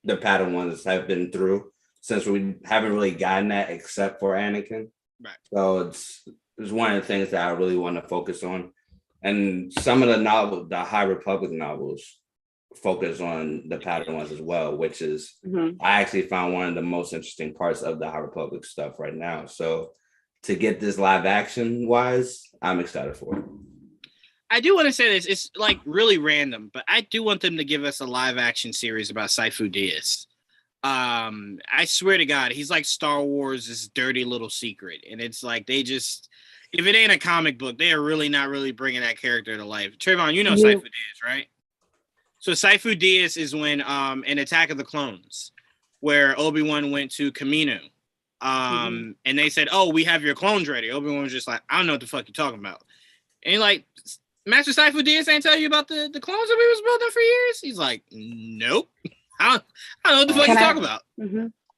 the Padawans have been through since we haven't really gotten that except for Anakin. Right. So it's one of the things that I really want to focus on. And some of the High Republic novels focus on the Padawans as well, which is I actually found one of the most interesting parts of the High Republic stuff right now. So to get this live action wise, I'm excited for it. I do want to say this. It's like really random, but I do want them to give us a live action series about Sifo Dyas. I swear to God, he's like Star Wars' dirty little secret. And it's like they just, if it ain't a comic book, they are really not really bringing that character to life. Trevon, you know Sifo Dyas, right? So Sifo Dyas is when in Attack of the Clones, where Obi-Wan went to Kamino. And they said, oh, we have your clones ready. Obi-Wan was just like, I don't know what the fuck you're talking about. And like, Master Sifo Dyas ain't tell you about the clones that we was building for years? He's like, nope. I don't know what the fuck you're talking about.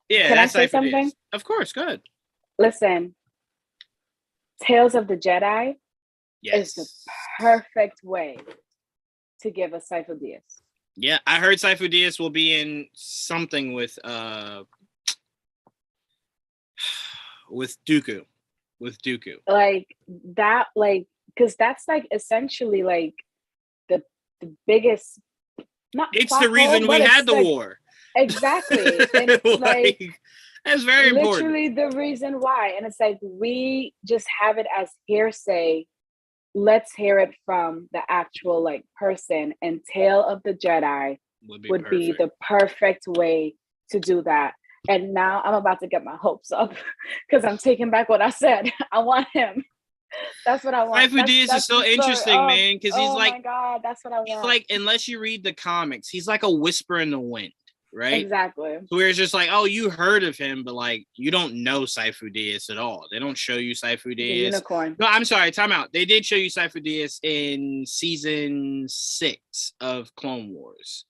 Yeah, Can that's I say Sifo something? Dyas. Of course, go ahead. Listen, Tales of the Jedi is the perfect way to give us Sifo Dyas. Yeah, I heard Sifo Dyas will be in something with Dooku. With Dooku. Like that, like, because that's like essentially like the biggest. It's the reason we had the war. Exactly. And it's like that's very important. Literally the reason why. And it's like we just have it as hearsay. Let's hear it from the actual like person. And Tale of the Jedi would be the perfect way to do that. And now I'm about to get my hopes up because I'm taking back what I said. I want him. That's what I want. Sifo Dyas is so interesting, man, because he's like, oh my God, that's what I want. He's like, unless you read the comics, he's like a whisper in the wind, right? Exactly. So where it's just like, oh, you heard of him, but like you don't know Sifo Dyas at all. They don't show you Sifo Dyas. Unicorn. No, I'm sorry, time out. They did show you Sifo Dyas in season 6 of Clone Wars.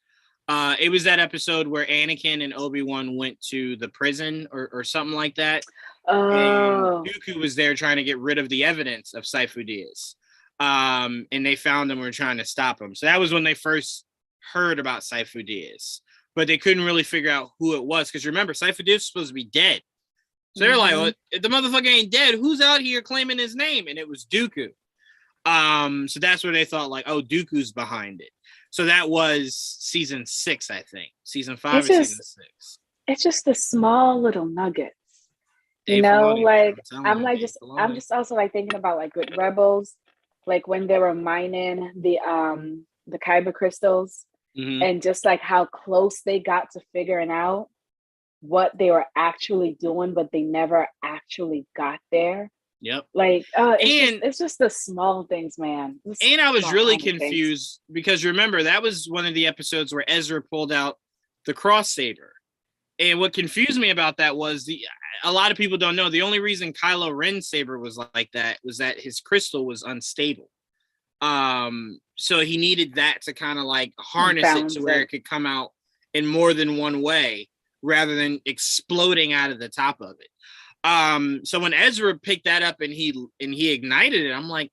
It was that episode where Anakin and Obi-Wan went to the prison or something like that. Oh. And Dooku was there trying to get rid of the evidence of Sifo Dyas. And they found him and were trying to stop him. So that was when they first heard about Sifo Dyas. but they couldn't really figure out who it was. Because remember, Cypher Diff's supposed to be dead. So they're like, well, if the motherfucker ain't dead, who's out here claiming his name? And it was Dooku. So that's where they thought, like, oh, Dooku's behind it. So that was season 6, I think. Season 5 or season 6. It's just the small little nuggets. You know, like I'm just also like thinking about like with Rebels, like when they were mining the kyber crystals, and just like how close they got to figuring out what they were actually doing, but they never actually got there. Yep. Like, it's just the small things, man. And I was really confused because remember, that was one of the episodes where Ezra pulled out the cross saber. And what confused me about that was a lot of people don't know the only reason Kylo Ren's saber was like that was that his crystal was unstable. So he needed that to kind of like harness it to where it could come out in more than one way rather than exploding out of the top of it. So when Ezra picked that up and he ignited it, I'm like,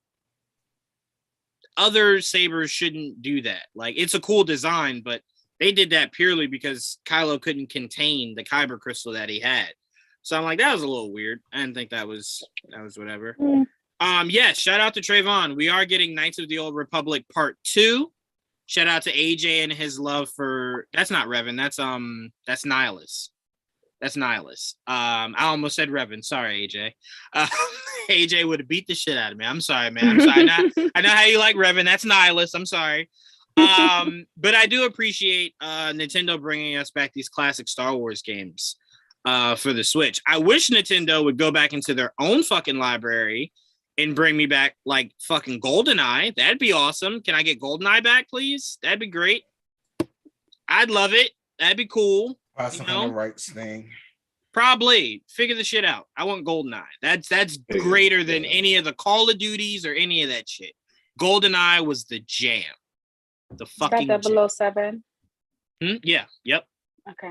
other sabers shouldn't do that. Like, it's a cool design, but they did that purely because Kylo couldn't contain the kyber crystal that he had. So I'm like, that was a little weird. I didn't think that was whatever. Yes, shout out to Trevon. We are getting Knights of the Old Republic Part 2. Shout out to AJ and his love for that's not Revan, that's Nihilus. That's Nihilus. I almost said Revan. Sorry, AJ. AJ would have beat the shit out of me. I'm sorry, man. I'm sorry. I know how you like Revan. That's Nihilus. I'm sorry. But I do appreciate Nintendo bringing us back these classic Star Wars games for the Switch. I wish Nintendo would go back into their own fucking library and bring me back like fucking GoldenEye. That'd be awesome. Can I get GoldenEye back, please? That'd be great. I'd love it. That'd be cool. Some kind of rights thing. Probably figure the shit out. I want GoldenEye. That's greater than any of the Call of Duties or any of that shit. GoldenEye was the jam. The fucking that 007? Yeah. Yep. Okay.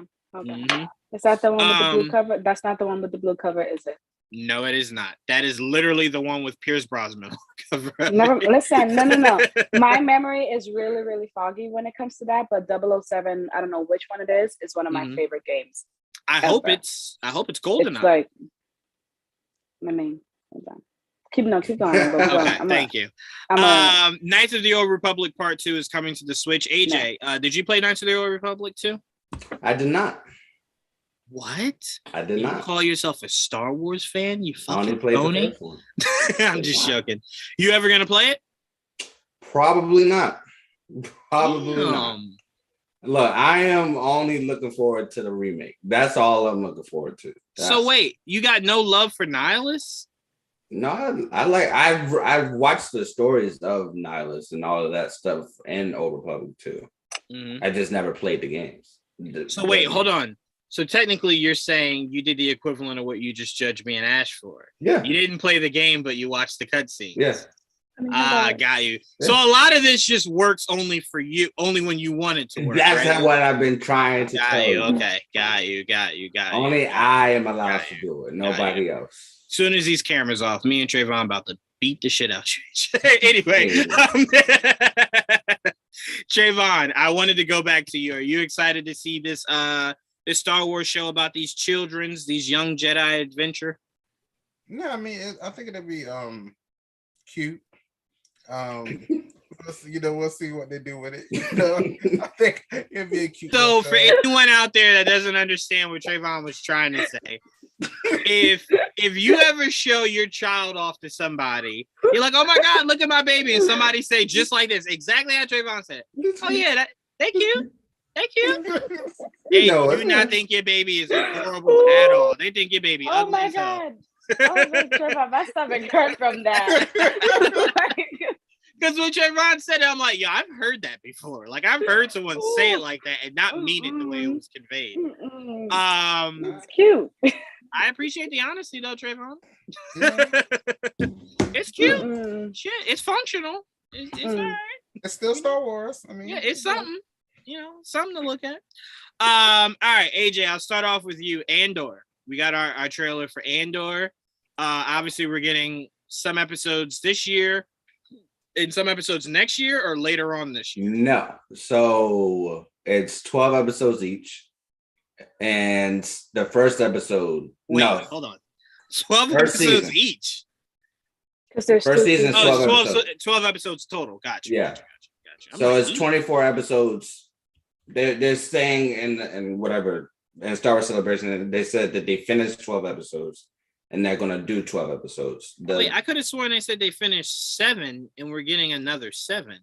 Is that the one with the blue cover? That's not the one with the blue cover, is it? No, it is not. That is literally the one with Pierce Brosnan cover. Listen, no. My memory is really, really foggy when it comes to that, but 007, I don't know which one it is. It's one of my favorite games. I hope it's GoldenEye. It's like, hold on. Keep going. Okay, thank you. Knights of the Old Republic Part 2 is coming to the Switch. AJ, did you play Knights of the Old Republic 2? I did not. What? I did not. You call yourself a Star Wars fan? You fucking only played phony? The first one. I'm just joking. You ever gonna play it? Probably not. Not. Look, I am only looking forward to the remake. That's all I'm looking forward to. So wait, you got no love for Nihilus? No, I've watched the stories of Nihilus and all of that stuff in Old Republic too. I just never played the games. So wait, hold on. So technically, you're saying you did the equivalent of what you just judged me and Ash for. Yeah. You didn't play the game, but you watched the cutscenes. Yes. Got you. Yeah. So a lot of this just works only for you, only when you want it to work. That's what I've been trying to tell you. Okay, got you. Only I am allowed to do it. Nobody else. As soon as these cameras off, me and Trevon about to beat the shit out you. Anyway, Trevon, I wanted to go back to you. Are you excited to see this Star Wars show about these these young Jedi adventure? No, I mean, I think it'll be cute. We'll see what they do with it. I think it'll be a cute. So for anyone out there that doesn't understand what Trevon was trying to say, if you ever show your child off to somebody, you're like, oh my God, look at my baby, and somebody say just like this, exactly how Trevon said, oh yeah, thank you. They do not think your baby is adorable at all. They think your baby ugly. Oh my God. Oh, wait, Trevon, my stomach hurt from that. Because when Trevon said it, I'm like, yeah, I've heard that before. Like, I've heard someone say it like that and not mean it the way it was conveyed. It's cute. I appreciate the honesty, though, Trevon. It's cute. Shit, it's functional. It's all right. It's still Star Wars. I mean, yeah, it's something. Something to look at. All right, AJ, I'll start off with you. Andor. We got our trailer for Andor. Obviously, we're getting some episodes this year and some episodes next year or later on this year. No. So It's 12 episodes each. And the first episode. Wait, hold on. 12 episodes season. Each. Because there's first season is 12 episodes. 12 episodes total. Gotcha. Yeah. Gotcha. So it's 24 episodes. They're saying in whatever in Star Wars Celebration, they said that they finished 12 episodes and they're gonna do 12 episodes. Wait, I could have sworn they said they finished 7 and we're getting another 7.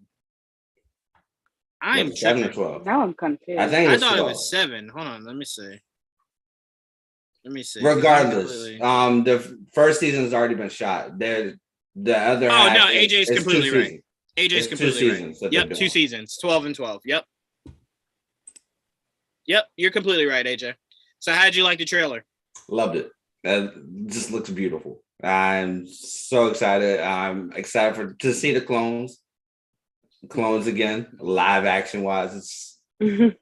I'm 7 or 12. Now I'm confused. I thought 12. It was 7. Hold on, let me see. Regardless, the first season's already been shot. The other. Oh no, AJ's completely right. AJ's completely right. Yep, 2 seasons, 12 and 12. Yep, you're completely right, AJ. So how'd you like the trailer? Loved it. That just looks beautiful. I'm so excited. I'm excited to see the clones again, live action wise. It's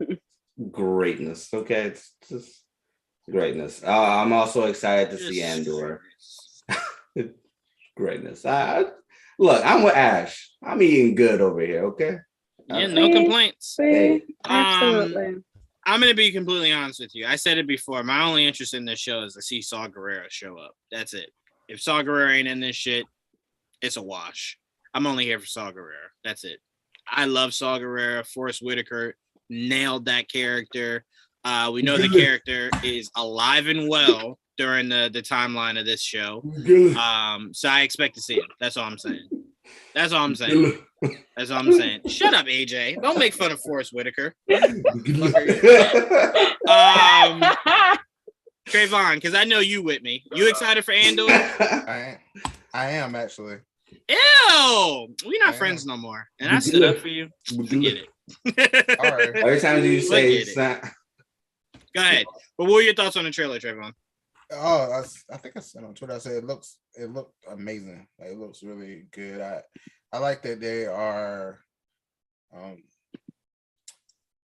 greatness. Okay, it's just greatness. I'm also excited to see Andor. Greatness. Look, I'm with Ash. I'm eating good over here. Okay. Yeah, no complaints. Hey. Absolutely. I'm gonna be completely honest with you. I said it before. My only interest in this show is to see Saw Gerrera show up. That's it. If Saw Gerrera ain't in this shit, it's a wash. I'm only here for Saw Gerrera. That's it. I love Saw Gerrera. Forrest Whitaker nailed that character. We know the character is alive and well during the timeline of this show. So I expect to see him. That's all I'm saying. Shut up, AJ. Don't make fun of Forrest Whitaker. Trevon, because I know you with me. You excited for Andor? I am actually. Ew! We're not friends no more. And I stood up for you. Forget it. All right. Every time you say it's not... Go ahead. But what were your thoughts on the trailer, Trevon? Oh, I think I said on Twitter. I said it looked amazing. Like, it looks really good. I like that they are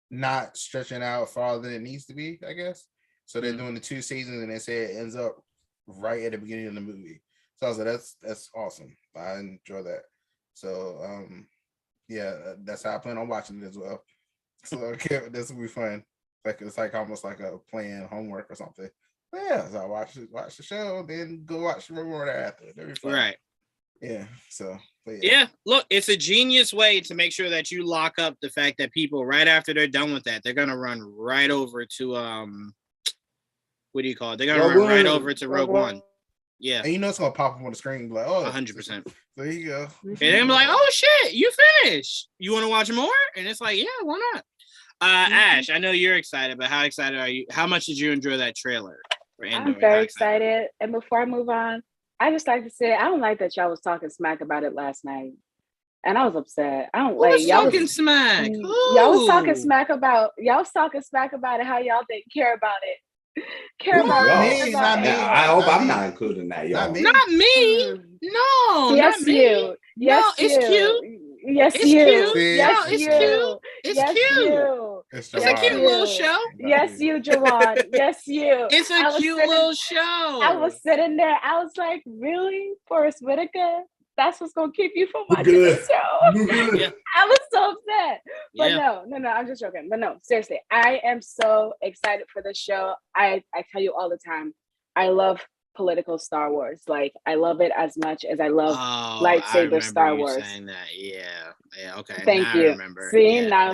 not stretching out farther than it needs to be, I guess. So they're doing the 2 seasons, and they say it ends up right at the beginning of the movie. So I was like, that's awesome. I enjoy that. So yeah, that's how I plan on watching it as well. So okay, this will be fun. Like it's like almost like a playing homework or something. But yeah, so I watch the show, then go watch the reward after. That'd be fun. Right. Yeah. So yeah, look, it's a genius way to make sure that you lock up the fact that people right after they're done with that, they're gonna run right over to what do you call it? They're gonna run right over to Rogue One. Yeah. And you know it's gonna pop up on the screen like, oh, 100%. There you go. And they're like, oh shit, you finished. You want to watch more? And it's like, yeah, why not? Ash, I know you're excited, but how excited are you? How much did you enjoy that trailer for Andor? I'm very excited. And before I move on, I just like to say I don't like that y'all was talking smack about it last night. And I was upset. I don't like y'all talking smack. Y'all was talking smack about it, how y'all didn't care about it. I hope I'm not including that, y'all. Not me. No. Yes, not me. You. Yes, no, it's cute. Yes, it's you. Cute. Yes, no, it's you. cute. It's yes, cute. You. It's a cute little show. Yes, you, Jawan. Yes, you. It's a cute little show. I was sitting there. I was like, really? Forrest Whitaker? That's what's going to keep you from watching the show? Yeah. I was so upset. But no, I'm just joking. But no, seriously, I am so excited for this show. I tell you all the time, I love political Star Wars. Like, I love it as much as I love lightsaber Star Wars. Saying that. Yeah, okay. Thank now you. I remember. Now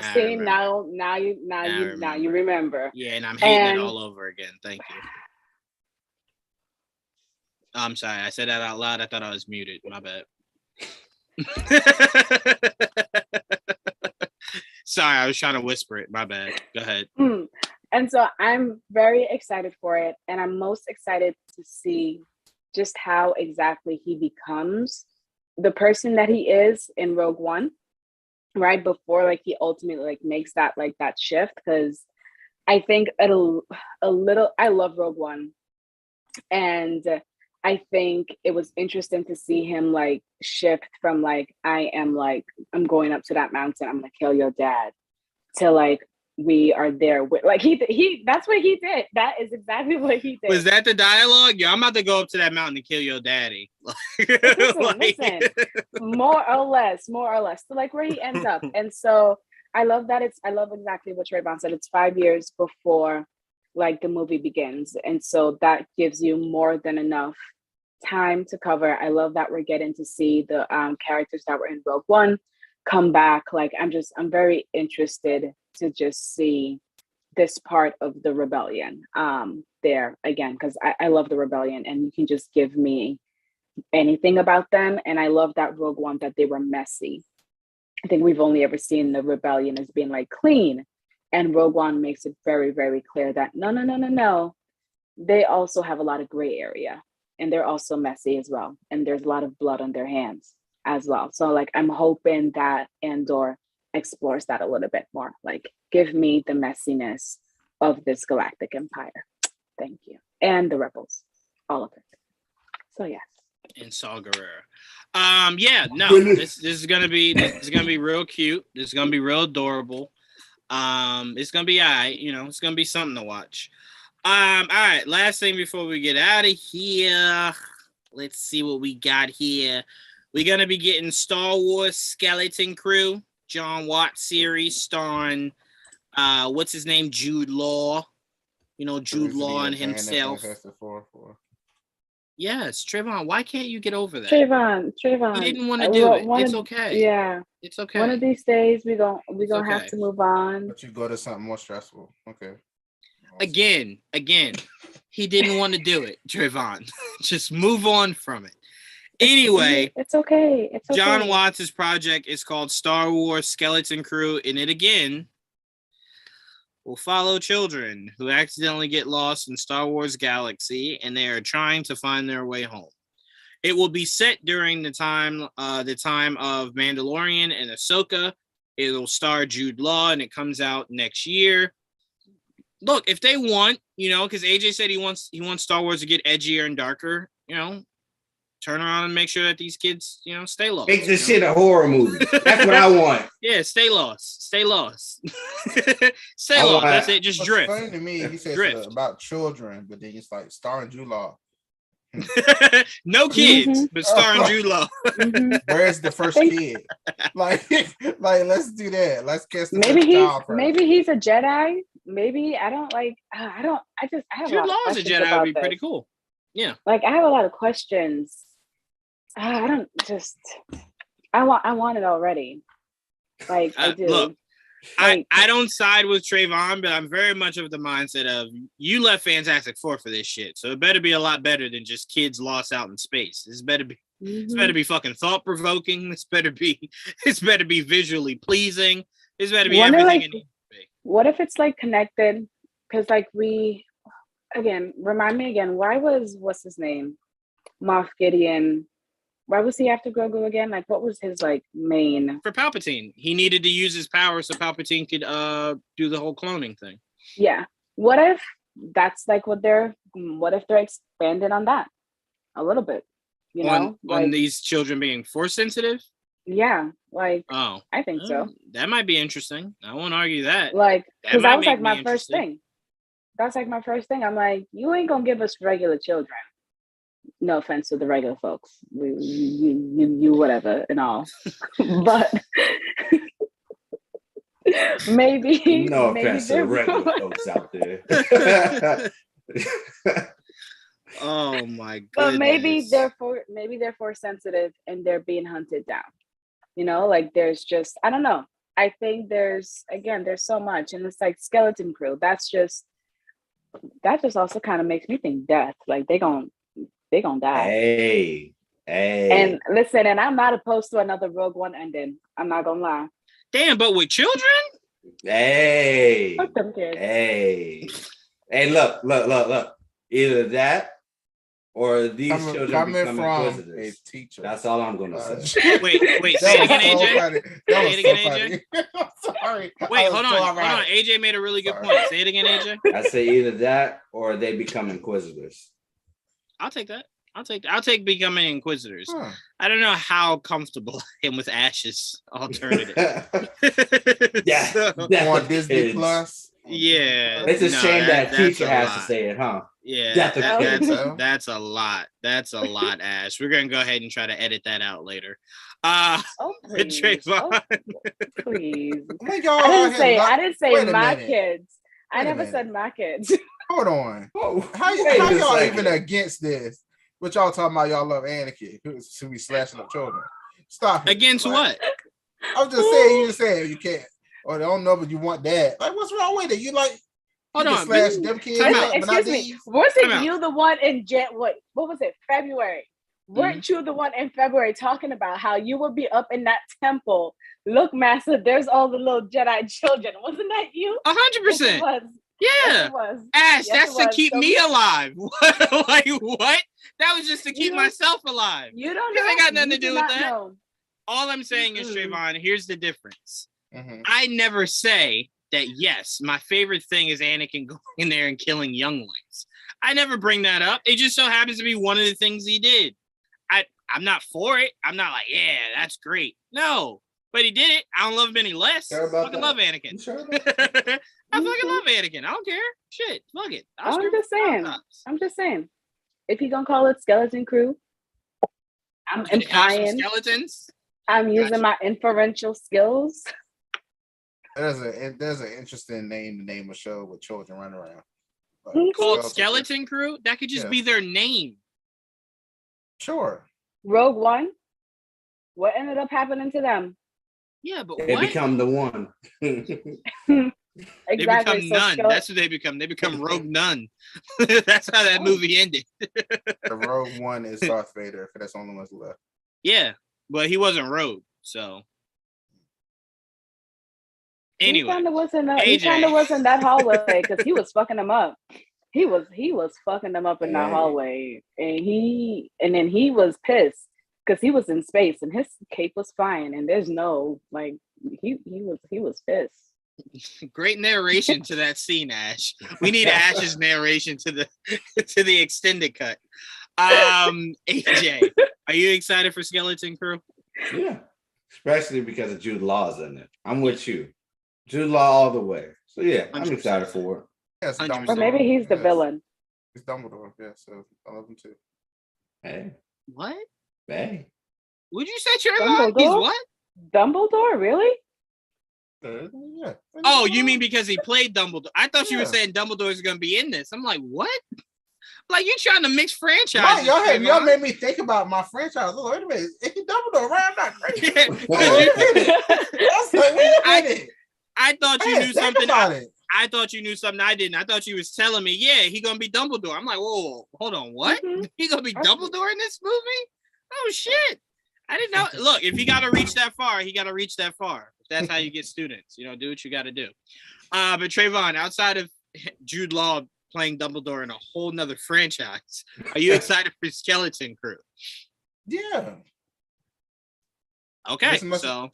you remember. Yeah, and I'm hating it all over again. Thank you. I'm sorry, I said that out loud. I thought I was muted. My bad. Sorry, I was trying to whisper it. My bad. Go ahead. And so I'm very excited for it. And I'm most excited to see just how exactly he becomes the person that he is in Rogue One, right? Before like he ultimately makes that shift. Because I think I love Rogue One. And I think it was interesting to see him shift from I'm going up to that mountain, I'm gonna kill your dad, to we are there with he that's what he did. That is exactly what he did. Was that the dialogue? Yeah, I'm about to go up to that mountain and kill your daddy. Listen, more or less. So where he ends up. And so I love that I love exactly what Trayvon said. It's 5 years before like the movie begins. And so that gives you more than enough time to cover. I love that we're getting to see the characters that were in Rogue One come back. Like I'm very interested to just see this part of the rebellion there again, because I love the rebellion, and you can just give me anything about them. And I love that Rogue One, that they were messy. I think we've only ever seen the rebellion as being like clean, and Rogue One makes it very, very clear that no, they also have a lot of gray area, and they're also messy as well, and there's a lot of blood on their hands as well. So like I'm hoping that Andor explores that a little bit more. Like give me the messiness of this galactic empire. Thank you. And the rebels, all of it. So yes. And Saw Gerrera. This is gonna be real cute. This is gonna be real adorable. It's gonna be all right, it's gonna be something to watch. All right, last thing before we get out of here. Let's see what we got here. We're gonna be getting Star Wars Skeleton Crew, John Watts series starring what's his name? Jude Law. Jude Law and himself. Yes, Trayvon, why can't you get over that? Trayvon. He didn't want to do it. It's okay. Yeah. It's okay. One of these days we gonna have to move on. But you go to something more stressful. Okay. Awesome. Again, he didn't want to do it, Trayvon. Just move on from it. Anyway, it's okay. John Watts' project is called Star Wars Skeleton Crew, and it again will follow children who accidentally get lost in Star Wars Galaxy, and they are trying to find their way home. It will be set during the time of Mandalorian and Ahsoka. It'll star Jude Law, and it comes out next year. Look, if they want, because AJ said he wants Star Wars to get edgier and darker, turn around and make sure that these kids, stay lost. Make this shit a horror movie. That's what I want. Yeah, stay lost. Stay lost. That's it. Just drift. Funny to me, he says about children, but then it's like starring Jude Law. No kids, but starring Jude Law. Where's the first kid? Like, let's do that. Let's cast the maybe he's a Jedi. Maybe I have Jude Law as a Jedi would be pretty cool. Yeah. Like I have a lot of questions. I want it already. Like I do. Look, I don't side with Trayvon, but I'm very much of the mindset of you left Fantastic Four for this shit. So it better be a lot better than just kids lost out in space. This better be It's better be fucking thought provoking. It's better be visually pleasing. It's better be everything it needs to be. What if it's like connected? Because like remind me again, what's his name? Moff Gideon. Why was he after Grogu again? Like, what was his like main? For Palpatine, he needed to use his power so Palpatine could do the whole cloning thing. Yeah. What if that's like what if they're expanding on that a little bit? On these children being force sensitive? Yeah. Like, I think so. That might be interesting. I won't argue that. Like, because that was like my first thing. That's like my first thing. I'm like, you ain't gonna give us regular children. No offense to the regular folks, you whatever and all, but maybe no offense to the regular folks out there. Oh my god! But maybe they're force sensitive and they're being hunted down. Like there's just I don't know. I think there's so much, and it's like Skeleton Crew. That just also kind of makes me think death. Like they gonna die. Hey. And listen, and I'm not opposed to another Rogue One ending. I'm not gonna lie. Damn, but with children? Hey. Fuck them kids. Hey, look. Either that or these children become inquisitors. A teacher. That's all I'm gonna say. Wait, say it again, AJ. Say it again, AJ. I'm sorry. Wait, hold on. AJ made a really good point. Say it again, AJ. I say either that or they become inquisitors. I'll take that. I'll take becoming inquisitors. Huh. I don't know how comfortable I am with Ash's alternative. Yeah. On Disney Plus. Yeah. It's a shame that teacher has to say it, huh? Yeah, Death that's a lot. That's a lot, Ash. We're gonna go ahead and try to edit that out later. Please. Trayvon. Please. I didn't say my kids. I never said my kids. Hold on. How Wait y'all second. even against this? What y'all talking about? Y'all love Anakin. Should be slashing up children. Stop it. Against what? I was just saying. You just said you can't. Or I don't know, but you want that. Like, what's wrong with it? You like? Hold on. Slash them kids. Excuse me. Wasn't you the one in what was it? February. Weren't you the one in February talking about how you would be up in that temple? Look, Master, there's all the little Jedi children. Wasn't that you? 100%. Yeah. Yes, it was. Ash, that's to keep me alive. Like, what? That was just to keep myself alive. You don't know. This ain't got nothing to do with that. Know. All I'm saying is, Trayvon, here's the difference. Mm-hmm. I never say that, yes, my favorite thing is Anakin going in there and killing younglings. I never bring that up. It just so happens to be one of the things he did. I'm not for it. I'm not like, yeah, that's great. No, but he did it. I don't love him any less. I fucking love Anakin. Sure I fucking love Anakin. I don't care. Shit, fuck it. I'm just saying. If he gonna call it Skeleton Crew, I'm implying skeletons. I'm using my inferential skills. There's an interesting name to name a show with children running around. Called Skeleton Crew? That could just be their name. Sure. Rogue One. What ended up happening to them? Yeah, but they become the one. Exactly. They become none. That's what they become. They become Rogue None. That's how that movie ended. The Rogue One is Darth Vader, because that's the only one's left. Yeah, but he wasn't Rogue, so. Anyway, he kind of wasn't that hallway because he was fucking them up. He was fucking them up in that hallway, and then he was pissed because he was in space and his cape was flying, and there's no like he was pissed. Great narration to that scene, Ash. We need Ash's narration to the extended cut. AJ, are you excited for Skeleton Crew? Yeah, especially because of Jude Law's in it. I'm with you, Jude Law all the way. So yeah, I'm 100%. Excited for it. Yes, or maybe he's the villain. It's Dumbledore, yeah, so I love him too. Hey. What? Hey. Would you say Trayvon? He's what? Dumbledore, really? Yeah. Oh, you mean because he played Dumbledore? I thought you were saying Dumbledore is going to be in this. I'm like, what? Like, you trying to mix franchises. Right, y'all made me think about my franchise. Oh, wait a minute. Is he Dumbledore, right? I'm not crazy. I thought you knew something about it. I thought you knew something I didn't. I thought you was telling me, yeah, he gonna be Dumbledore. I'm like, whoa, hold on, what? Mm-hmm. He gonna be Dumbledore in this movie? Oh shit! I didn't know. Look, if he gotta reach that far, he gotta reach that far. That's how you get students. You know, do what you gotta do. But Trayvon, outside of Jude Law playing Dumbledore in a whole nother franchise, are you excited for Skeleton Crew? Yeah. Okay, just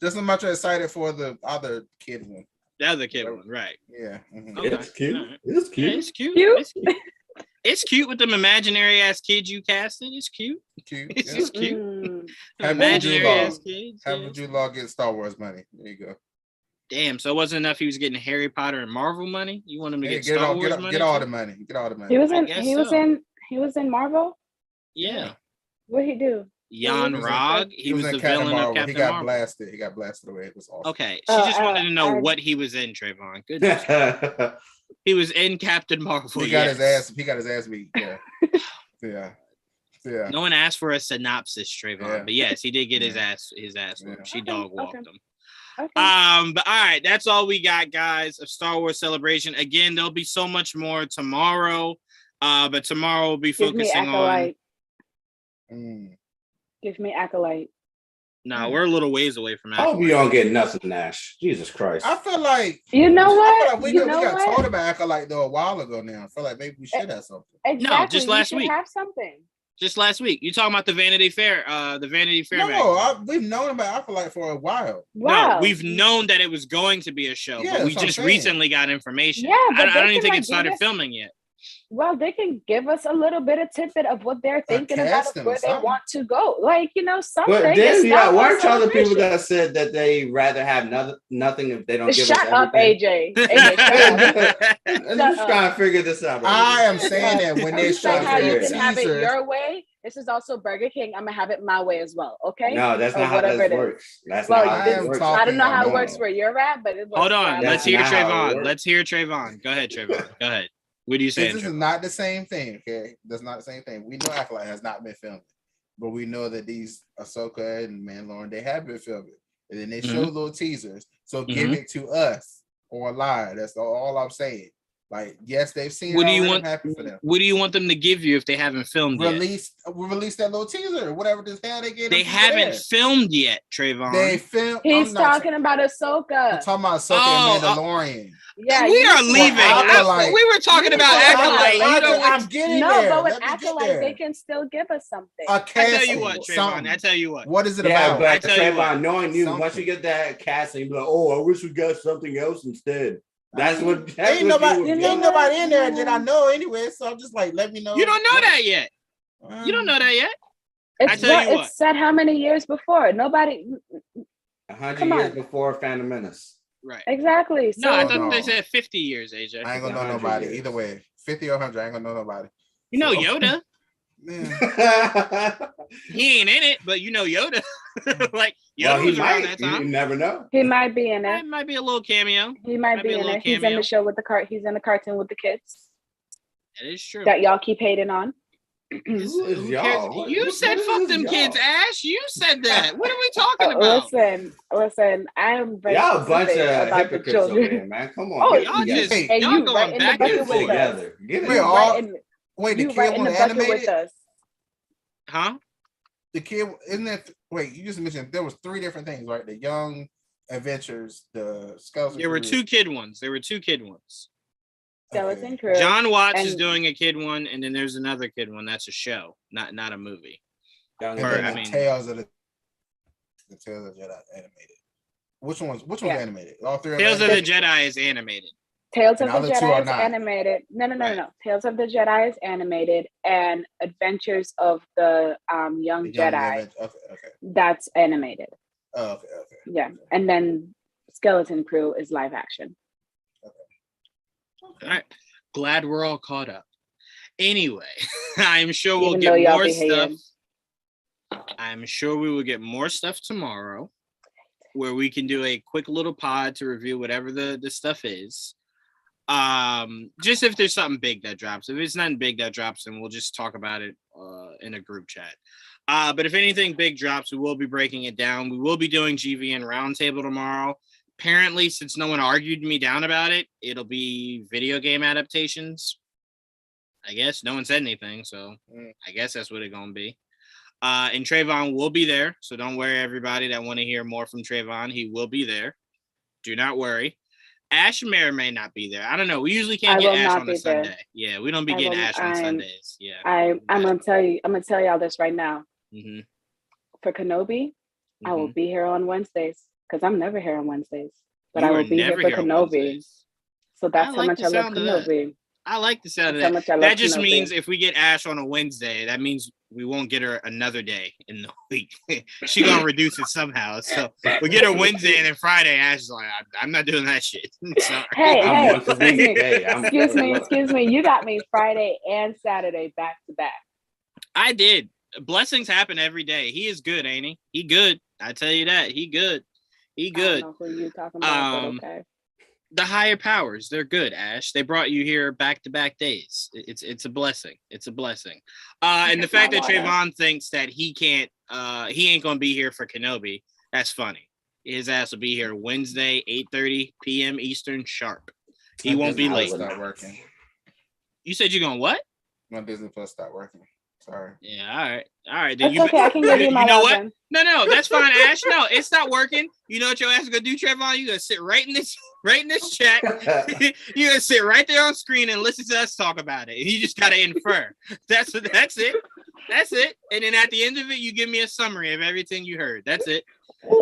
as much excited for the other kid one. The other kid one, right? Yeah. Mm-hmm. Okay. It's cute. Right. It's cute. Yeah, it's cute. It's cute with them imaginary ass kids you casted. It's cute. It's just cute. Imaginary ass kids. Have Jude Law get Star Wars money. There you go. Damn. So it wasn't enough. He was getting Harry Potter and Marvel money. You want him to get Star Wars money? Get all the money. Get all the money. He was in Marvel. Yeah. What did he do? Jan Rog. He was the villain of Captain Marvel. Blasted. He got blasted away. It was awesome. Okay. She just wanted to know what he was in, Trayvon. Goodness. He was in Captain Marvel. He got his ass beat. Yeah. Yeah. No one asked for a synopsis, Trayvon. But yes, he did get his ass whooped. She dog walked him. Okay. But all right, that's all we got, guys, of Star Wars Celebration. Again, there'll be so much more tomorrow. But tomorrow we'll be focusing on. Give me Acolyte. No, we're a little ways away from Acolyte. I hope you don't get nothing, Nash. Jesus Christ. I feel like we got told about Acolyte though a while ago now. I feel like maybe we should have something. Exactly. No, just last week. Have something. Just last week. You talking about the Vanity Fair? We've known about Acolyte for a while. Wow. No, we've known that it was going to be a show, but we just recently got information. Yeah, I don't even think it started filming yet. Well, they can give us a little bit of tidbit of what they're thinking about where they want to go. Like, something. But then, weren't y'all the people that said that they rather have nothing if they don't give us everything? Shut up, AJ. I'm just trying to figure this out. I am saying that when they show how you can have it your way, this is also Burger King. I'm gonna have it my way as well. Okay? No, that's not how this works. That's not how it works. I don't know how it works where you're at, but it works. Hold on. Let's hear Trevon. Let's hear Trevon. Go ahead, Trevon. Go ahead. What do you say? This is not the same thing, okay? That's not the same thing. We know Acolyte has not been filming, but we know that these Ahsoka and Mandalorian, they have been filming. And then they show little teasers. So give it to us or lie. That's all I'm saying. Like, yes, they've seen what it. Do you want? Happen for them. What do you want them to give you if they haven't filmed yet? Release that little teaser, whatever this hell they get. They haven't filmed yet, Trevon. They filmed. He's talking about Ahsoka. I'm talking about Ahsoka and Mandalorian. Yeah, we are leaving. We were talking about Acolyte. I'm getting there. But with Acolyte, they can still give us something. I tell you what, Trevon. I tell you what. What is it about? But Trevon, knowing you, once you get that casting, you be like, oh, I wish we got something else instead. Ain't nobody in there that I know anyway. So I'm just like, let me know. You don't know that yet. You don't know that yet. It's said how many years before? Nobody. 100 years before Phantom Menace. Right. Exactly. So, I thought they said 50 years, AJ. I ain't gonna know nobody. Either way, 50 or 100, I ain't gonna know nobody. You know Yoda. He ain't in it, but you know Yoda. Like Yoda was around that time. You never know. He might be in it. It might be a little cameo. He might be in it. He's in the show with he's in the cartoon with the kids. That is true. That y'all keep hating on. Y'all? You said fuck them kids, Ash. You said that. What are we talking about? Listen. I'm very y'all a bunch of hypocrites over here, man. Come on. Oh, y'all going back and forth together. Wait, the kid was animated with us. Huh? The kid isn't that? Wait, you just mentioned there was 3 different things, right? The Young Adventures, the Skeleton. There were 2 kid ones. Skeleton Crew. John Watts is doing a kid one, and then there's another kid one. That's a show, not a movie. Tales of the Jedi animated. Which one's animated? All 3 of Tales of the Jedi is animated. Tales of the Jedi is animated. No. Tales of the Jedi is animated, and Adventures of the Young Jedi. Okay. That's animated. Oh, okay. Yeah, and then Skeleton Crew is live action. All right. Glad we're all caught up. Anyway, I'm sure we'll get more stuff. I'm sure we will get more stuff tomorrow where we can do a quick little pod to review whatever the stuff is. Just if there's something big that drops. If it's nothing big that drops, then we'll just talk about it in a group chat. But if anything big drops, we will be breaking it down. We will be doing GVN Roundtable tomorrow. Apparently, since no one argued me down about it, it'll be video game adaptations. I guess no one said anything, so I guess that's what it's gonna be. And Trevon will be there, so don't worry, everybody that want to hear more from Trevon. He will be there. Do not worry. Ash may or may not be there. I don't know. We usually can't get Ash on a Sunday. Yeah, we don't be getting Ash on Sundays. Yeah, I'm gonna tell y'all this right now. Mm-hmm. For Kenobi, I will be here on Wednesdays. Because I'm never here on Wednesdays, but I will be here for Kenobi. So that's how much I love Kenobi. I like the sound of that. That just means if we get Ash on a Wednesday, that means we won't get her another day in the week. She gonna reduce it somehow. So we get her Wednesday and then Friday. Ash is like, I'm not doing that shit. Hey, excuse me. You got me Friday and Saturday back to back. I did. Blessings happen every day. He is good, ain't he? He good. I tell you that. He good. He good. I don't know who you're talking about, but okay. The higher powers, they're good, Ash. They brought you here back-to-back days. It's a blessing. It's a blessing. And the fact that Trevon thinks that he ain't gonna be here for Kenobi, that's funny. His ass will be here Wednesday, 8:30 p.m. Eastern sharp. He won't be late. Start working. You said you're gonna what? My Disney Plus start working. Sorry. Yeah, all right. Then okay. I can give you my know login. what? No, that's fine, Ash. No, it's not working. You know what your ass is gonna do, Trevon? You're gonna sit right in this chat. You're gonna sit right there on screen and listen to us talk about it. And you just gotta infer. That's it. That's it. And then at the end of it, you give me a summary of everything you heard. That's it.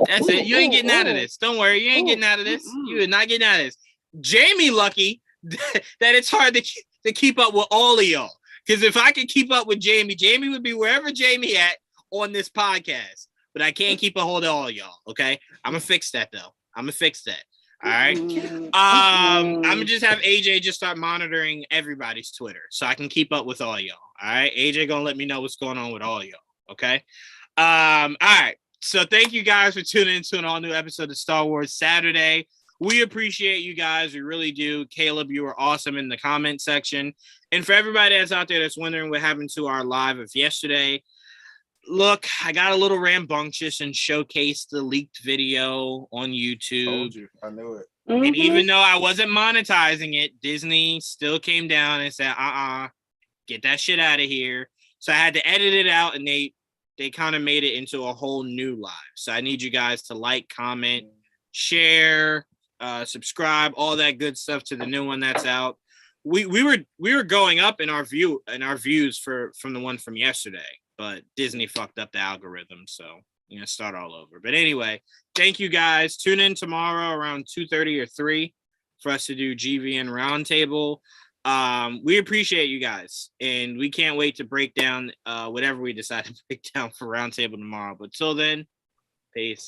That's it. You ain't getting out of this. Don't worry. You ain't getting out of this. You are not getting out of this. Jamie lucky that it's hard to to keep up with all of y'all. Because if I could keep up with Jamie, Jamie would be wherever Jamie at on this podcast. But I can't keep a hold of all y'all. Okay, I'm gonna fix that though. I'm gonna fix that. All right. I'm gonna just have AJ just start monitoring everybody's Twitter so I can keep up with all y'all. All right. AJ gonna let me know what's going on with all y'all. Okay. All right. So thank you guys for tuning into an all new episode of Star Wars Saturday. We appreciate you guys. We really do. Caleb, you were awesome in the comment section. And for everybody that's out there that's wondering what happened to our live of yesterday, look, I got a little rambunctious and showcased the leaked video on YouTube. Told you. I knew it. And even though I wasn't monetizing it, Disney still came down and said, get that shit out of here. So I had to edit it out, and they kind of made it into a whole new live. So I need you guys to like, comment, share, subscribe, all that good stuff to the new one that's out. We were going up in our views from the one from yesterday, but Disney fucked up the algorithm, so you know, start all over. But anyway, thank you guys. Tune in tomorrow around 2:30 or 3 for us to do GVN Roundtable. We appreciate you guys, and we can't wait to break down whatever we decide to break down for Roundtable tomorrow. But till then, peace.